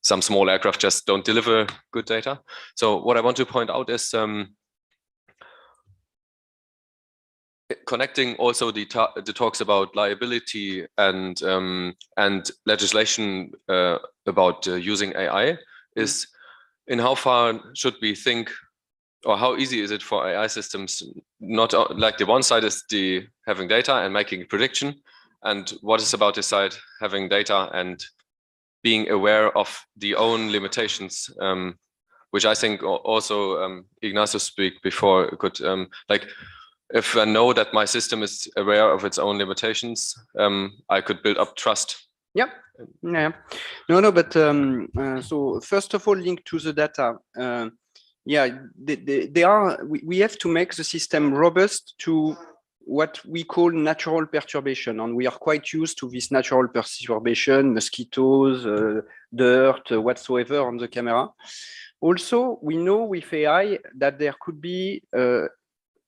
some small aircraft just don't deliver good data. So what I want to point out is connecting also the talks about liability and legislation about using AI is in how far should we think, or how easy is it for AI systems, not like the one side is the having data and making a prediction, and what is about the side having data and being aware of the own limitations, which I think also Ignacio speak before could, like, if I know that my system is aware of its own limitations, I could build up trust. Yeah. Yeah. No, but so first of all, link to the data. Yeah, we have to make the system robust to what we call natural perturbation, and we are quite used to this natural perturbation, mosquitoes, dirt, whatsoever on the camera. Also, we know with AI that there could be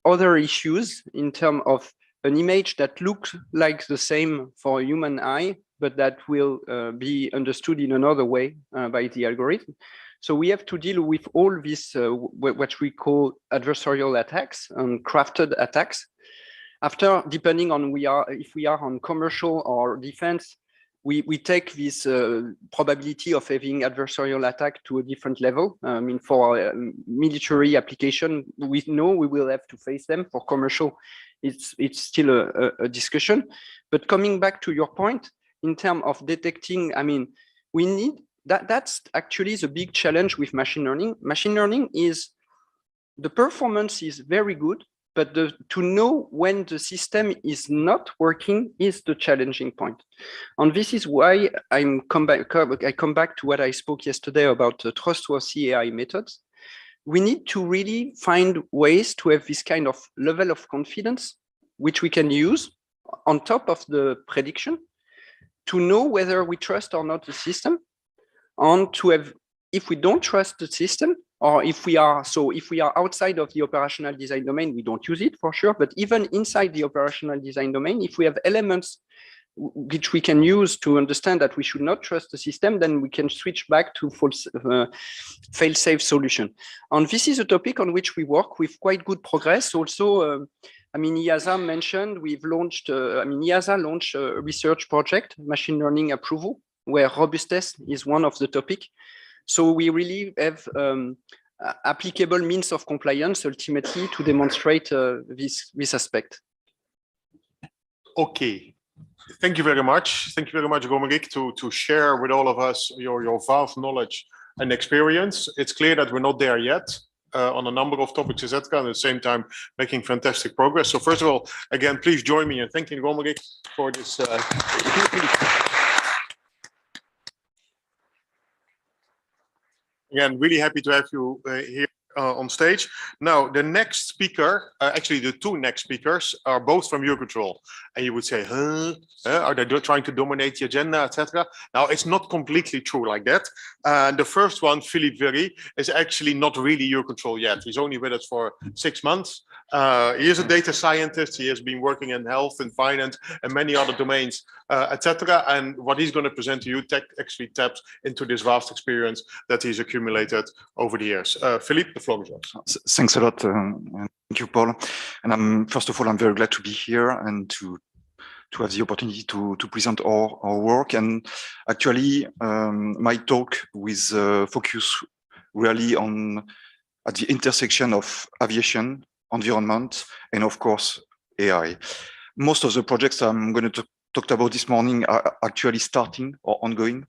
other issues in terms of an image that looks like the same for a human eye but that will be understood in another way by the algorithm. So we have to deal with all these, what we call adversarial attacks and crafted attacks. After, depending on if we are on commercial or defense, we take this probability of having adversarial attack to a different level. I mean, for military application, we know we will have to face them. For commercial, it's still a discussion. But coming back to your point, in terms of detecting, I mean, we need, that's actually the big challenge with machine learning. Machine learning is, the performance is very good, but to know when the system is not working is the challenging point. And this is why I come back to what I spoke yesterday about trustworthy AI methods. We need to really find ways to have this kind of level of confidence, which we can use on top of the prediction to know whether we trust or not the system, and to have, if we don't trust the system, or if we are outside of the operational design domain, we don't use it for sure. But even inside the operational design domain, if we have elements which we can use to understand that we should not trust the system, then we can switch back to fail-safe solution. And this is a topic on which we work with quite good progress. Also, I mean, EASA mentioned, we've launched, EASA launched a research project, machine learning approval, where robustness is one of the topic. So we really have applicable means of compliance ultimately to demonstrate this aspect. Okay, thank you very much. Thank you very much, Romeric, to share with all of us your vast knowledge and experience. It's clear that we're not there yet on a number of topics, etc. At the same time, making fantastic progress. So first of all, again, please join me in thanking Romeric for this. Again, really happy to have you here on stage. Now, the next speaker, actually the two next speakers are both from Eurocontrol. And you would say, huh? Are they trying to dominate the agenda, etc.? Now, it's not completely true like that. The first one, Philippe Very, is actually not really Eurocontrol yet. He's only with us for 6 months. He is a data scientist. He has been working in health and finance and many other domains, etc. And what he's going to present to you actually taps into this vast experience that he's accumulated over the years. Philippe, the floor is yours. Thanks a lot. Thank you, Paul. And first of all, I'm very glad to be here and to have the opportunity to present our work. And actually, my talk with focus really at the intersection of aviation, environment, and of course, AI. Most of the projects I'm going to talk about this morning are actually starting or ongoing.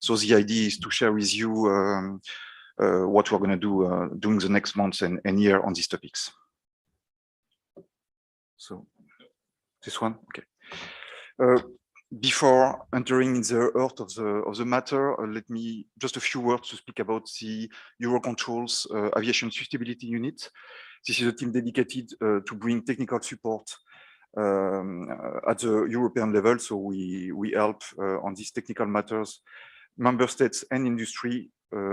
So the idea is to share with you what we're going to do during the next months and year on these topics. So this one, okay. Before entering in the heart of the matter, let me just a few words to speak about the Eurocontrol's Aviation Sustainability Unit. This is a team dedicated to bring technical support at the European level. So we help on these technical matters, member states and industry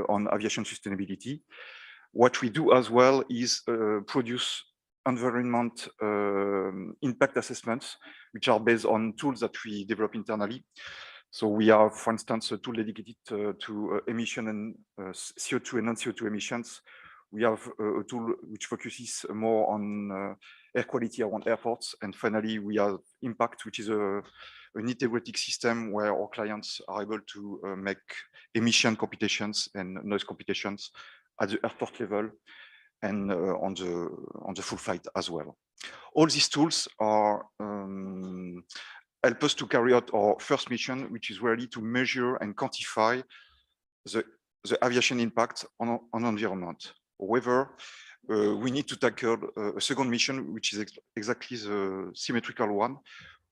on aviation sustainability. What we do as well is produce environment impact assessments, which are based on tools that we develop internally. So we have, for instance, a tool dedicated to emission and CO2 and non-CO2 emissions. We have a tool which focuses more on air quality around airports. And finally, we have Impact, which is an integrated system where our clients are able to make emission computations and noise computations at the airport level and on the full flight as well. All these tools are help us to carry out our first mission, which is really to measure and quantify the aviation impact on environment. However, we need to tackle a second mission, which is exactly the symmetrical one.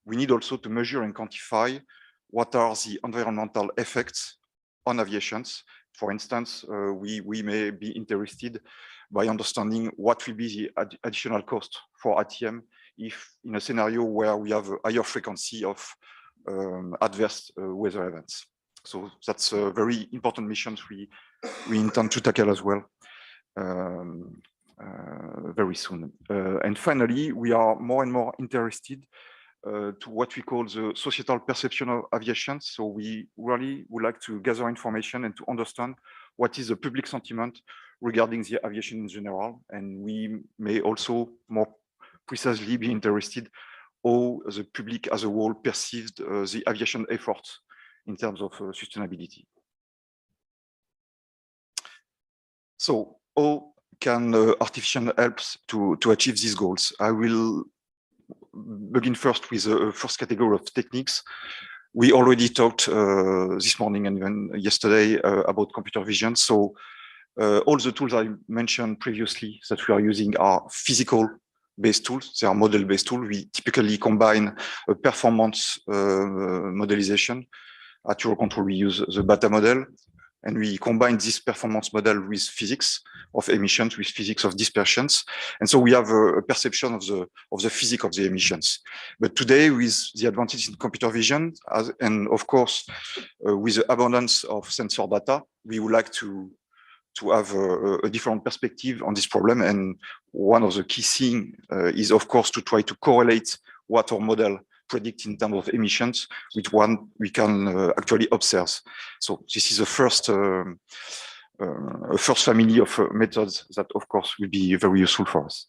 We need also to measure and quantify what are the environmental effects on aviations. For instance, we may be interested by understanding what will be the additional cost for ATM if in a scenario where we have a higher frequency of adverse weather events. So that's a very important mission we intend to tackle as well very soon. And finally, we are more and more interested to what we call the societal perception of aviation. So we really would like to gather information and to understand what is the public sentiment regarding the aviation in general. And we may also more precisely be interested how the public as a whole perceived the aviation efforts in terms of sustainability. So how can artificial help to achieve these goals? I will begin first with the first category of techniques. We already talked this morning and even yesterday about computer vision. So all the tools I mentioned previously that we are using are physical-based tools. They are model-based tools. We typically combine a performance modelization. At Eurocontrol, we use the BATA model, and we combine this performance model with physics of emissions, with physics of dispersions. And so we have a perception of the physics of the emissions. But today, with the advantage in computer vision, and of course, with the abundance of sensor data, we would like to have a different perspective on this problem. And one of the key things is, of course, to try to correlate what our model predict in terms of emissions with one we can actually observe. So this is the first family of methods that, of course, will be very useful for us.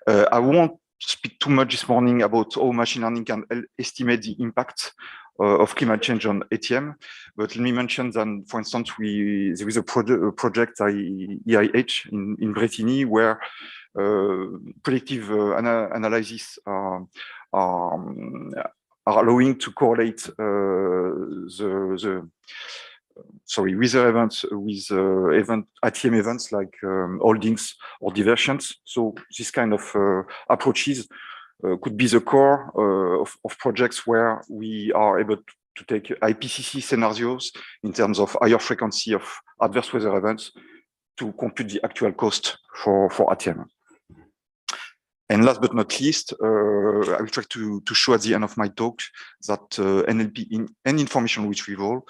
I won't speak too much this morning about how machine learning can estimate the impact of climate change on ATM, but let me mention that, for instance, there is a project EIH in Brittany where predictive analysis are allowing to correlate weather events with ATM events like holdings or diversions. So this kind of approaches could be the core of projects where we are able to take IPCC scenarios in terms of higher frequency of adverse weather events to compute the actual cost for ATM. And last but not least, I will try to show at the end of my talk that NLP and information which we evolve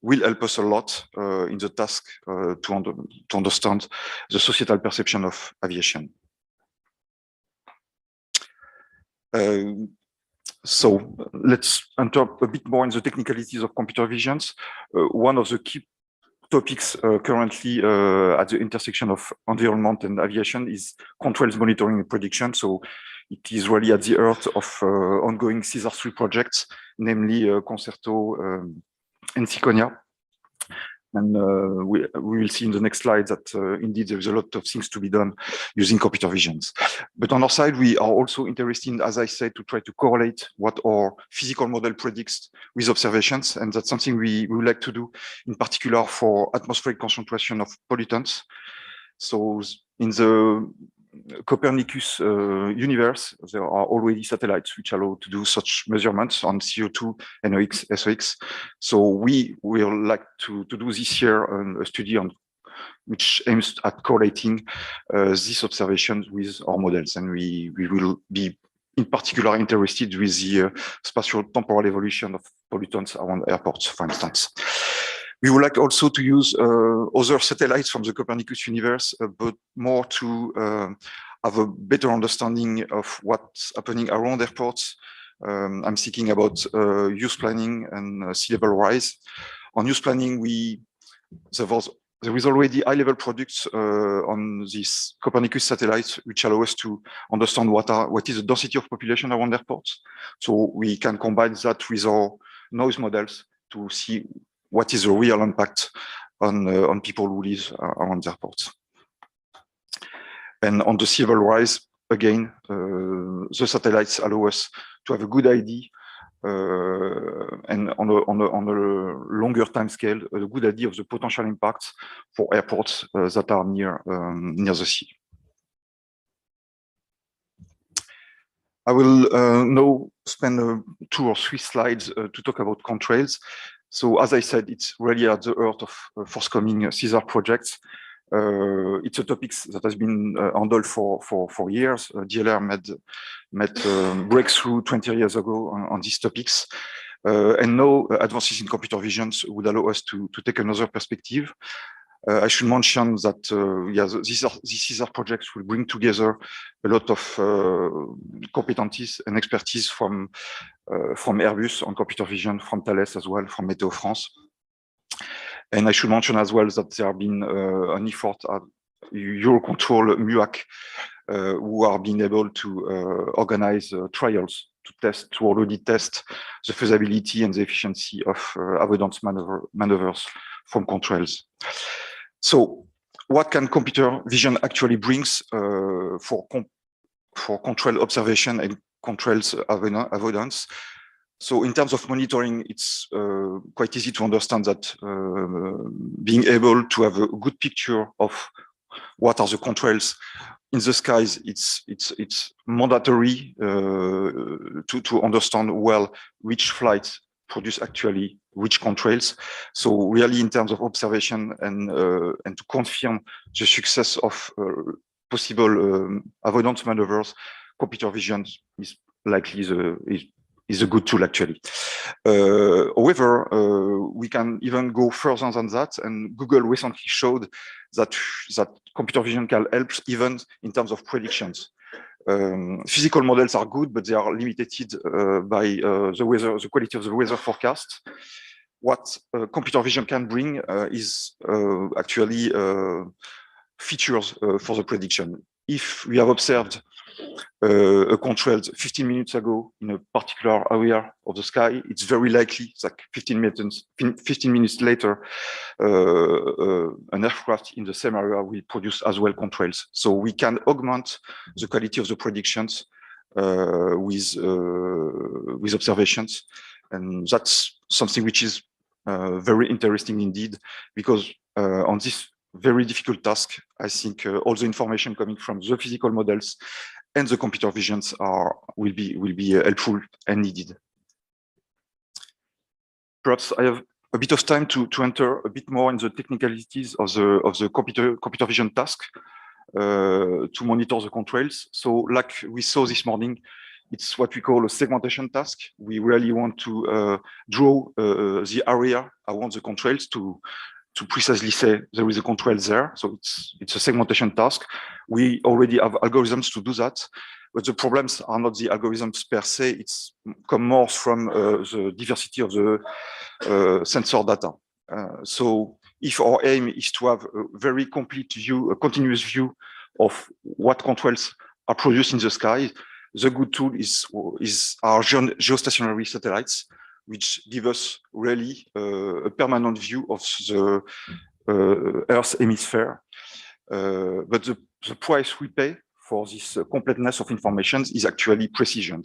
will help us a lot in the task to understand the societal perception of aviation. So let's enter a bit more in the technicalities of computer visions. One of the key topics currently at the intersection of environment and aviation is Contrail's monitoring and prediction. So it is really at the heart of ongoing SESAR 3 projects, namely Concerto and Ciconia. And we will see in the next slide that indeed there is a lot of things to be done using computer visions. But on our side, we are also interested, as I said, to try to correlate what our physical model predicts with observations. And that's something we would like to do, in particular for atmospheric concentration of pollutants. So in the Copernicus universe, there are already satellites which allow to do such measurements on CO2, NOx, SOx. So we will like to do this year a study on which aims at correlating these observations with our models. And we will be in particular interested with the spatial temporal evolution of pollutants around airports, for instance. We would like also to use other satellites from the Copernicus universe, but more to have a better understanding of what's happening around airports. I'm thinking about use planning and sea level rise. On use planning, there is already high-level products on these Copernicus satellites, which allow us to understand what is the density of population around airports. So we can combine that with our noise models to see what is the real impact on people who live around the airports. And on the sea level rise, again, the satellites allow us to have a good idea and on a longer time scale, a good idea of the potential impacts for airports that are near the sea. I will now spend 2 or 3 slides to talk about Contrails. So as I said, it's really at the heart of forthcoming SESAR projects. It's a topic that has been handled for years. DLR made breakthrough 20 years ago on these topics. And now advances in computer vision would allow us to take another perspective. I should mention that these SESAR projects will bring together a lot of competencies and expertise from Airbus on computer vision, from Thales as well, from Météo France. And I should mention as well that there have been an effort at Eurocontrol MUAC, who are being able to organize trials to already test the feasibility and the efficiency of avoidance maneuvers from Contrails. So what can computer vision actually brings for Contrail observation and Contrails avoidance? So in terms of monitoring, it's quite easy to understand that being able to have a good picture of what are the Contrails in the skies, it's mandatory to understand well which flights produce actually which Contrails. So really, in terms of observation and to confirm the success of possible avoidance maneuvers, computer vision is likely is a good tool actually. However, we can even go further than that, and Google recently showed that computer vision can help even in terms of predictions. Physical models are good, but they are limited by the quality of the weather forecast. What computer vision can bring is actually features for the prediction. If we have observed a Contrail 15 minutes ago in a particular area of the sky, it's very likely that 15 minutes later, an aircraft in the same area will produce as well Contrails. So we can augment the quality of the predictions with observations, and that's something which is very interesting indeed, because on this very difficult task, I think all the information coming from the physical models and the computer visions will be helpful and needed. Perhaps I have a bit of time to enter a bit more in the technicalities of the computer vision task to monitor the Contrails. So, like we saw this morning, it's what we call a segmentation task. We really want to draw the area around the Contrails to precisely say there is a Contrail there. So it's a segmentation task. We already have algorithms to do that, but the problems are not the algorithms per se. It's come more from the diversity of the sensor data. So if our aim is to have a very complete view, a continuous view of what Contrails are produced in the sky, the good tool is our geostationary satellites, which give us really a permanent view of the Earth's hemisphere. But the price we pay for this completeness of information is actually precision.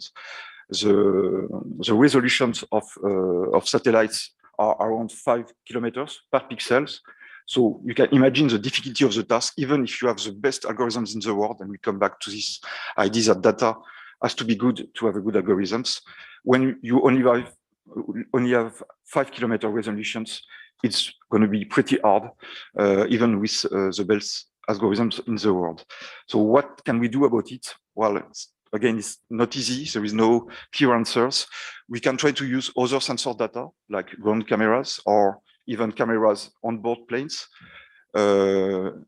The resolutions of satellites are around 5 kilometers per pixels. So you can imagine the difficulty of the task, even if you have the best algorithms in the world, and we come back to this idea that data has to be good to have a good algorithms. When you only have 5 kilometer resolutions, it's going to be pretty hard, even with the best algorithms in the world. So what can we do about it? Well, again, it's not easy. There is no clear answers. We can try to use other sensor data, like ground cameras or even cameras on board planes. The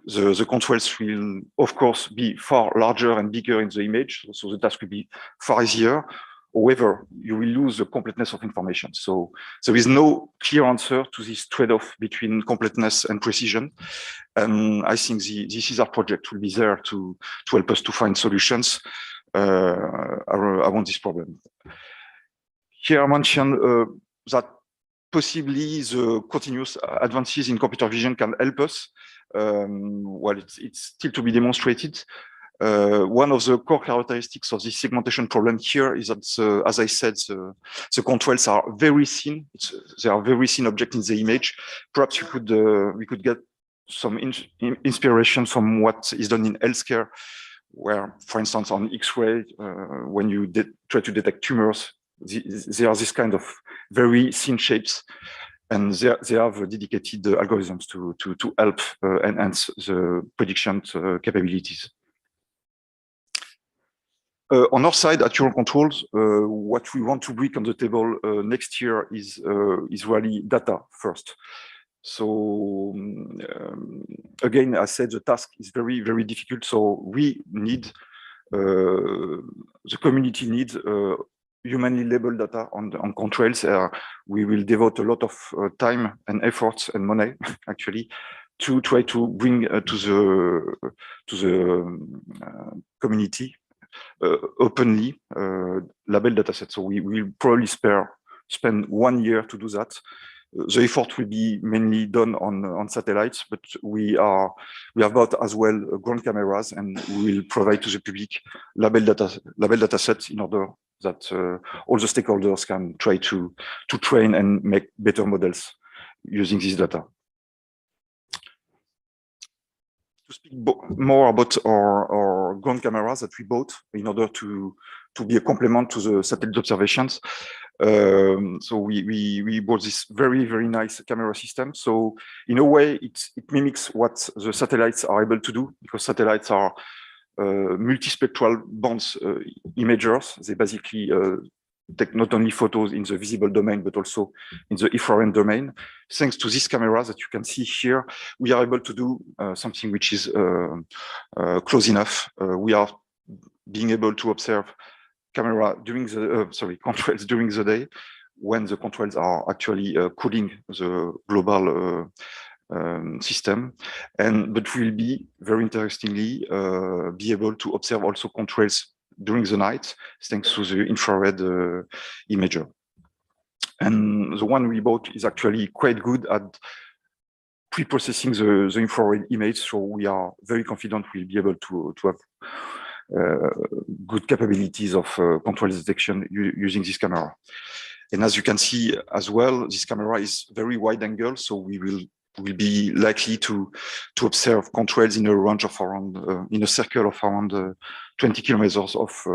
Contrails will, of course, be far larger and bigger in the image, so the task will be far easier. However, you will lose the completeness of information. So there is no clear answer to this trade-off between completeness and precision. And I think the SESAR project will be there to help us to find solutions around this problem. Here I mentioned that possibly the continuous advances in computer vision can help us. Well, it's still to be demonstrated. One of the core characteristics of this segmentation problem here is that, as I said, the Contrails are very thin. They are very thin objects in the image. Perhaps we could get some inspiration from what is done in healthcare, where, for instance, on X-ray, when you try to detect tumors, there are this kind of very thin shapes, and they have dedicated algorithms to help enhance the prediction capabilities. On our side at Eurocontrol, what we want to bring on the table next year is really data first. So again, I said the task is very, very difficult. So we need, the community needs humanly labeled data on Contrails. We will devote a lot of time and efforts and money actually to try to bring to the community openly label dataset. So we will probably spend 1 year to do that. The effort will be mainly done on satellites, but we have bought as well ground cameras, and we will provide to the public label data sets in order that all the stakeholders can try to train and make better models using this data. To speak more about our ground cameras that we bought in order to be a complement to the satellite observations. So we bought this very, very nice camera system. So in a way, it mimics what the satellites are able to do, because satellites are multispectral bands imagers. They basically take not only photos in the visible domain, but also in the infrared domain. Thanks to these cameras that you can see here, we are able to do something which is close enough. We are being able to observe camera during the contrails during the day, when the contrails are actually cooling the global system, but we'll be very interestingly be able to observe also contrails during the night thanks to the infrared imager. And the one we bought is actually quite good at pre-processing the infrared image, so we are very confident we'll be able to have good capabilities of control detection using this camera. And as you can see as well, this camera is very wide angle, so we will be likely to observe contrails in a range of around in a circle of around 20 kilometers of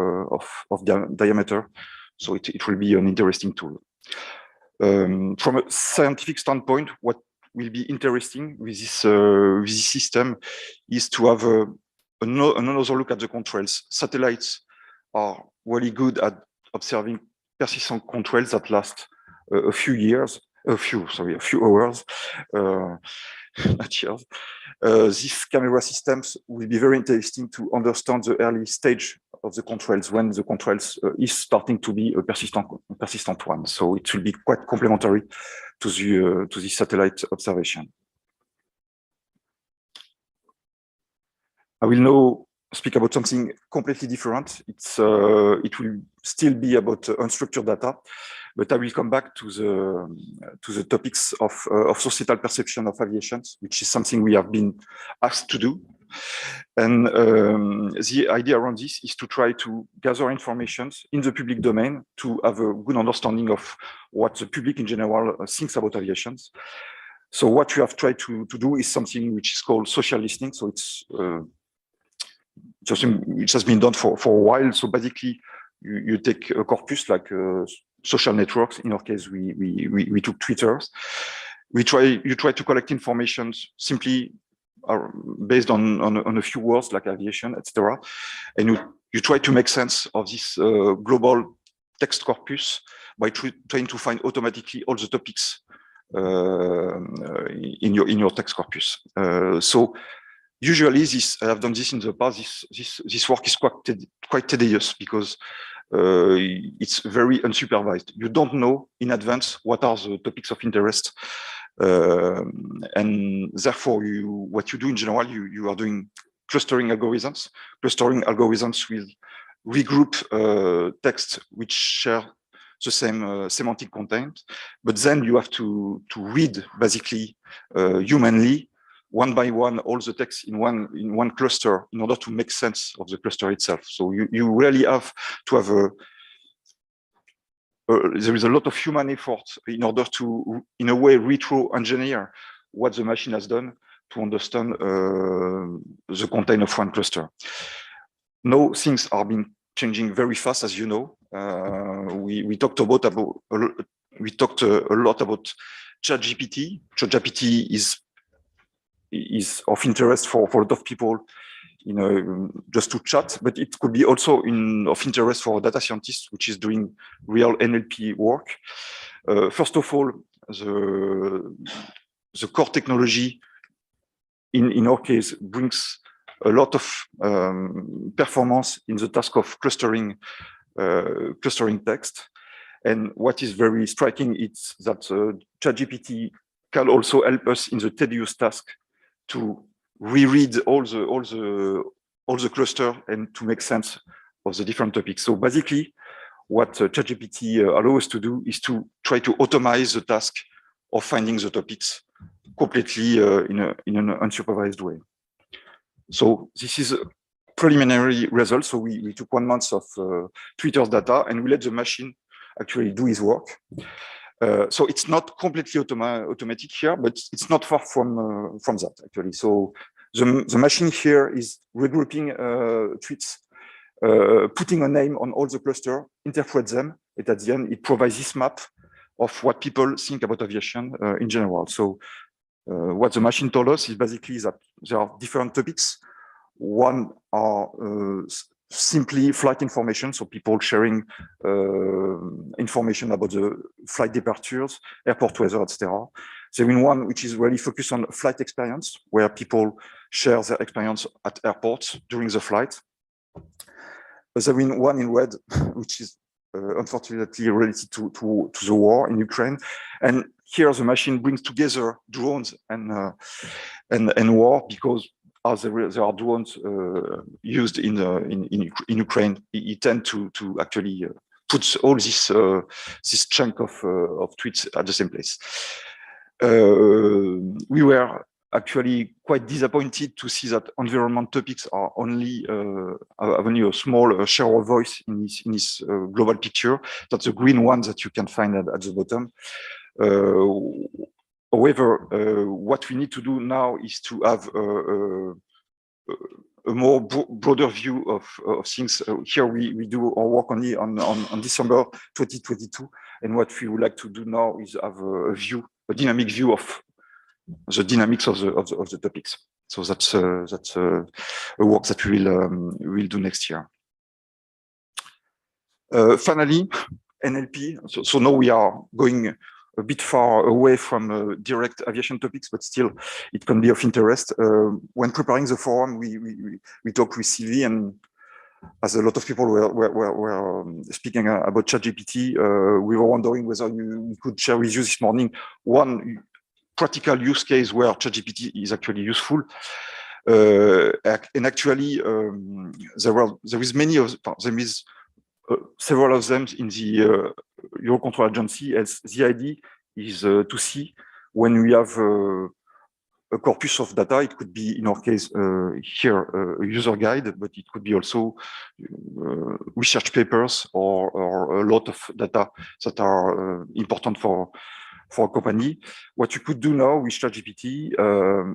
diameter. So it will be an interesting tool. From a scientific standpoint, what will be interesting with this system is to have another look at the contrails. Satellites are really good at observing persistent contrails that last a few hours, not years. These camera systems will be very interesting to understand the early stage of the contrails, when the contrails is starting to be a persistent one. So it will be quite complementary to the satellite observation. I will now speak about something completely different. It will still be about unstructured data, but I will come back to the topics of societal perception of aviation, which is something we have been asked to do. And the idea around this is to try to gather information in the public domain to have a good understanding of what the public in general thinks about aviation. So what we have tried to do is something which is called social listening. So it's something which has been done for a while. So basically, you take a corpus like social networks. In our case, we took Twitter. You try to collect information simply based on a few words like aviation, etc. And you try to make sense of this global text corpus by trying to find automatically all the topics in your text corpus. So usually, I have done this in the past. This work is quite tedious because it's very unsupervised. You don't know in advance what are the topics of interest, and therefore, what you do in general, you are doing clustering algorithms. Clustering algorithms will regroup texts which share the same semantic content, but then you have to read basically humanly, one by one, all the text in one cluster in order to make sense of the cluster itself. So you really have to have there is a lot of human effort in order to, in a way, retro-engineer what the machine has done to understand the content of one cluster. Now things are being changing very fast, as you know. We talked a lot about ChatGPT. ChatGPT is of interest for a lot of people, just to chat, but it could be also of interest for a data scientist, which is doing real NLP work. First of all, the the core technology, in our case, brings a lot of performance in the task of clustering text. And what is very striking is that ChatGPT can also help us in the tedious task to reread all the cluster and to make sense of the different topics. So basically, what ChatGPT allows us to do is to try to automate the task of finding the topics completely in an unsupervised way. So this is a preliminary result. So we took 1 month of Twitter's data and we let the machine actually do his work. So it's not completely automatic here, but it's not far from that actually. So the machine here is regrouping tweets, putting a name on all the cluster, interpret them, and at the end it provides this map of what people think about aviation in general. So what the machine told us is basically that there are different topics. One are simply flight information, so people sharing information about the flight departures, airport weather, etc. There is one which is really focused on flight experience, where people share their experience at airports during the flight. There is one in red, which is unfortunately related to the war in Ukraine. And here the machine brings together drones and war, because as there are drones used in Ukraine, it tend to actually put all this chunk of tweets at the same place. We were actually quite disappointed to see that environment topics are only have only a small share of voice in this global picture. That's the green one that you can find at the bottom. However, what we need to do now is to have a more broader view of things. Here we do our work only on December 2022, and what we would like to do now is have a dynamic view of the dynamics of the topics. So that's a work that we will do next year. Finally, NLP. So now we are going a bit far away from direct aviation topics, but still it can be of interest. When preparing the forum, we talked with Sylvie, and as a lot of people were speaking about ChatGPT, we were wondering whether we could share with you this morning one practical use case where ChatGPT is actually useful. And actually, there is several of them in the Eurocontrol agency, as the idea is to see when we have a corpus of data. It could be, in our case here, a user guide, but it could be also research papers or a lot of data that are important for a company. What you could do now with ChatGPT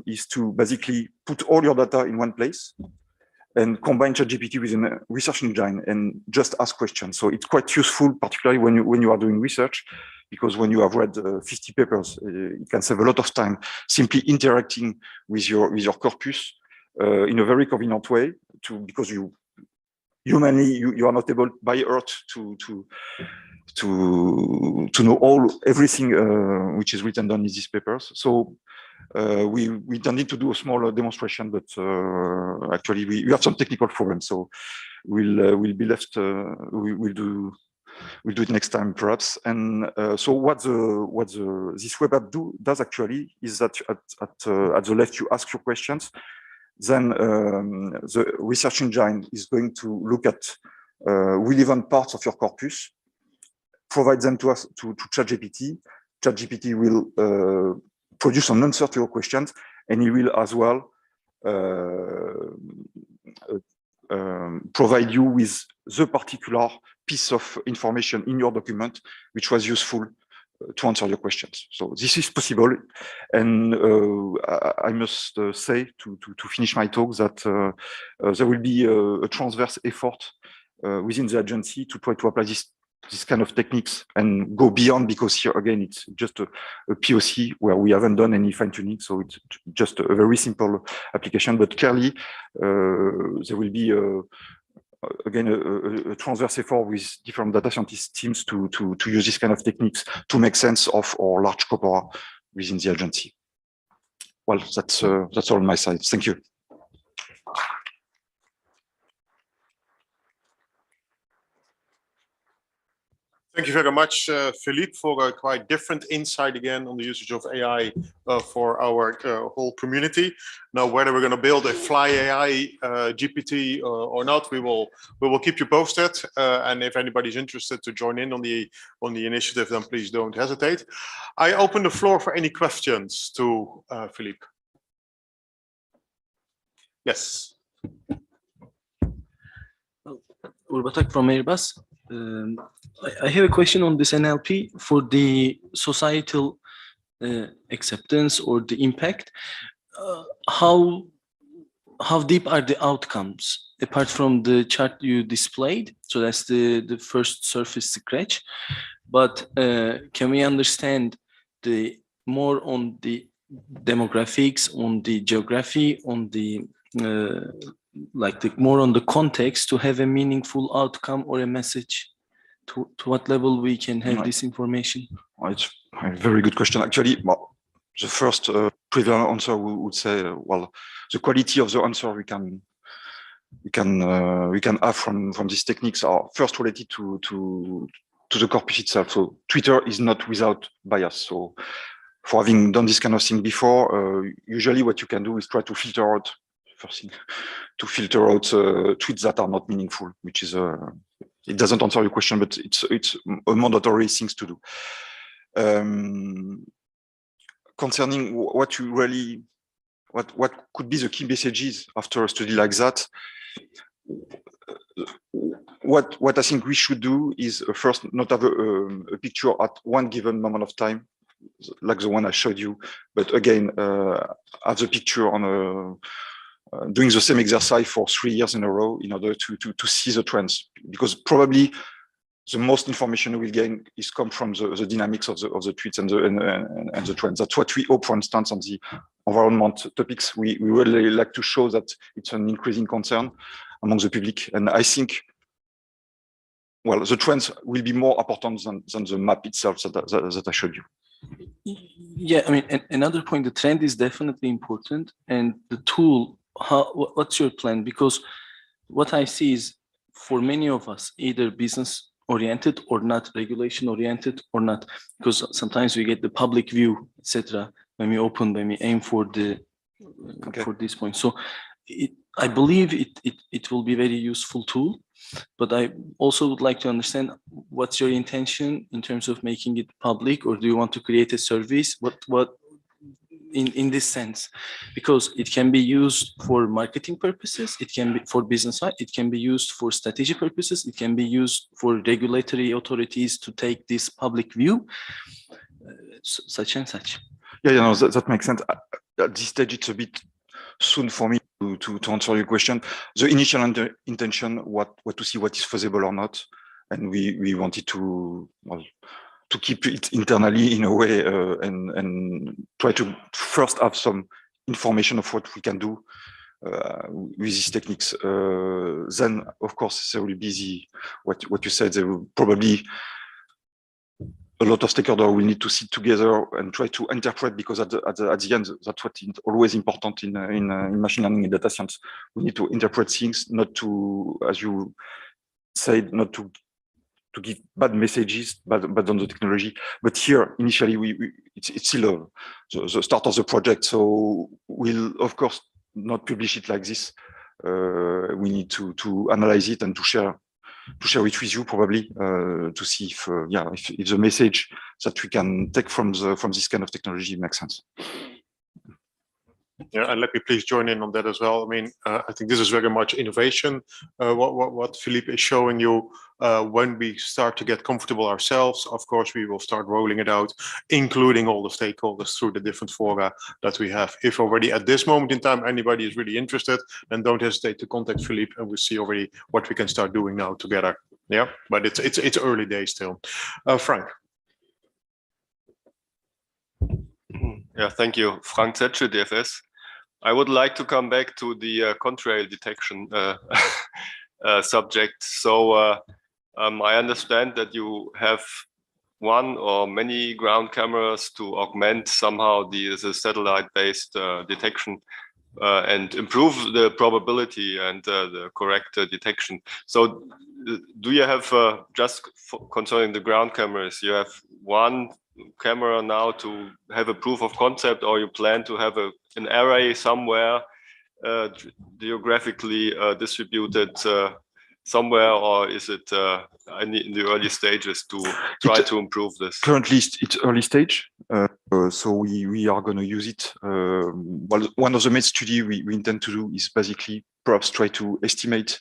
is to basically put all your data in one place and combine ChatGPT with a research engine and just ask questions. So it's quite useful, particularly when you are doing research, because when you have read 50 papers, it can save a lot of time simply interacting with your corpus in a very convenient way, because humanly you are not able by heart to know everything which is written down in these papers. So we don't need to do a small demonstration, but actually we have some technical problems, so we'll be left. We'll do it next time perhaps. And so what this web app does actually is that at the left you ask your questions, then the research engine is going to look at relevant parts of your corpus, provide them to us to ChatGPT. ChatGPT will produce an answer to your questions, and he will as well provide you with the particular piece of information in your document which was useful to answer your questions. So this is possible, and I must say to finish my talk that there will be a transverse effort within the agency to try to apply this kind of techniques and go beyond, because here again it's just a POC where we haven't done any fine-tuning, so it's just a very simple application. But clearly there will be again a transverse effort with different data scientist teams to use this kind of techniques to make sense of our large corpora within the agency. well, that's all on my side. Thank you. Thank you very much, Philippe, for a quite different insight again on the usage of AI for our whole community. Now, whether we're going to build a fly AI GPT or not, we will keep you posted. And if anybody's interested to join in on the initiative, then please don't hesitate. I open the floor for any questions to Philippe. Yes. Urbatak from Airbus. I have a question on this NLP for the societal acceptance or the impact. How deep are the outcomes apart from the chart you displayed? So that's the first surface scratch. But can we understand the more on the demographics, on the geography, on the more on the context to have a meaningful outcome or a message? To what level we can have this information? It's a very good question. Actually, well, the first prevalent answer would say, well, the quality of the answer we can have from these techniques are first related to the corpus itself. So Twitter is not without bias. So for having done this kind of thing before, usually what you can do is try to filter out tweets that are not meaningful, which is it doesn't answer your question, but it's a mandatory thing to do. Concerning what could be the key messages after a study like that, what I think we should do is first not have a picture at one given moment of time, like the one I showed you, but again have the picture on doing the same exercise for 3 years in a row in order to see the trends, because probably the most information we will gain is come from the dynamics of the tweets and the trends. That's what we hope, for instance, on the environment topics. We really like to show that it's an increasing concern among the public, and I think, well, the trends will be more important than the map itself that I showed you. Yeah, I mean, another point, the trend is definitely important, and the tool. What's your plan? Because what I see is for many of us, either business oriented or not, regulation oriented or not, because sometimes we get the public view, etc. When we aim for for this point. So I believe it will be a very useful tool, but I also would like to understand what's your intention in terms of making it public, or do you want to create a service? What in this sense, because it can be used for marketing purposes, it can be for business side, it can be used for strategy purposes, it can be used for regulatory authorities to take this public view, such and such. Yeah, no, that makes sense. At this stage, it's a bit soon for me to answer your question. The initial intention, what to see what is feasible or not, and we wanted to keep it internally in a way and try to first have some information of what we can do with these techniques. Then, of course, there will be what you said. There will probably a lot of stakeholders will need to sit together and try to interpret, because at the end, that's what is always important in machine learning and data science. We need to interpret things, not to, as you said, not to give bad messages, bad on the technology. But here, initially, it's still the start of the project. So we'll, of course, not publish it like this. We need to analyze it and to share it with you, probably, to see if the message that we can take from this kind of technology makes sense. Yeah, and let me please join in on that as well. I mean, I think this is very much innovation. What Philippe is showing you, when we start to get comfortable ourselves, of course, we will start rolling it out, including all the stakeholders through the different fora that we have. If already at this moment in time, anybody is really interested, then don't hesitate to contact Philippe, and we'll see already what we can start doing now together. Yeah, but it's early days still. Frank. Yeah, thank you. Frank Zetsche, DFS. I would like to come back to the contrail detection subject. So I understand that you have one or many ground cameras to augment somehow the satellite-based detection and improve the probability and the correct detection. So do you have, just concerning the ground cameras, you have one camera now to have a proof of concept, or you plan to have an array somewhere geographically distributed somewhere, or is it in the early stages to try to improve this? Currently, it's early stage, so we are going to use it. Well, one of the main studies we intend to do is basically perhaps try to estimate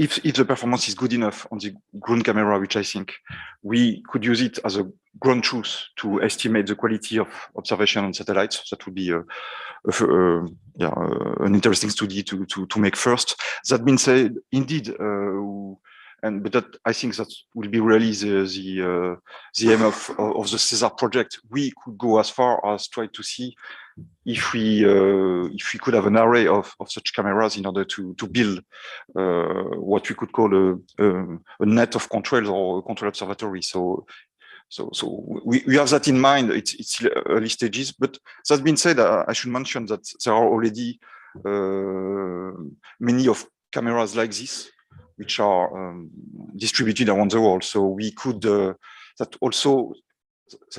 if the performance is good enough on the ground camera, which I think we could use it as a ground truth to estimate the quality of observation on satellites. That would be an interesting study to make first. That being said, indeed, but that I think that will be really the aim of the SESAR project. We could go as far as try to see if we could have an array of such cameras in order to build what we could call a net of Contrails or a control observatory. So we have that in mind. It's early stages, but that being said, I should mention that there are already many of cameras like this, which are distributed around the world. So we could that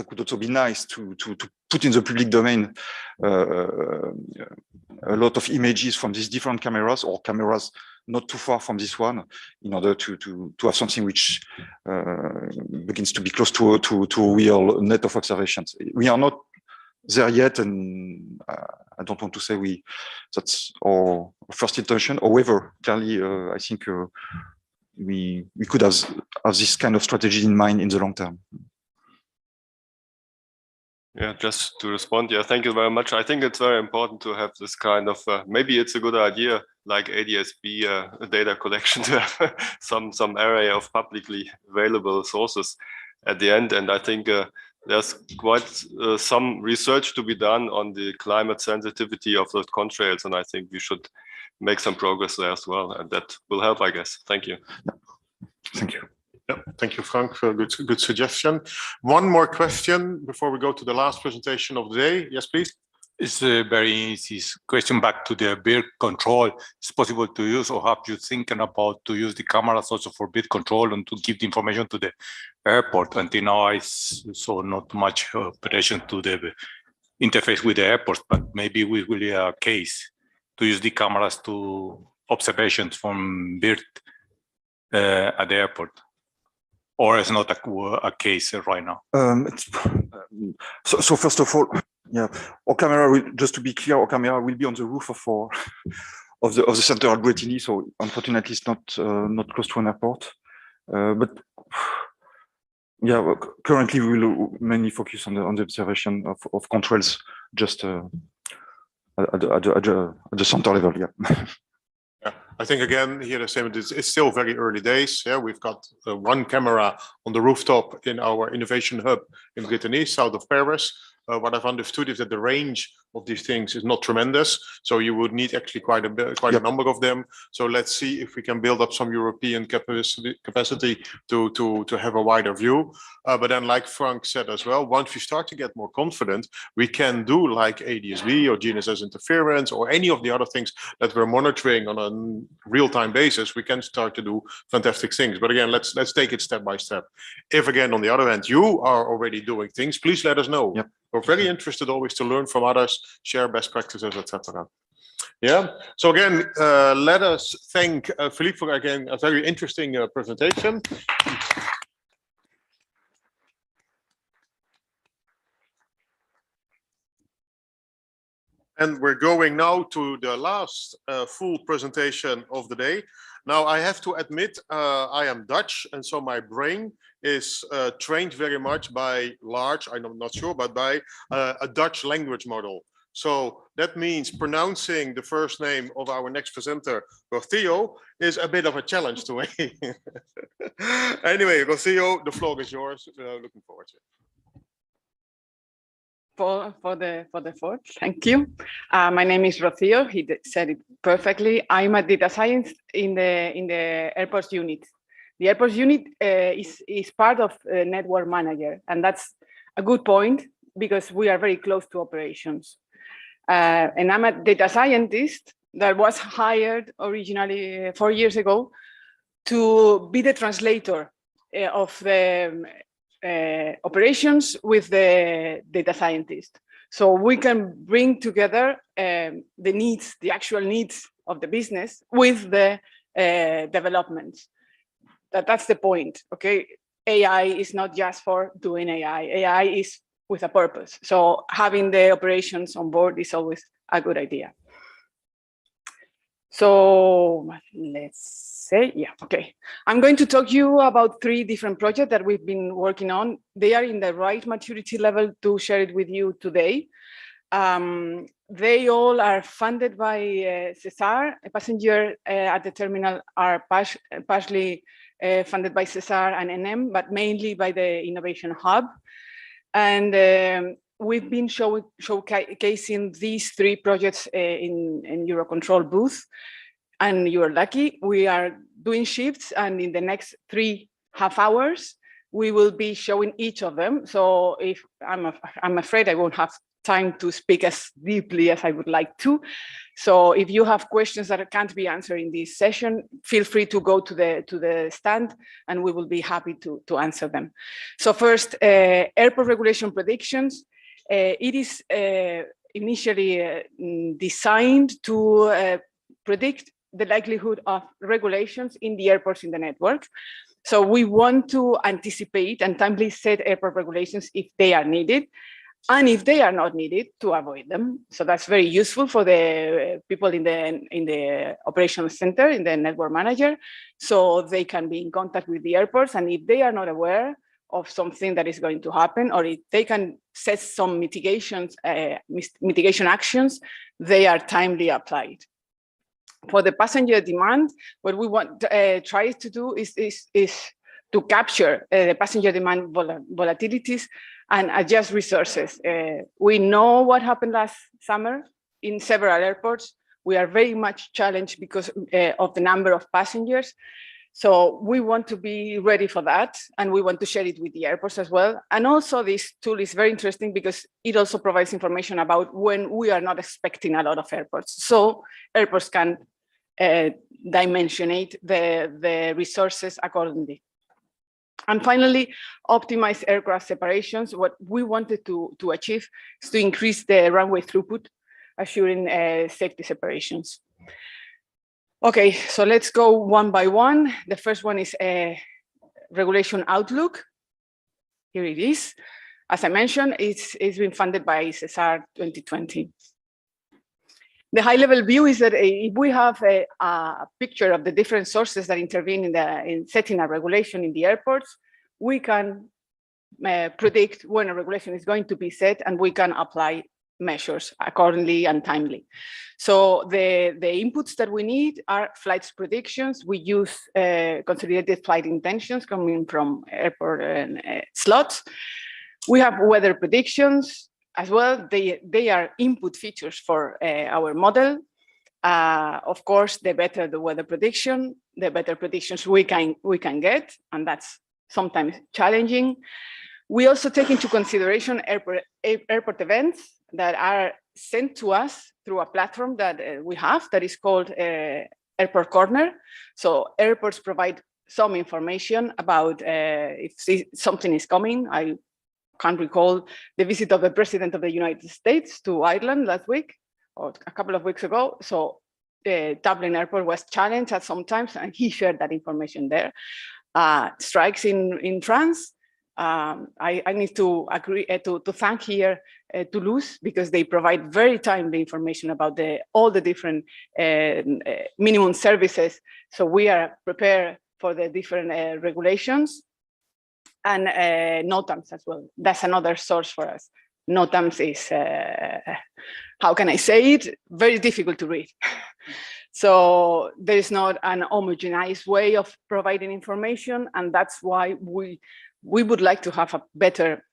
could also be nice to put in the public domain a lot of images from these different cameras, or cameras not too far from this one, in order to have something which begins to be close to a real net of observations. We are not there yet, and I don't want to say that's our first intention. However, clearly, I think we could have this kind of strategy in mind in the long term. Yeah, just to respond, yeah, thank you very much. I think it's very important to have this kind of, maybe it's a good idea, like ADSB data collection, to have some array of publicly available sources at the end. And I think there's quite some research to be done on the climate sensitivity of those contrails, and I think we should make some progress there as well, and that will help, I guess. Thank you. Thank you. Yeah, thank you, Frank, for a good suggestion. One more question before we go to the last presentation of the day. Yes, please. It's a very easy question back to the bird control. It's possible to use, or have you thinking about to use the cameras also for bird control and to give the information to the airport? Until now, I saw not much operation to the interface with the airport, but maybe we will be a case to use the cameras to observations from bird at the airport. Or it's not a case right now? So first of all, yeah, our camera will, just to be clear, our camera will be on the roof of the center at Bretigny. So unfortunately, it's not close to an airport. But yeah, currently we will mainly focus on the observation of contrails just at the center level. Yeah. Yeah, I think again here the same. It's still very early days. Yeah, we've got one camera on the rooftop in our innovation hub in Brittany, south of Paris. What I've understood is that the range of these things is not tremendous, so you would need actually quite a number of them. So let's see if we can build up some European capacity to have a wider view. But then, like Frank said as well, once we start to get more confident, we can do like ADSB or GNSS interference or any of the other things that we're monitoring on a real-time basis. We can start to do fantastic things. But again, let's take it step by step. If again, on the other hand, you are already doing things, please let us know. Yep. We're very interested always to learn from others, share best practices, etc. Yeah. So again, let us thank Philippe for again a very interesting presentation. And we're going now to the last full presentation of the day. Now, I have to admit, I am Dutch, and so my brain is trained very much by I'm not sure, but by a Dutch language model. So that means pronouncing the first name of our next presenter, Rocio, is a bit of a challenge to me. Anyway, Rocio, the floor is yours. Looking forward to it. For the floor, thank you. My name is Rocio. He said it perfectly. I'm a data science in the airports unit. The airports unit is part of network manager, and that's a good point because we are very close to operations. And I'm a data scientist that was hired originally 4 years ago to be the translator of the operations with the data scientist. So we can bring together the needs, the actual needs of the business with the developments. That's the point, okay? AI is not just for doing AI. AI is with a purpose. So having the operations on board is always a good idea. So let's say, yeah, okay. I'm going to talk to you about 3 different projects that we've been working on. They are in the right maturity level to share it with you today. They all are funded by SESAR. Passenger at the terminal are partially funded by SESAR and NM, but mainly by the Innovation Hub. And we've been showcasing these 3 projects in Eurocontrol booth. And you're lucky, we are doing shifts, and in the next 3.5 hours, we will be showing each of them. So if I'm afraid I won't have time to speak as deeply as I would like to. So if you have questions that can't be answered in this session, feel free to go to the stand and we will be happy to answer them. So first, airport regulation predictions. It is initially designed to predict the likelihood of regulations in the airports in the network. So we want to anticipate and timely set airport regulations if they are needed, and if they are not needed, to avoid them. So that's very useful for the people in the operations center, in the network manager, so they can be in contact with the airports, and if they are not aware of something that is going to happen, or if they can set some mitigation actions, they are timely applied. For the passenger demand, what we want try to do is to capture the passenger demand volatilities and adjust resources. We know what happened last summer in several airports. We are very much challenged because of the number of passengers. So we want to be ready for that, and we want to share it with the airports as well. And also this tool is very interesting because it also provides information about when we are not expecting a lot of airports. So airports can dimensionate the resources accordingly. And finally, optimize aircraft separations. What we wanted to achieve is to increase the runway throughput, assuring safety separations. Okay, so let's go one by one. The first one is regulation outlook. Here it is. As I mentioned, it's been funded by SESAR 2020. The high-level view is that if we have a picture of the different sources that intervene in setting a regulation in the airports, we can predict when a regulation is going to be set, and we can apply measures accordingly and timely. So the inputs that we need are flights predictions. We use consolidated flight intentions coming from airport slots. We have weather predictions as well. They are input features for our model. Of course, the better the weather prediction, the better predictions we can get, and that's sometimes challenging. We also take into consideration airport events that are sent to us through a platform that we have that is called Airport Corner. So airports provide some information about if something is coming. I can't recall the visit of the President of the United States to Ireland last week or a couple of weeks ago. So Dublin Airport was challenged at some times, and he shared that information there. Strikes in France. I need to agree to thank here Toulouse, because they provide very timely information about all the different minimum services. So we are prepared for the different regulations. And NOTAMs as well. That's another source for us. NOTAMs is, how can I say it? Very difficult to read. So there is not an homogenized way of providing information, and that's why we would like to have a better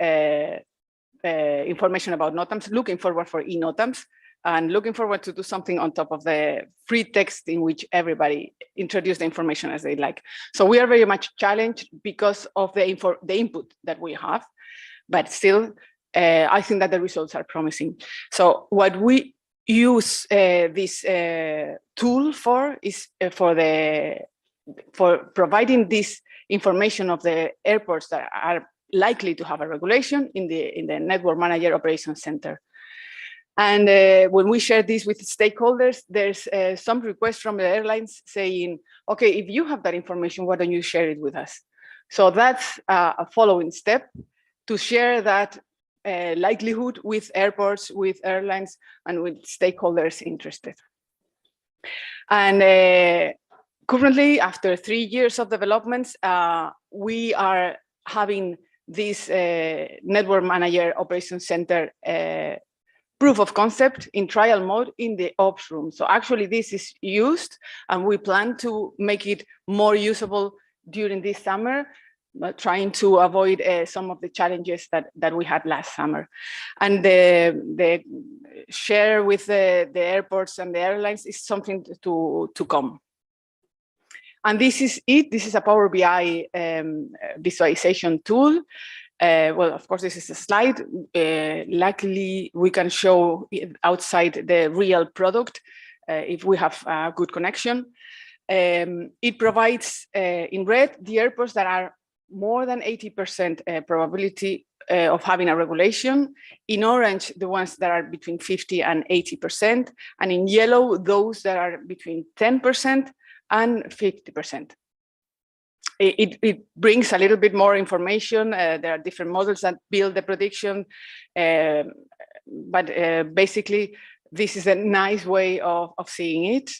information about NOTAMs. Looking forward for e-NOTAMs and looking forward to do something on top of the free text in which everybody introduce the information as they like. So we are very much challenged because of the input that we have, but still, I think that the results are promising. So what we use this tool for is for providing this information of the airports that are likely to have a regulation in the Network Manager Operations Center. And when we share this with stakeholders, there's some requests from the airlines saying, okay, if you have that information, why don't you share it with us? So that's a following step to share that likelihood with airports, with airlines, and with stakeholders interested. And currently, after 3 years of developments, we are having this Network Manager Operations Center proof of concept in trial mode in the ops room. So actually this is used, and we plan to make it more usable during this summer, but trying to avoid some of the challenges that we had last summer. And the share with the airports and the airlines is something to come. And this is it. This is a Power BI visualization tool. Well, of course, this is a slide. Luckily, we can show it outside the real product if we have a good connection. It provides in red the airports that are more than 80% probability of having a regulation. In orange, the ones that are between 50 and 80%. And in yellow, those that are between 10% and 50%. It brings a little bit more information. There are different models that build the prediction, but basically, this is a nice way of seeing it.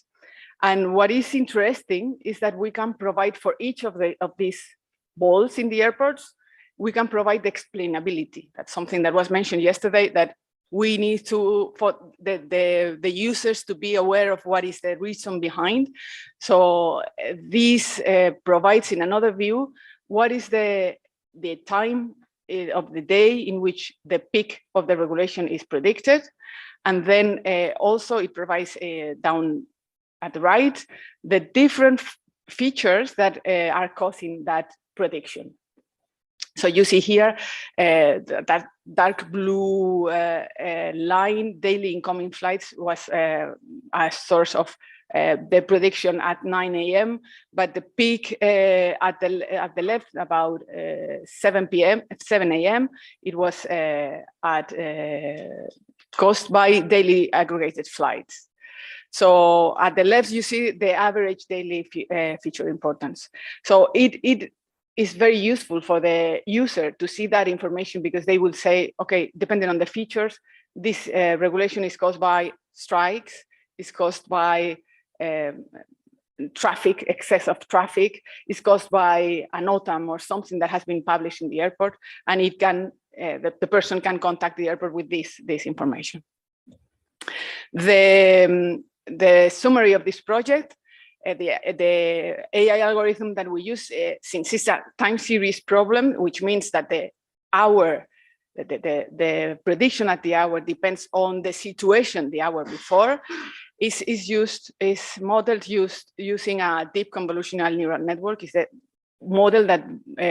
And what is interesting is that we can provide for each of these balls in the airports, we can provide the explainability. That's something that was mentioned yesterday, that we need to, for the users to be aware of what is the reason behind. So this provides in another view, what is the time of the day in which the peak of the regulation is predicted. And then also it provides down at the right, the different features that are causing that prediction. So you see here that dark blue line, daily incoming flights, was a source of the prediction at 9 a.m. But the peak at the left, about 7 a.m., it was caused by daily aggregated flights. So at the left, you see the average daily feature importance. So it is very useful for the user to see that information, because they will say, okay, depending on the features, this regulation is caused by strikes, is caused by traffic, excess of traffic, is caused by an OTAM or something that has been published in the airport, and it can the person can contact the airport with this information. The summary of this project. The AI algorithm that we use, since it's a time series problem, which means that the prediction at the hour depends on the situation the hour before, is modeled using a deep convolutional neural network. Is the model that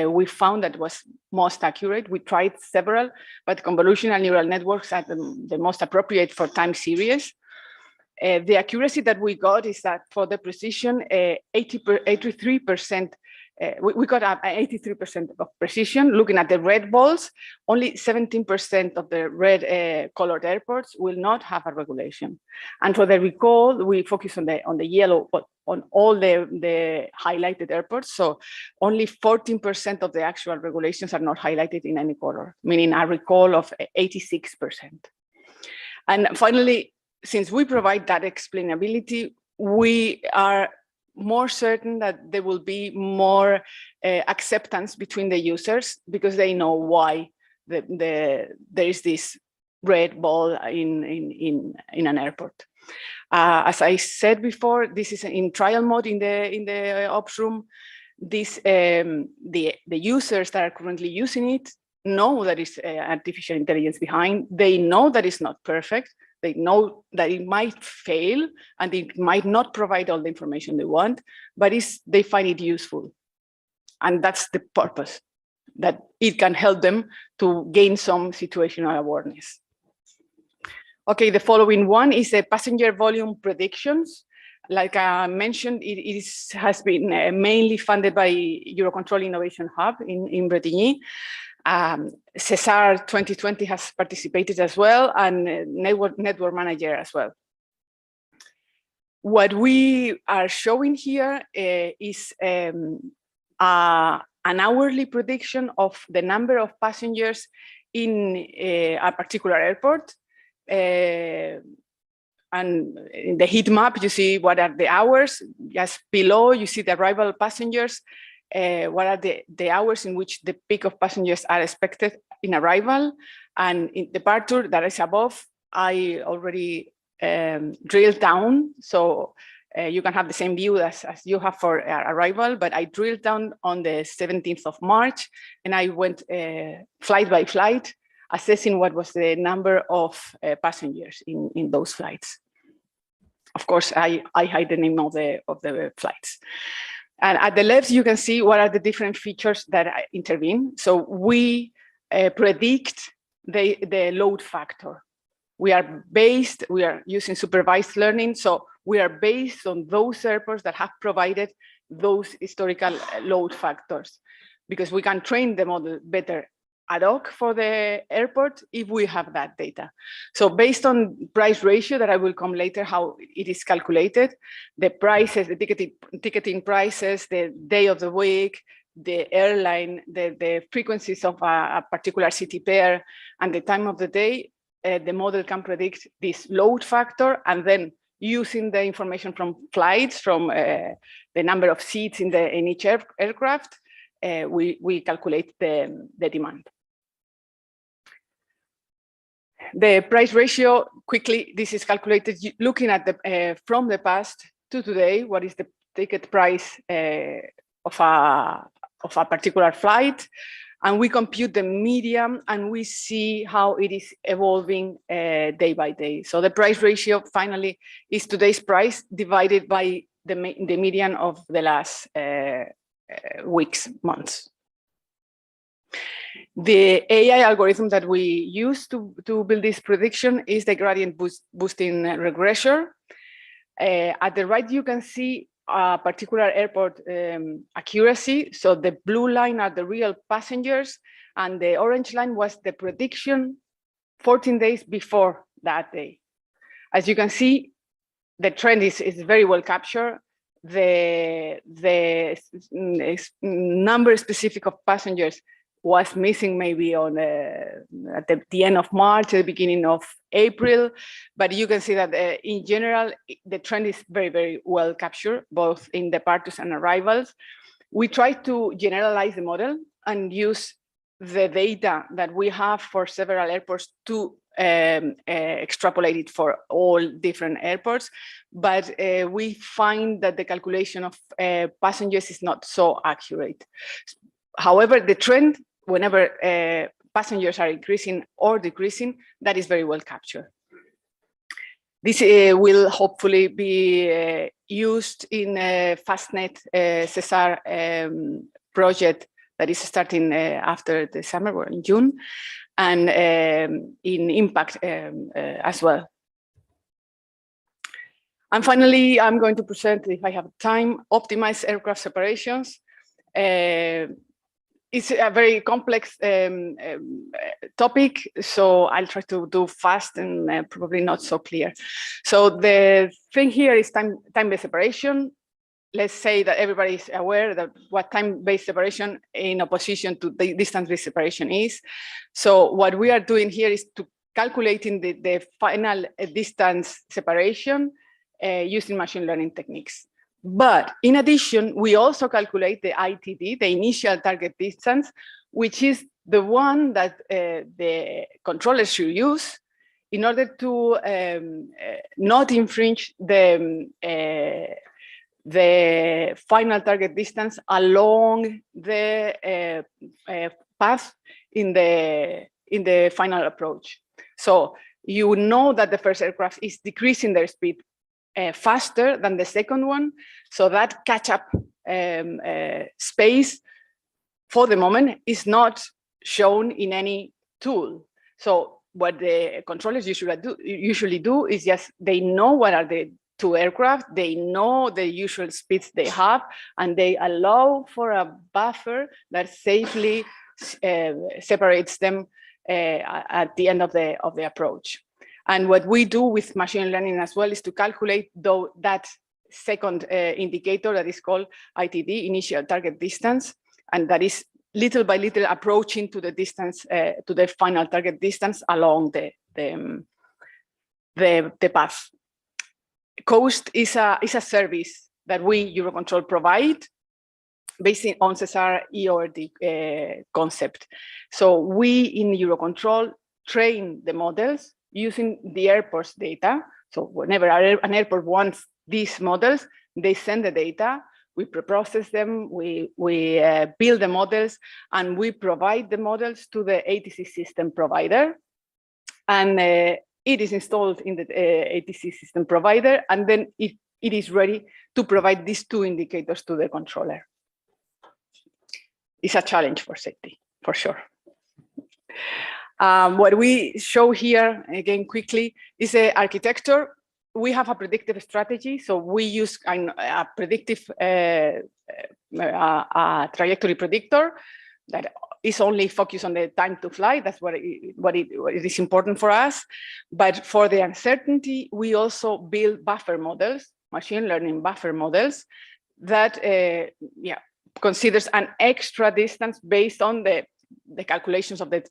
we found that was most accurate. We tried several, but convolutional neural networks are the most appropriate for time series. The accuracy that we got is that for the precision, 83%, we got 83% of precision. Looking at the red balls, only 17% of the red colored airports will not have a regulation. And for the recall, we focus on the yellow, on all the highlighted airports. So only 14% of the actual regulations are not highlighted in any color, meaning a recall of 86%. And finally, since we provide that explainability, we are more certain that there will be more acceptance between the users, because they know why there is this red ball in an airport. As I said before, this is in trial mode in the ops room. This the users that are currently using it know that it's artificial intelligence behind. They know that it's not perfect. They know that it might fail and it might not provide all the information they want, but they find it useful. And that's the purpose, that it can help them to gain some situational awareness. Okay, the following one is a passenger volume predictions. Like I mentioned, it has been mainly funded by Eurocontrol Innovation Hub in Bretigny. SESAR 2020 has participated as well, and Network Manager as well. What we are showing here is an hourly prediction of the number of passengers in a particular airport. And in the heat map, you see what are the hours. Just below, you see the arrival passengers. What are the hours in which the peak of passengers are expected in arrival. And in departure, that is above, I already drilled down. So you can have the same view as you have for arrival, but I drilled down on the 17th of March, and I went flight by flight, assessing what was the number of passengers in those flights. Of course, I hide the name of the flights. And at the left, you can see what are the different features that intervene. So we predict the load factor. We are using supervised learning. So we are based on those airports that have provided those historical load factors, because we can train the model better ad hoc for the airport if we have that data. So based on price ratio, that I will come later, how it is calculated, the prices, the ticketing prices, the day of the week, the airline, the frequencies of a particular city pair, and the time of the day, the model can predict this load factor, and then using the information from flights, from the number of seats in each aircraft, we calculate the demand. The price ratio, quickly, this is calculated looking at the from the past to today. What is the ticket price of a particular flight? And we compute the median, and we see how it is evolving day by day. So the price ratio finally is today's price divided by the median of the last weeks, months. The AI algorithm that we use to build this prediction is the gradient boosting regressor. At the right, you can see a particular airport accuracy. So the blue line are the real passengers, and the orange line was the prediction 14 days before that day. As you can see, the trend is very well captured. The number specific of passengers was missing maybe on at the end of March, at the beginning of April, but you can see that in general, the trend is very, very well captured, both in departures and arrivals. We try to generalize the model and use the data that we have for several airports to extrapolate it for all different airports, but we find that the calculation of passengers is not so accurate. However, the trend, whenever passengers are increasing or decreasing, that is very well captured. This will hopefully be used in a FastNet SESAR project that is starting after the summer, or in June, and in Impact as well. And finally, I'm going to present, if I have time, optimized aircraft separations. It's a very complex topic, so I'll try to do fast and probably not so clear. So the thing here is time-based separation. Let's say that everybody is aware that what time-based separation in opposition to the distance-based separation is. So what we are doing here is to calculating the final distance separation using machine learning techniques. But in addition, we also calculate the ITD, the initial target distance, which is the one that the controllers should use in order to not infringe the final target distance along the path in the final approach. So you know that the first aircraft is decreasing their speed faster than the second one. So that catch-up space for the moment is not shown in any tool. So what the controllers usually do is just, they know what are the two aircraft, they know the usual speeds they have, and they allow for a buffer that safely separates them at the end of the approach. And what we do with machine learning as well is to calculate that second indicator that is called ITD, initial target distance, and that is little by little approaching to the distance, to the final target distance along the path. COAST is a service that we, Eurocontrol, provide based on SESAR EORD concept. So we in Eurocontrol train the models using the airport's data. So whenever an airport wants these models, they send the data, we pre-process them, we build the models, and we provide the models to the ATC system provider. And it is installed in the ATC system provider, and then it is ready to provide these two indicators to the controller. It's a challenge for safety, for sure. What we show here, again, quickly, is the architecture. We have a predictive strategy, so we use a predictive trajectory predictor that is only focused on the time to fly. That's what it is important for us. But for the uncertainty, we also build buffer models, machine learning buffer models that considers an extra distance based on the calculations of the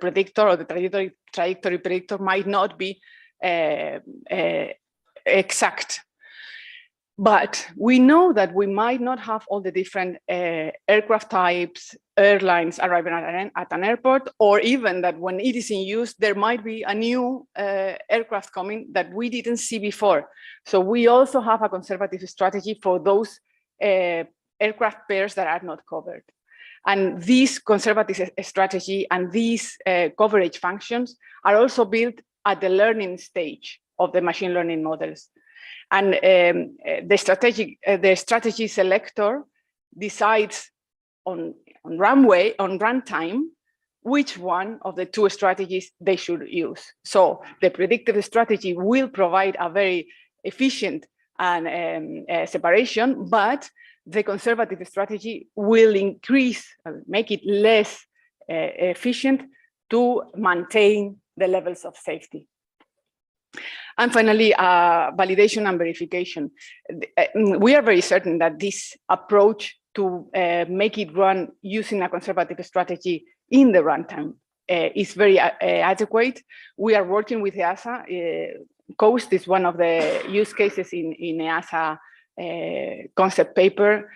predictor, or the trajectory predictor might not be exact. But we know that we might not have all the different aircraft types, airlines arriving at an airport, or even that when it is in use, there might be a new aircraft coming that we didn't see before. So we also have a conservative strategy for those aircraft pairs that are not covered. And these conservative strategy and these coverage functions are also built at the learning stage of the machine learning models. And the strategy selector decides on runtime which one of the two strategies they should use. So the predictive strategy will provide a very efficient and separation, but the conservative strategy will make it less efficient to maintain the levels of safety. And finally, validation and verification. We are very certain that this approach to make it run using a conservative strategy in the runtime is very adequate. We are working with EASA. COAST is one of the use cases in EASA concept paper.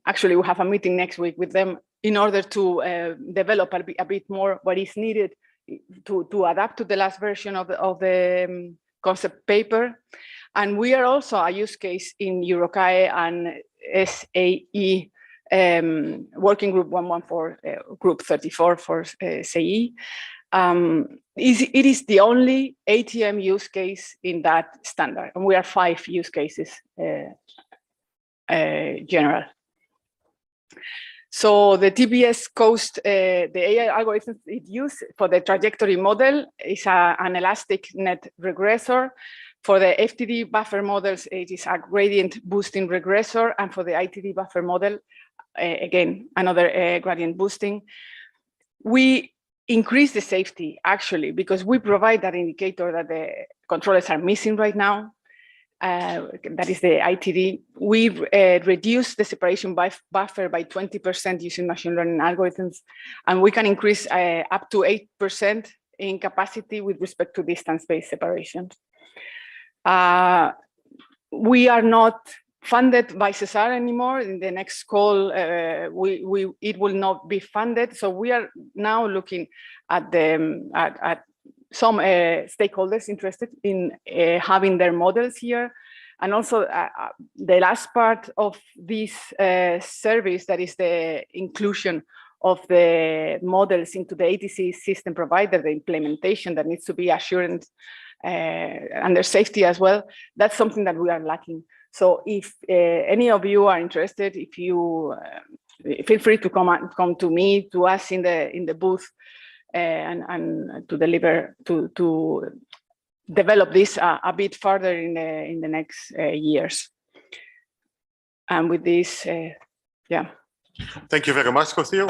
Actually, we have a meeting next week with them in order to develop a bit more what is needed to adapt to the last version of the concept paper. And we are also a use case in EuroCAE and SAE working group 114, group 34 for SAE. It is the only ATM use case in that standard, and we are 5 use cases general. So the TBS COAST, the AI algorithms it used for the trajectory model is an elastic net regressor. For the FTD buffer models, it is a gradient boosting regressor. And for the ITD buffer model, again, another gradient boosting. We increase the safety, actually, because we provide that indicator that the controllers are missing right now. That is the ITD. We reduce the separation buffer by 20% using machine learning algorithms, and we can increase up to 8% in capacity with respect to distance-based separations. We are not funded by SESAR anymore. In the next call, it will not be funded. So we are now looking at some stakeholders interested in having their models here. And also the last part of this service, that is the inclusion of the models into the ATC system provider, the implementation that needs to be assured under safety as well, that's something that we are lacking. So if any of you are interested, if you feel free to come to me, to us in the booth, and to deliver, to develop this a bit further in the next years. And with this, yeah. Thank you very much, Cothiel.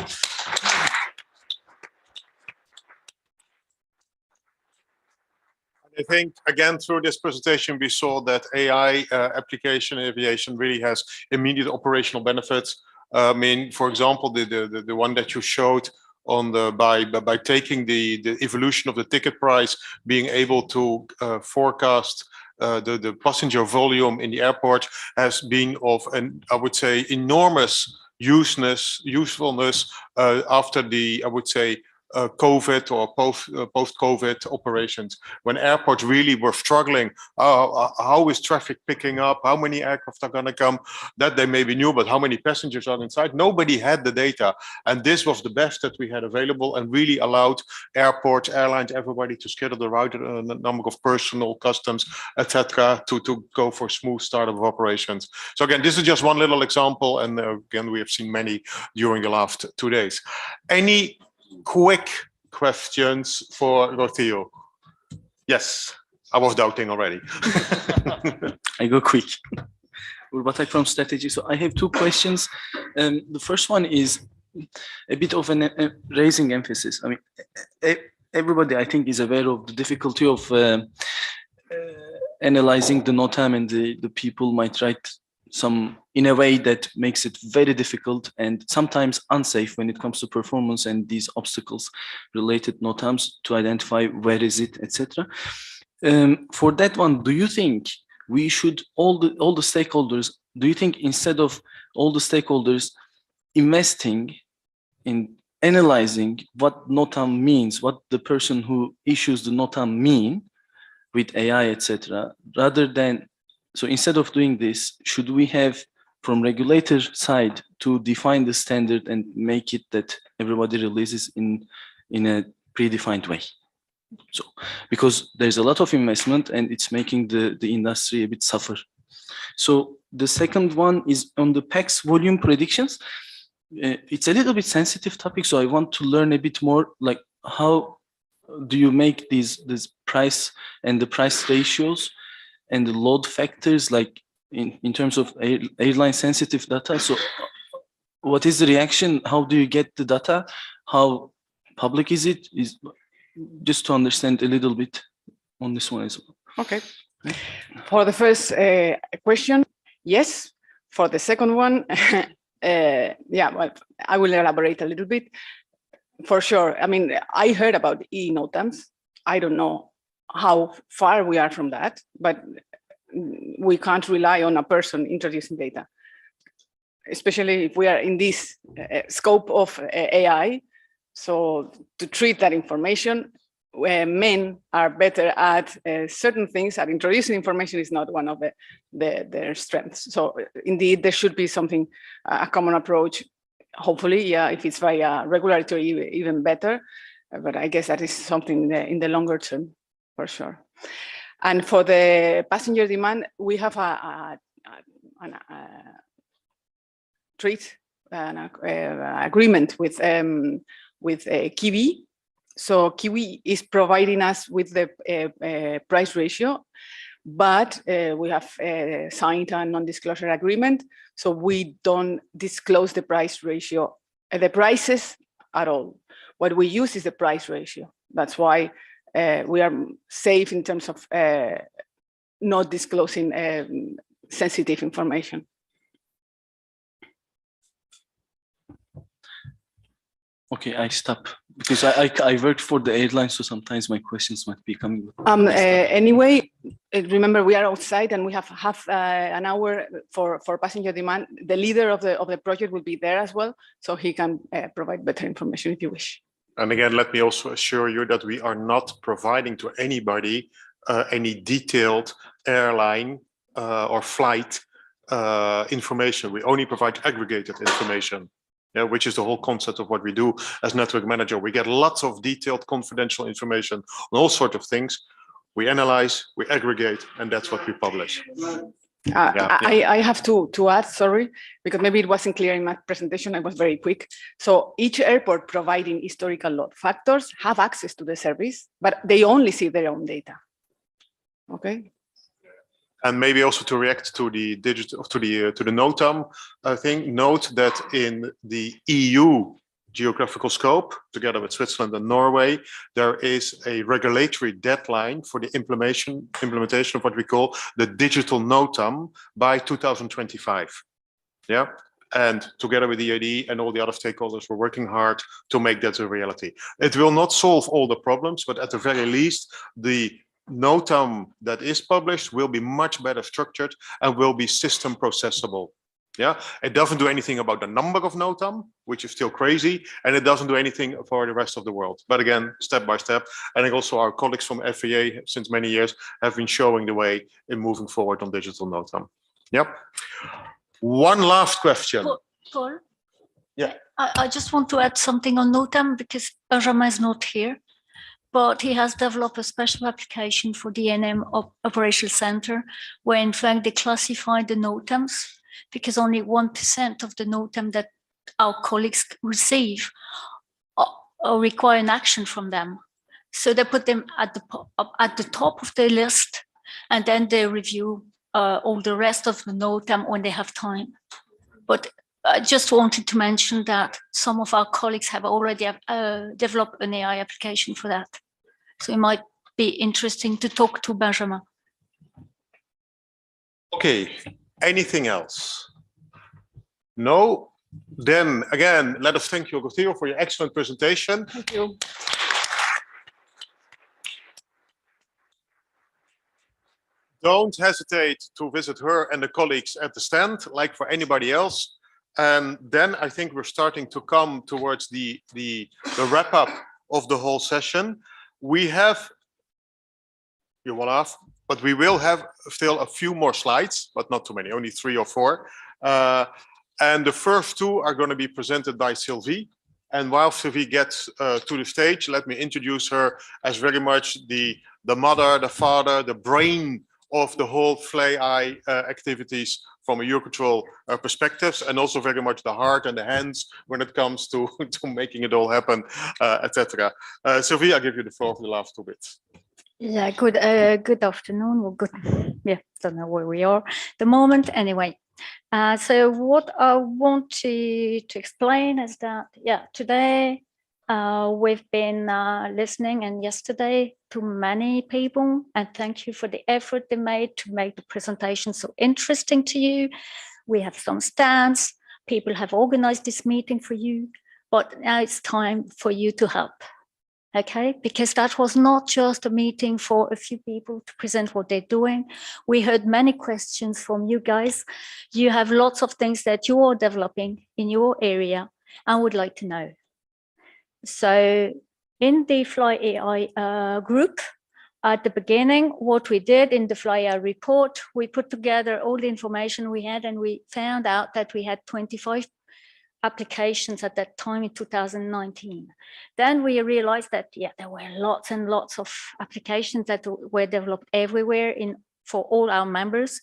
I think, again, through this presentation, we saw that AI application in aviation really has immediate operational benefits. I mean, for example, the one that you showed on the by taking the evolution of the ticket price, being able to forecast the passenger volume in the airport has been of I would say, enormous usefulness after the, I would say, COVID or post-COVID operations, when airports really were struggling. How is traffic picking up? How many aircraft are going to come? That they maybe knew, but how many passengers are inside? Nobody had the data. And this was the best that we had available and really allowed airports, airlines, everybody to schedule the right number of personnel, customs, etc., to go for smooth startup of operations. So again, this is just one little example. And again, we have seen many during the last 2 days. Any quick questions for Cothiel? Yes, I was doubting already. I go quick. Urbatek from Strategy. So I have 2 questions. The first one is a bit of an raising emphasis. I mean, everybody, I think, is aware of the difficulty of analyzing the NOTAM, and the people might write some in a way that makes it very difficult and sometimes unsafe when it comes to performance and these obstacles related NOTAMs to identify where is it, etc. For that one, do you think we should, all the stakeholders, do you think instead of all the stakeholders investing in analyzing what NOTAM means, what the person who issues the NOTAM mean with AI, etc., rather than, so instead of doing this, should we have from regulator side to define the standard and make it that everybody releases in a predefined way? So, because there's a lot of investment and it's making the industry a bit suffer. So the second one is on the PAX volume predictions. It's a little bit sensitive topic, so I want to learn a bit more, like how do you make this price and the price ratios and the load factors, like in terms of airline sensitive data? So what is the reaction? How do you get the data? How public is it? Is just to understand a little bit on this one as well. Okay. For the first question, yes. For the second one, yeah, well, I will elaborate a little bit. For sure. I mean, I heard about e-NOTAMs. I don't know how far we are from that, but we can't rely on a person introducing data, especially if we are in this scope of AI. So to treat that information, men are better at certain things, and introducing information is not one of their strengths. So indeed, there should be something, a common approach. Hopefully, yeah, if it's via regulatory, even better. But I guess that is something in the longer term, for sure. And for the passenger demand, we have an agreement with Kiwi. So Kiwi is providing us with the price ratio, but we have signed a non-disclosure agreement, so we don't disclose the price ratio, the prices at all. What we use is the price ratio. That's why we are safe in terms of not disclosing sensitive information. Okay, I stop because I work for the airline, so sometimes my questions might be coming. Anyway, remember we are outside and we have half an hour for passenger demand. The leader of the project will be there as well, so he can provide better information if you wish. And again, let me also assure you that we are not providing to anybody any detailed airline or flight information. We only provide aggregated information. Yeah, which is the whole concept of what we do as network manager. We get lots of detailed confidential information on all sorts of things. We analyze, we aggregate, and that's what we publish. I have to add, sorry, because maybe it wasn't clear in my presentation. I was very quick. So each airport providing historical load factors have access to the service, but they only see their own data. Okay. And maybe also to react to the digital, to the NOTAM thing, note that in the EU geographical scope, together with Switzerland and Norway, there is a regulatory deadline for the implementation of what we call the digital NOTAM by 2025. Yeah. And together with the EAD and all the other stakeholders, we're working hard to make that a reality. It will not solve all the problems, but at the very least, the NOTAM that is published will be much better structured and will be system processable. Yeah, it doesn't do anything about the number of NOTAM, which is still crazy, and it doesn't do anything for the rest of the world. But again, step by step, I think also our colleagues from FAA since many years have been showing the way in moving forward on digital NOTAM. Yep. One last question. Paul? Yeah. I just want to add something on NOTAM because Benjamin is not here, but he has developed a special application for DNM Operational Center, where in fact they classify the NOTAMs, because only 1% of the NOTAM that our colleagues receive or require an action from them. So they put them at the top of the list, and then they review all the rest of the NOTAM when they have time. But I just wanted to mention that some of our colleagues have already developed an AI application for that. So it might be interesting to talk to Benjamin. Okay, anything else? No? Then again, let us thank you, Theo, for your excellent presentation. Thank you. Don't hesitate to visit her and the colleagues at the stand, like for anybody else. And then I think we're starting to come towards the wrap up of the whole session. We have, you will laugh, but we will have still a few more slides, but not too many, only 3 or 4. And the first 2 are going to be presented by Sylvie. And while Sylvie gets to the stage, let me introduce her as very much the mother, the father, the brain of the whole FLAI activities from a Eurocontrol perspectives, and also very much the heart and the hands when it comes to making it all happen, etc. Sylvie, I'll give you the floor for the last 2 bits. Yeah, good afternoon, or good, yeah, don't know where we are at the moment. Anyway, so what I want to explain is that, yeah, today we've been listening, and yesterday, to many people, and thank you for the effort they made to make the presentation so interesting to you. We have some stands, people have organized this meeting for you, but now it's time for you to help. Okay, because that was not just a meeting for a few people to present what they're doing. We heard many questions from you guys. You have lots of things that you are developing in your area and would like to know. So in the Fly AI group, at the beginning, what we did in the Fly AI report, we put together all the information we had, and we found out that we had 25 applications at that time in 2019. Then we realized that, yeah, there were lots and lots of applications that were developed everywhere for all our members.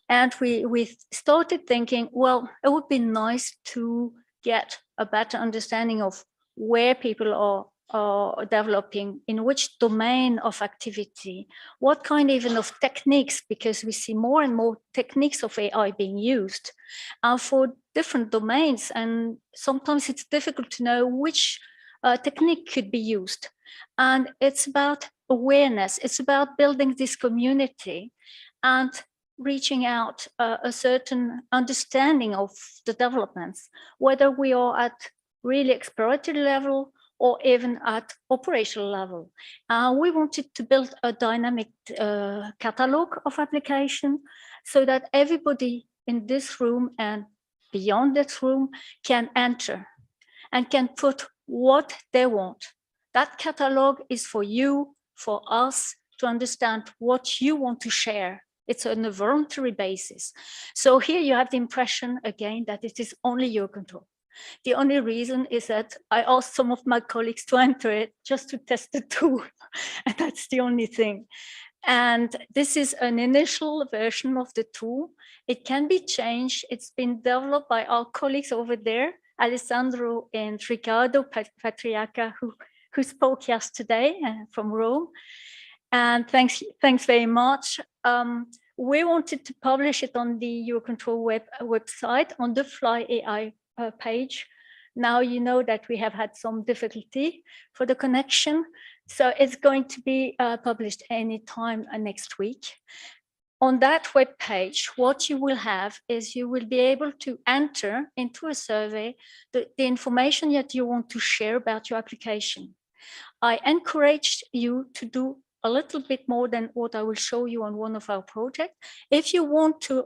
And we started thinking, well, it would be nice to get a better understanding of where people are developing, in which domain of activity, what kind even of techniques, because we see more and more techniques of AI being used for different domains. And sometimes it's difficult to know which technique could be used. And it's about awareness. It's about building this community and reaching out a certain understanding of the developments, whether we are at really exploratory level or even at operational level. We wanted to build a dynamic catalog of application so that everybody in this room and beyond this room can enter and can put what they want. That catalog is for you, for us, to understand what you want to share. It's on a voluntary basis. So here you have the impression, again, that it is only your control. The only reason is that I asked some of my colleagues to enter it just to test the tool, and that's the only thing. And this is an initial version of the tool. It can be changed. It's been developed by our colleagues over there, Alessandro and Riccardo Patriacca, who spoke yesterday from Rome. And thanks very much. We wanted to publish it on the Eurocontrol website on the Fly AI page. Now you know that we have had some difficulty for the connection. So it's going to be published anytime next week. On that web page, what you will have is you will be able to enter into a survey the information that you want to share about your application. I encourage you to do a little bit more than what I will show you on one of our projects. If you want to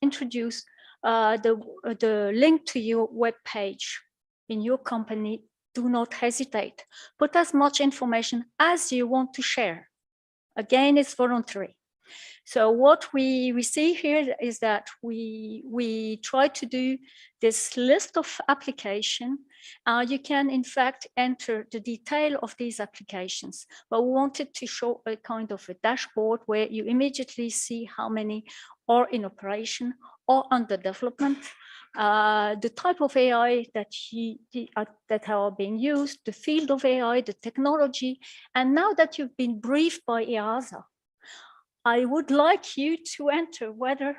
introduce the link to your web page in your company, do not hesitate. Put as much information as you want to share. Again, it's voluntary. So what we see here is that we try to do this list of application. You can in fact enter the detail of these applications, but we wanted to show a kind of a dashboard where you immediately see how many are in operation or under development, the type of AI that are being used, the field of AI, the technology, and now that you've been briefed by EASA, I would like you to enter whether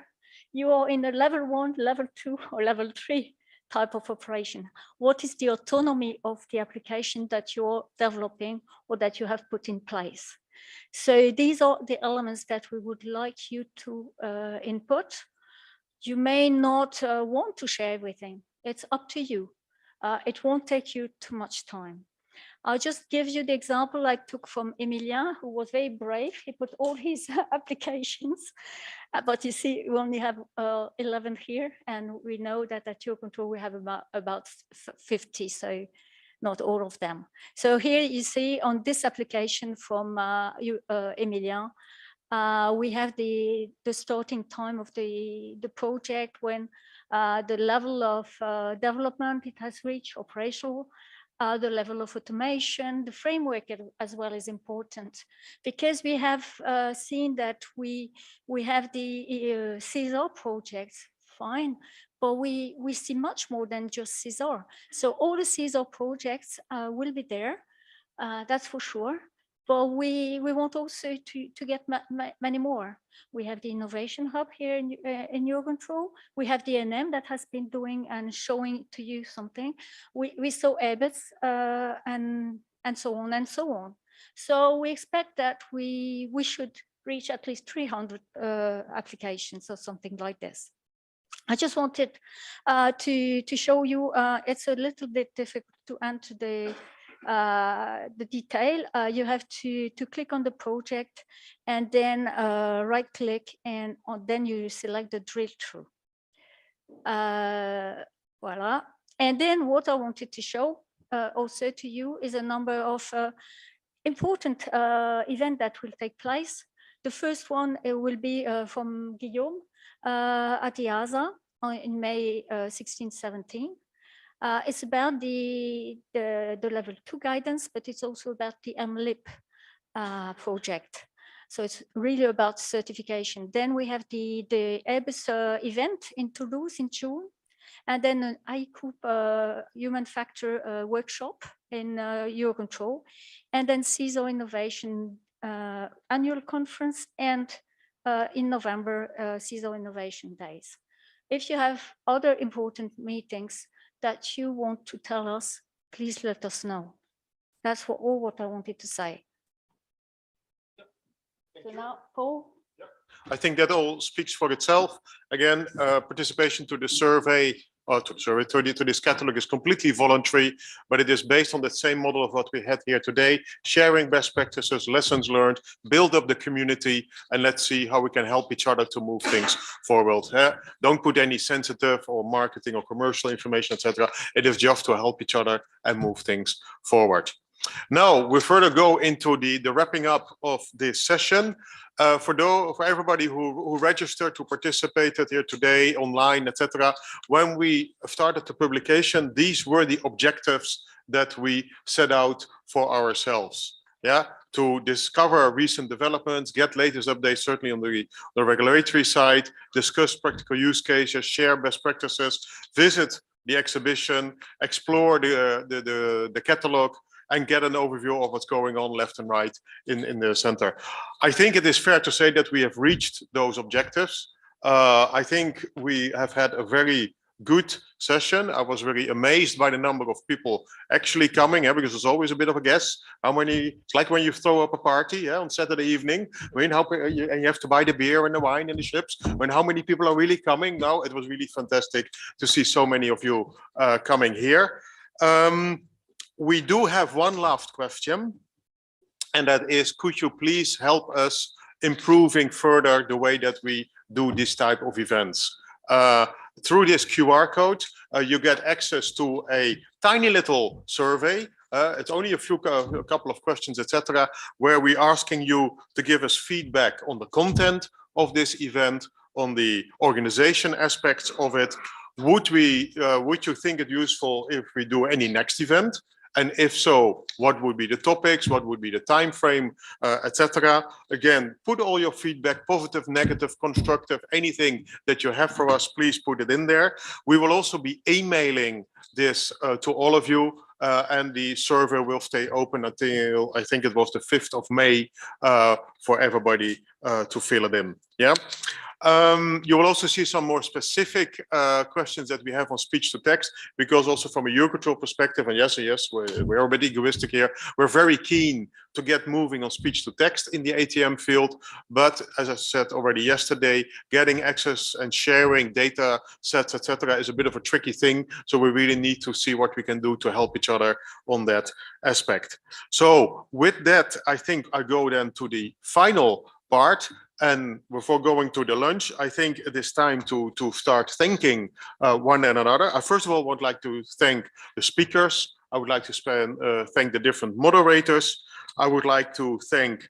you are in a level 1, level 2, or level 3 type of operation. What is the autonomy of the application that you're developing or that you have put in place? So these are the elements that we would like you to input. You may not want to share everything. It's up to you. It won't take you too much time. I'll just give you the example I took from Emilien, who was very brave. He put all his applications, but you see, we only have 11 here, and we know that at Eurocontrol we have about 50, so not all of them. So here you see on this application from Emilien, we have the starting time of the project, when the level of development it has reached, operational, the level of automation, the framework as well is important, because we have seen that we have the SESAR projects, fine, but we see much more than just SESAR. So all the SESAR projects will be there, that's for sure. But we want also to get many more. We have the Innovation Hub here in Eurocontrol. We have the NM that has been doing and showing to you something. We saw Airbus and so on and so on. So we expect that we should reach at least 300 applications or something like this. I just wanted to show you, it's a little bit difficult to enter the detail. You have to click on the project and then right click, and then you select the drill through. Voila. And then what I wanted to show also to you is a number of important events that will take place. The first one will be from Guillaume at EASA in May 16-17. It's about the level 2 guidance, but it's also about the MLIP project. So it's really about certification. Then we have the Airbus event in Toulouse in June, and then an ICOOP human factor workshop in Eurocontrol, and then SESAR Innovation annual conference, and in November, SESAR Innovation Days. If you have other important meetings that you want to tell us, please let us know. That's all what I wanted to say. So now, Paul? I think that all speaks for itself. Again, participation to the survey, or to this catalog is completely voluntary, but it is based on the same model of what we had here today, sharing best practices, lessons learned, build up the community, and let's see how we can help each other to move things forward. Don't put any sensitive or marketing or commercial information, etc. It is just to help each other and move things forward. Now we further go into the wrapping up of this session. For everybody who registered, who participated here today online, etc. When we started the publication, these were the objectives that we set out for ourselves. Yeah, to discover recent developments, get latest updates, certainly on the regulatory side, discuss practical use cases, share best practices, visit the exhibition, explore the catalog, and get an overview of what's going on left and right in the center. I think it is fair to say that we have reached those objectives. I think we have had a very good session. I was very amazed by the number of people actually coming, because there's always a bit of a guess. How many? It's like when you throw up a party on Saturday evening. I mean, and you have to buy the beer and the wine and the chips. I mean, how many people are really coming? Now it was really fantastic to see so many of you coming here. We do have one last question, and that is, could you please help us improving further the way that we do this type of events? Through this QR code, you get access to a tiny little survey. It's only a couple of questions, etc., where we're asking you to give us feedback on the content of this event, on the organization aspects of it. Would you think it useful if we do any next event? And if so, what would be the topics? What would be the time frame, etc.? Again, put all your feedback, positive, negative, constructive, anything that you have for us, please put it in there. We will also be emailing this to all of you, and the survey will stay open until, I think it was the 5th of May, for everybody to fill it in. Yeah. You will also see some more specific questions that we have on speech to text, because also from a Eurocontrol perspective, and yes, we're a bit egoistic here, we're very keen to get moving on speech to text in the ATM field. But as I said already yesterday, getting access and sharing data sets, etc., is a bit of a tricky thing. So we really need to see what we can do to help each other on that aspect. So with that, I think I go then to the final part. And before going to the lunch, I think it is time to start thanking one and another. I first of all would like to thank the speakers. I would like to thank the different moderators. I would like to thank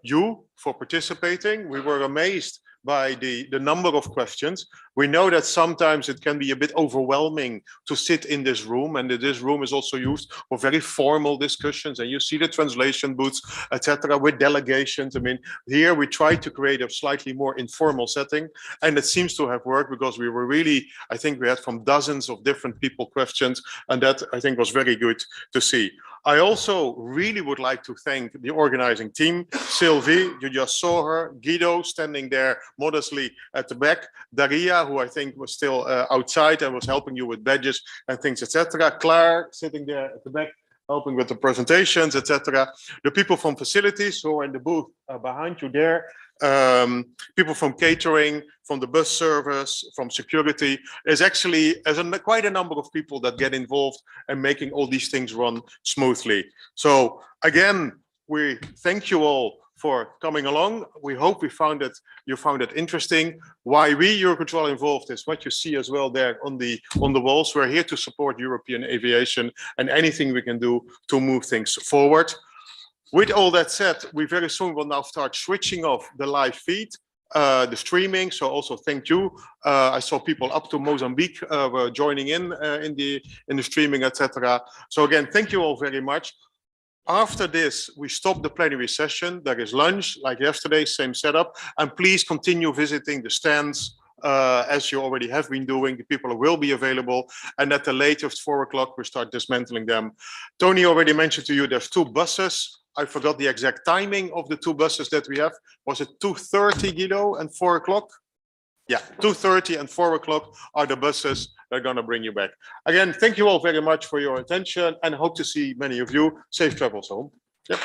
you for participating. We were amazed by the number of questions. We know that sometimes it can be a bit overwhelming to sit in this room, and this room is also used for very formal discussions, and you see the translation booths, etc., with delegations. I mean, here we try to create a slightly more informal setting, and it seems to have worked, because we were really, I think we had from dozens of different people questions, and that I think was very good to see. I also really would like to thank the organizing team. Sylvie, you just saw her. Guido standing there modestly at the back. Daria, who I think was still outside and was helping you with badges and things, etc. Claire, sitting there at the back, helping with the presentations, etc. The people from facilities who are in the booth behind you there. People from catering, from the bus service, from security. There's actually quite a number of people that get involved in making all these things run smoothly. So again, we thank you all for coming along. We hope you found it interesting. Why we Eurocontrol involved is what you see as well there on the walls. We're here to support European aviation and anything we can do to move things forward. With all that said, we very soon will now start switching off the live feed, the streaming. So also thank you. I saw people up to Mozambique were joining in the streaming, etc. So again, thank you all very much. After this, we stop the plenary session. There is lunch, like yesterday, same setup. And please continue visiting the stands as you already have been doing. The people will be available. And at the latest 4 o'clock, we start dismantling them. Tony already mentioned to you, there's 2 buses. I forgot the exact timing of the 2 buses that we have. Was it 2:30, Guido, and 4 o'clock? Yeah, 2:30 and 4 o'clock are the buses that are going to bring you back. Again, thank you all very much for your attention, and hope to see many of you. Safe travels home. Yep.